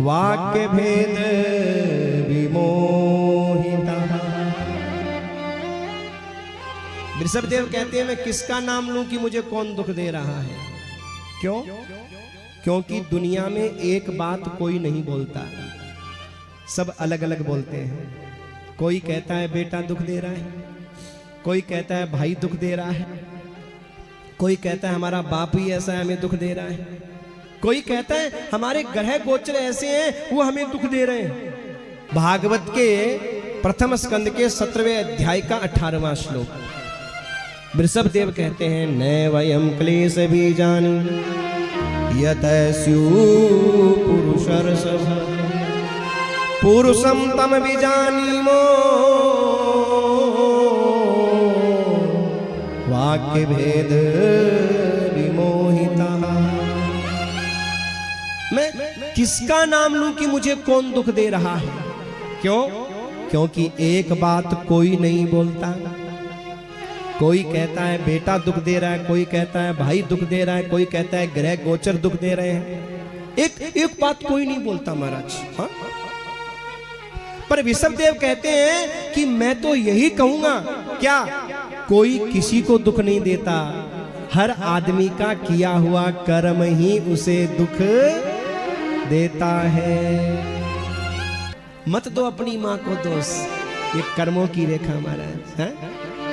Speaker 1: वाक्य भेद विमोहितः। वृषभदेव कहते हैं, मैं किसका नाम लूं कि मुझे कौन दुख दे रहा है। क्यों? क्योंकि दुनिया में एक बात कोई नहीं बोलता, सब अलग अलग बोलते हैं। कोई कहता है बेटा दुख दे रहा है, कोई कहता है भाई दुख दे रहा है, कोई कहता है हमारा बाप ही ऐसा है हमें दुख दे रहा है, कोई कहता है हमारे ग्रह गोचर ऐसे हैं वो हमें दुख दे रहे हैं। भागवत के प्रथम स्कंद के 17वें अध्याय का 18वां श्लोक, वृषभ देव कहते हैं, नैवयं क्लेश बीजानि यतस्यु पुरुषर्षभ पुरुषं तं बीजानीमो वाक्य भेद विमोहितः। मैं किसका नाम लूं कि मुझे कौन दुख दे रहा है। क्यों? क्योंकि एक बात कोई नहीं बोलता। कोई कहता है बेटा दुख दे रहा है, कोई कहता है भाई दुख दे रहा है, कोई कहता है ग्रह गोचर दुख दे रहे हैं। एक बात कोई नहीं बोलता महाराज। हाँ? पर वृषभदेव कहते हैं कि मैं तो यही कहूंगा, क्या कोई किसी को दुख नहीं देता, हर आदमी का किया हुआ कर्म ही उसे दुख देता है। मत दो अपनी माँ को दोष, ये कर्मों की रेखा महाराज है।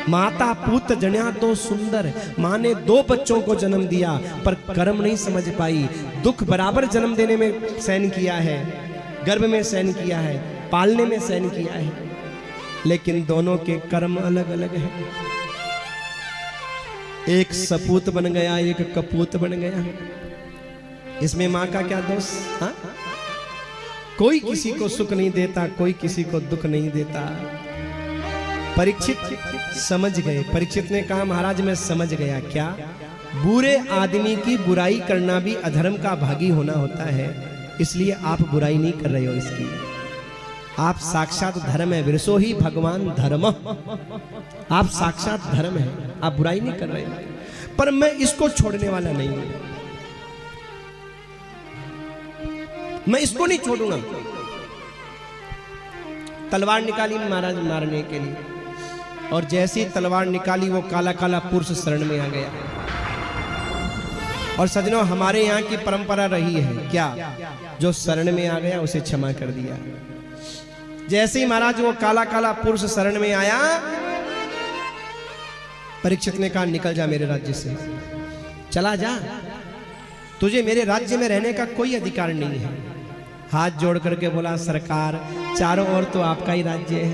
Speaker 1: माता पुत्र जन्या तो सुंदर, माँ ने 2 बच्चों को जन्म दिया पर कर्म नहीं समझ पाई। दुख बराबर जन्म देने में सहन किया है, गर्भ में सहन किया है, पालने में सहन किया है, लेकिन दोनों के कर्म अलग अलग हैं। एक सपूत बन गया, एक कपूत बन गया। इसमें माँ का क्या दोष? हाँ? कोई किसी को सुख नहीं देता, कोई किसी को दुख नहीं देता। परीक्षित समझ गए। परीक्षित ने कहा महाराज मैं समझ गया। क्या? बुरे आदमी की बुराई करना भी अधर्म का भागी होना होता है, इसलिए आप बुराई नहीं कर रहे हो इसकी। आप साक्षात धर्म है, विरसो ही भगवान धर्म। आप साक्षात धर्म है, आप बुराई नहीं कर रहे हो। पर मैं इसको छोड़ने वाला नहीं हूं, मैं इसको नहीं छोड़ूंगा। तलवार निकाली महाराज मारने के लिए, और जैसी तलवार निकाली वो काला काला पुरुष शरण में आ गया। और सजनों, हमारे यहाँ की परंपरा रही है क्या, जो शरण में आ गया उसे क्षमा कर दिया। जैसे ही महाराज वो काला काला पुरुष शरण में आया, परीक्षित ने कहा निकल जा मेरे राज्य से, चला जा, तुझे मेरे राज्य में रहने का कोई अधिकार नहीं है। हाथ जोड़ करके बोला सरकार, चारों ओर तो आपका ही राज्य है,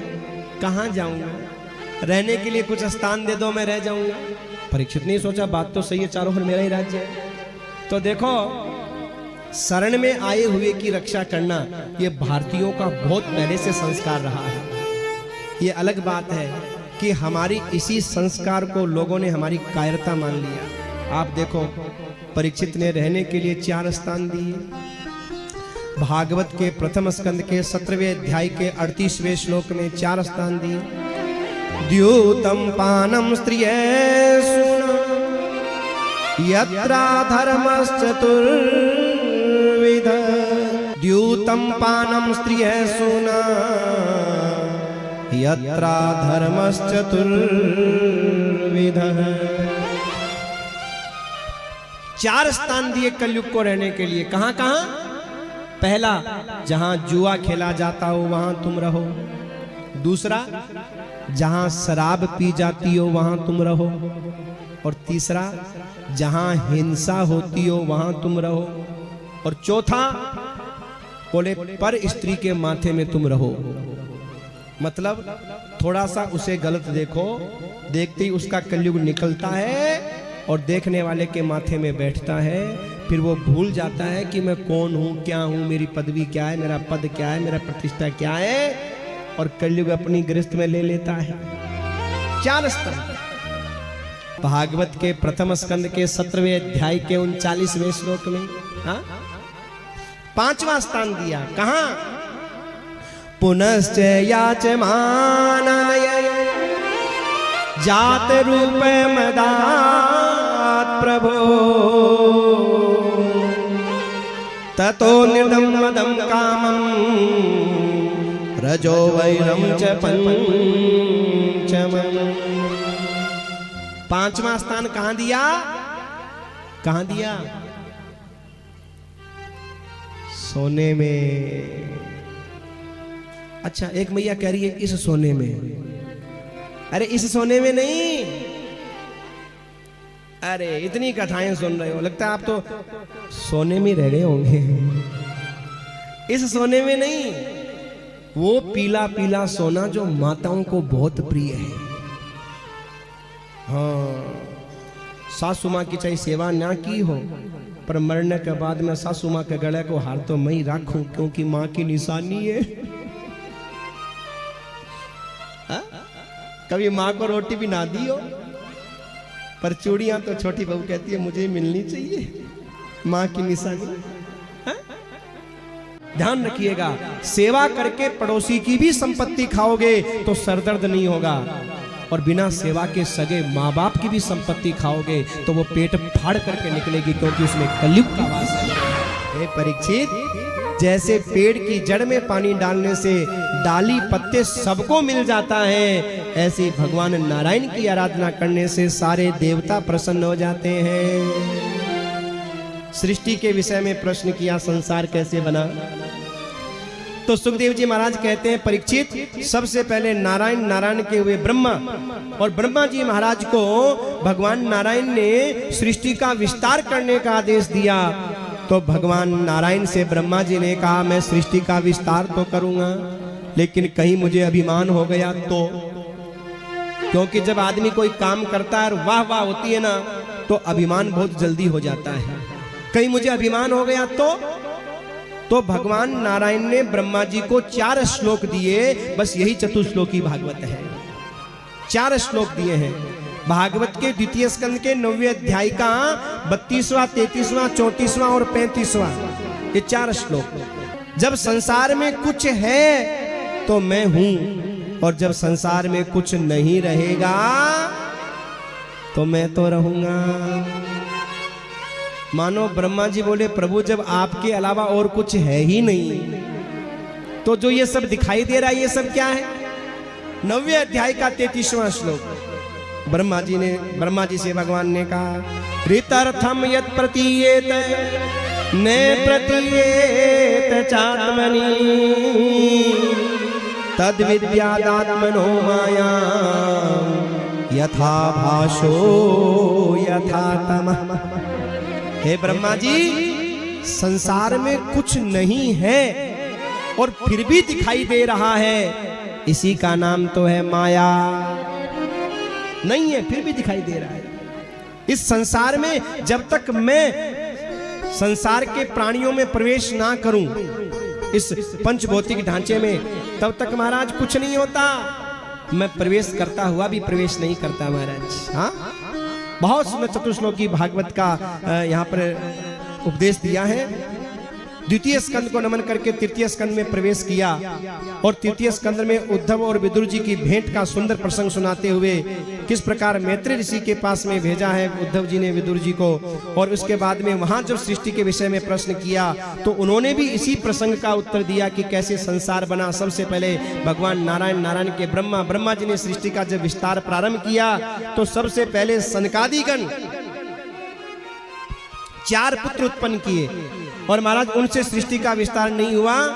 Speaker 1: कहाँ जाऊंगा, रहने के लिए कुछ स्थान दे दो, मैं रह जाऊंगा। परीक्षित ने सोचा बात तो सही है, चारों ओर मेरा ही राज्य है। तो देखो, शरण में आए हुए की रक्षा करना ये भारतीयों का बहुत पहले से संस्कार रहा है। ये अलग बात है कि हमारी इसी संस्कार को लोगों ने हमारी कायरता मान लिया। आप देखो, परीक्षित ने रहने के लिए 4 स्थान दिए। भागवत के प्रथम स्कंद के 17वें अध्याय के 38वें श्लोक में 4 स्थान दिए। द्यूतम पानम स्त्रियेषु यत्रा धर्मश्चतुर्विध। द्यूतम पानम स्त्रियेषु यत्रा धर्मश्चतुर्विधः। 4 स्थान दिए कलयुग को रहने के लिए। कहां कहां? पहला, जहां जुआ खेला जाता हो वहां तुम रहो। दूसरा, जहां शराब पी जाती हो वहां तुम रहो। और तीसरा, जहां हिंसा होती हो वहां तुम रहो। और चौथा, बोले पर स्त्री के माथे में तुम रहो। मतलब थोड़ा सा उसे गलत देखो, देखते ही उसका कलयुग निकलता है और देखने वाले के माथे में बैठता है। फिर वो भूल जाता है कि मैं कौन हूं, क्या हूं, मेरी पदवी क्या है, मेरा पद क्या है, मेरा प्रतिष्ठा क्या है, और कलयुग अपनी गिरफ्त में ले लेता है। 4 स्थान भागवत के प्रथम स्कंद के 17वें अध्याय के 39वें श्लोक में। 5वां स्थान दिया। कहां? पुनश्च याचमानाय जात रूप मदात् प्रभो ततो निर्दम मदम कामं रजो वैरम च पंचमम्। 5वां स्थान कहां दिया? कहां दिया? सोने में। अच्छा, एक मैया कह रही है इस सोने में। अरे इस सोने में नहीं। अरे इतनी कथाएं सुन रहे हो, लगता है आप तो सोने में रह गए होंगे। इस सोने में नहीं, वो पीला पीला सोना जो माताओं को बहुत प्रिय है। हाँ, सासू माँ की चाहे सेवा ना की हो, पर मरने के बाद में सासू माँ के गले को हार तो मैं ही रखूं, क्योंकि माँ की निशानी है। कभी माँ को रोटी भी ना दी हो, पर चूड़ियां तो छोटी बहू कहती है मुझे मिलनी चाहिए, माँ की निशानी। ध्यान रखिएगा, सेवा करके पड़ोसी की भी संपत्ति खाओगे तो सरदर्द नहीं होगा, और बिना सेवा के सगे माँ बाप की भी संपत्ति खाओगे तो वो पेट फाड़ करके निकलेगी, क्योंकि उसमें कलयुग का वास है। परीक्षित, जैसे पेड़ की जड़ में पानी डालने से डाली पत्ते सबको मिल जाता है, ऐसे भगवान नारायण की आराधना करने से सारे देवता प्रसन्न हो जाते हैं। सृष्टि के विषय में प्रश्न किया, संसार कैसे बना? तो सुखदेव जी महाराज कहते हैं, परीक्षित, सबसे पहले नारायण के हुए ब्रह्मा, और ब्रह्मा जी महाराज को भगवान नारायण ने सृष्टि का विस्तार करने का आदेश दिया। तो भगवान नारायण से ब्रह्मा जी ने कहा, मैं सृष्टि का विस्तार तो करूंगा, लेकिन कहीं मुझे अभिमान हो गया तो। क्योंकि जब आदमी कोई काम करता है और वाह वाह होती है ना, तो अभिमान बहुत जल्दी हो जाता है। कहीं मुझे अभिमान हो गया तो भगवान नारायण ने ब्रह्मा जी को 4 श्लोक दिए। बस यही चतुश्लोकी भागवत है। 4 श्लोक दिए हैं भागवत के द्वितीय स्कंद के 9वें अध्याय का 32वां, 33वां, 34वां और 35वां, ये 4 श्लोक। जब संसार में कुछ है तो मैं हूं, और जब संसार में कुछ नहीं रहेगा तो मैं तो रहूंगा। मानो ब्रह्मा जी बोले, प्रभु जब आपके अलावा और कुछ है ही नहीं, तो जो ये सब दिखाई दे रहा है ये सब क्या है? 9वें अध्याय का 33वां श्लोक। ब्रह्मा जी से भगवान ने कहा, ऋतर्थम यत् प्रतीयेत न प्रतीयेत चात्मनि तद विद्यादात्मनो माया यथा भाषो यथा तमः। हे ब्रह्मा जी, संसार में कुछ नहीं है और फिर भी दिखाई दे रहा है, इसी का नाम तो है माया। नहीं है फिर भी दिखाई दे रहा है। इस संसार में जब तक मैं संसार के प्राणियों में प्रवेश ना करूं, इस पंचभौतिक ढांचे में, तब तक महाराज कुछ नहीं होता। मैं प्रवेश करता हुआ भी प्रवेश नहीं करता महाराज। हाँ, बहुत सुंदर चतुश्लोकी भागवत का यहाँ पर उपदेश दिया है। द्वितीय स्कंद को नमन करके तृतीय स्कंद में प्रवेश किया, और तृतीय स्कंद में उद्धव और विदुर जी की भेंट का सुंदर प्रसंग सुनाते हुए किस प्रकार मैत्री ऋषि के पास में भेजा है उद्धव जी ने विदुर जी को, और उसके बाद में वहां जब सृष्टि के विषय में प्रश्न किया तो उन्होंने भी इसी प्रसंग का उत्तर दिया कि कैसे संसार बना। सबसे पहले भगवान नारायण के ब्रह्मा जी ने सृष्टि का जब विस्तार प्रारंभ किया तो सबसे पहले सनकादिगण 4 पुत्र उत्पन्न किए, और महाराज उनसे सृष्टि का विस्तार नहीं हुआ।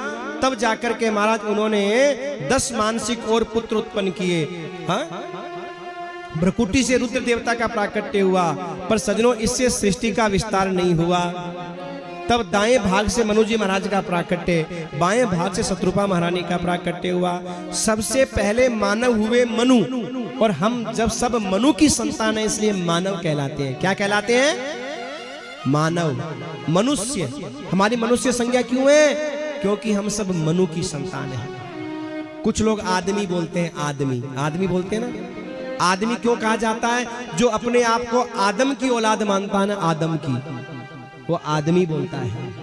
Speaker 1: तब जाकर के महाराज उन्होंने 10 मानसिक और पुत्र उत्पन्न किए। हाँ, भ्रकुटी से रुद्र देवता का प्राकट्य हुआ, पर सजनों इससे सृष्टि का विस्तार नहीं हुआ। तब दाएं भाग से मनु जी महाराज का प्राकट्य, बाएं भाग से शत्रुपा महारानी का प्राकट्य हुआ। सबसे पहले मानव हुए मनु, और हम जब सब मनु की संतान है इसलिए मानव कहलाते हैं। क्या कहलाते हैं? मानव, मनुष्य। हमारी मनुष्य संज्ञा क्यों है? क्योंकि हम सब मनु की संतान हैं। कुछ लोग आदमी बोलते हैं, आदमी बोलते हैं ना। आदमी क्यों कहा जाता है? जो अपने आप को आदम की औलाद मानता है ना, आदम की, वो आदमी बोलता है।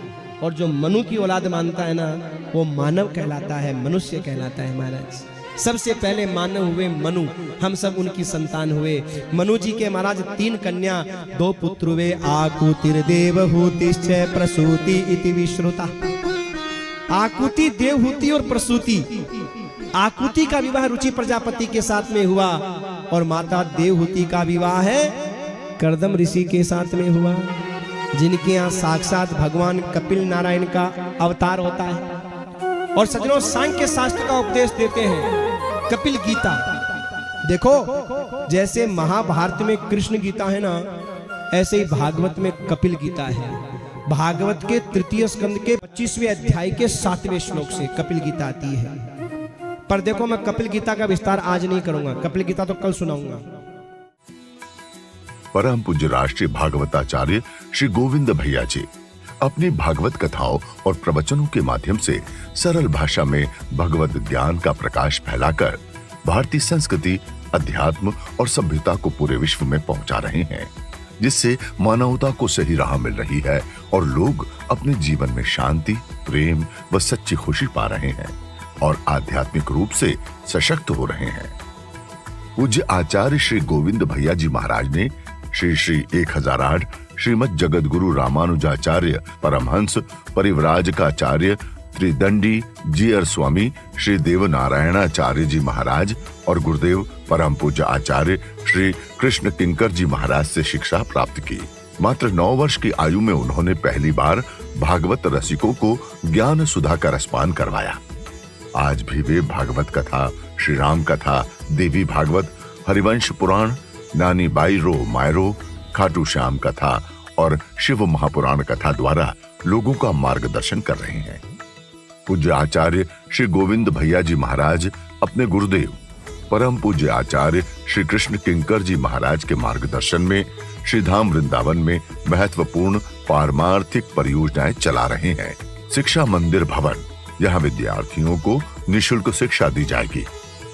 Speaker 1: और जो मनु की औलाद मानता है ना, वो मानव कहलाता है, मनुष्य कहलाता है महाराज। सबसे पहले मानव हुए मनु, हम सब उनकी संतान हुए। मनु जी के महाराज 3 कन्या 2 पुत्र हुए। आकुतिर देवहूतिश्च प्रसूति इति विश्रुता। आकुति, देवहूति और प्रसूति। आकुति का विवाह रुचि प्रजापति के साथ में हुआ, और माता देवहूति का विवाह है कर्दम ऋषि के साथ में हुआ, जिनके यहाँ साक्षात भगवान कपिल नारायण का अवतार होता है। और सज्जनों, सांख्य शास्त्र का उपदेश देते हैं कपिल गीता। देखो, जैसे महाभारत में कृष्ण गीता है ना, ऐसे ही भागवत में कपिल गीता है। भागवत के 3 स्कंद के 25वें अध्याय के 7वें श्लोक से कपिल गीता आती है। पर देखो, मैं कपिल गीता का विस्तार आज नहीं करूंगा, कपिल गीता तो कल सुनाऊंगा।
Speaker 3: परम पूज्य राष्ट्रीय भागवताचार्य श्री गोविंद भैया जी अपनी भागवत कथाओं और प्रवचनों के माध्यम से सरल भाषा में भगवत ज्ञान का प्रकाश फैलाकर भारतीय संस्कृति, अध्यात्म और सभ्यता को पूरे विश्व में पहुंचा रहे हैं, जिससे मानवता को सही राह मिल रही है और लोग अपने जीवन में शांति, प्रेम व सच्ची खुशी पा रहे हैं और आध्यात्मिक रूप से सशक्त हो रहे हैं। पूज्य आचार्य श्री गोविंद भैया जी महाराज ने श्री 1008 श्रीमद जगत गुरु रामानुजाचार्य परमहंस परिव्राजकाचार्य त्रिदंडी जीयर स्वामी श्री देवनारायणाचार्य जी महाराज और गुरुदेव परम पूज्य आचार्य श्री कृष्ण किंकर जी महाराज से शिक्षा प्राप्त की। मात्र 9 वर्ष की आयु में उन्होंने पहली बार भागवत रसिकों को ज्ञान सुधा का रसपान करवाया। आज भी वे भागवत कथा, श्री राम कथा, देवी भागवत, हरिवंश पुराण, नानी by rho Miro, Khatu Shyam कथा और शिव महापुराण कथा द्वारा लोगों का मार्गदर्शन कर रहे हैं। पूज्य आचार्य श्री गोविंद भैया जी महाराज अपने गुरुदेव परम पूज्य आचार्य श्री कृष्ण किंकर जी महाराज के मार्गदर्शन में श्री धाम वृंदावन में महत्वपूर्ण पारमार्थिक परियोजनाएं चला रहे हैं। शिक्षा मंदिर भवन, यहाँ विद्यार्थियों को निःशुल्क शिक्षा दी जाएगी,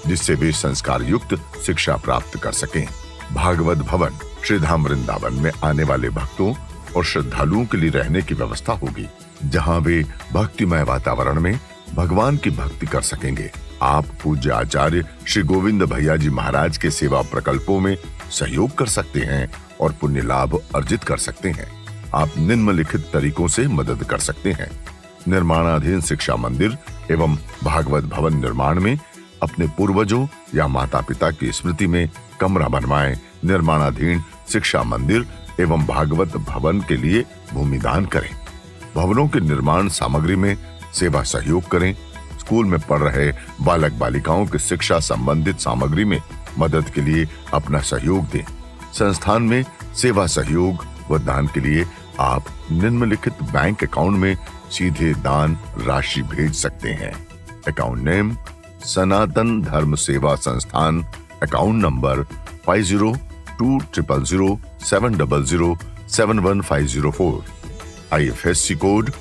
Speaker 3: जिससे वे संस्कार युक्त शिक्षा प्राप्त कर सकें। भागवत भवन श्री धाम वृंदावन में आने वाले भक्तों और श्रद्धालुओं के लिए रहने की व्यवस्था होगी, जहां वे भक्तिमय वातावरण में भगवान की भक्ति कर सकेंगे। आप पूज्य आचार्य श्री गोविंद भैया जी महाराज के सेवा प्रकल्पों में सहयोग कर सकते हैं और पुण्य लाभ अर्जित कर सकते हैं। आप निम्नलिखित तरीकों से मदद कर सकते हैं। निर्माणाधीन शिक्षा मंदिर एवं भागवत भवन निर्माण में अपने पूर्वजों या माता पिता की स्मृति में कमरा बनवाएं। निर्माणाधीन शिक्षा मंदिर एवं भागवत भवन के लिए भूमि दान करें। भवनों के निर्माण सामग्री में सेवा सहयोग करें। स्कूल में पढ़ रहे बालक बालिकाओं की शिक्षा संबंधित सामग्री में मदद के लिए अपना सहयोग दें। संस्थान में सेवा सहयोग व दान के लिए आप निम्नलिखित बैंक अकाउंट में सीधे दान राशि भेज सकते हैं। अकाउंट नेम सनातन धर्म सेवा संस्थान, account number 50200700710504, IFSC code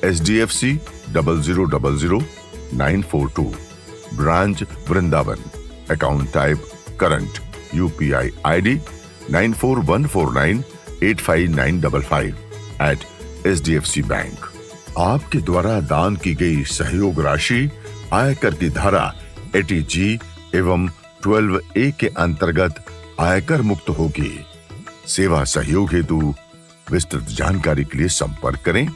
Speaker 3: SDFC 0000942, branch Vrindavan, account type current, UPI ID 9414985955 @SDFC bank. आपके द्वारा दान की गई सहयोग राशि आयकर की धारा 80G एवं 12A के अंतर्गत आयकर मुक्त होगी। सेवा सहयोग हेतु विस्तृत जानकारी के लिए संपर्क करें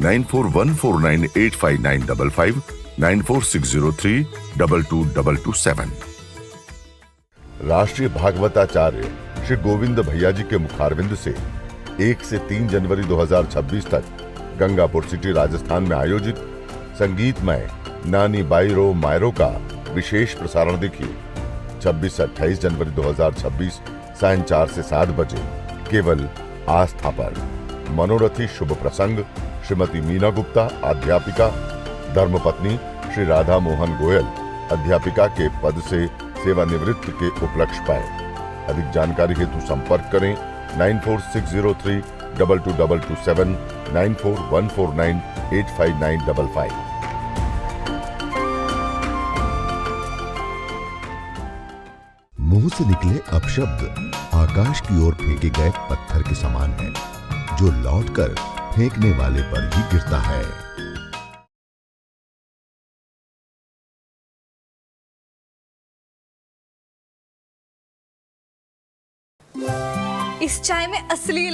Speaker 3: 9414985955 9460322227। राष्ट्रीय भागवताचार्य श्री गोविंद भैया जी के मुखारविंद से 1 से 3 जनवरी 2026 तक गंगापुर सिटी राजस्थान में आयोजित संगीतमय नानी बाईरो मायरो का विशेष प्रसारण देखिए 26 से 28 जनवरी 2026 सायं 4 से 7 बजे केवल आस्था पर। मनोरथी शुभ प्रसंग श्रीमती मीना गुप्ता अध्यापिका, धर्मपत्नी श्री राधा मोहन गोयल अध्यापिका के पद से सेवानिवृत्त के उपलक्ष्य पर। अधिक जानकारी हेतु संपर्क करें 9460322227 9414985955।
Speaker 4: मुंह से निकले अपशब्द आकाश की ओर फेंके गए पत्थर के समान है, जो लौटकर फेंकने वाले पर ही गिरता है।
Speaker 5: इस चाय में असली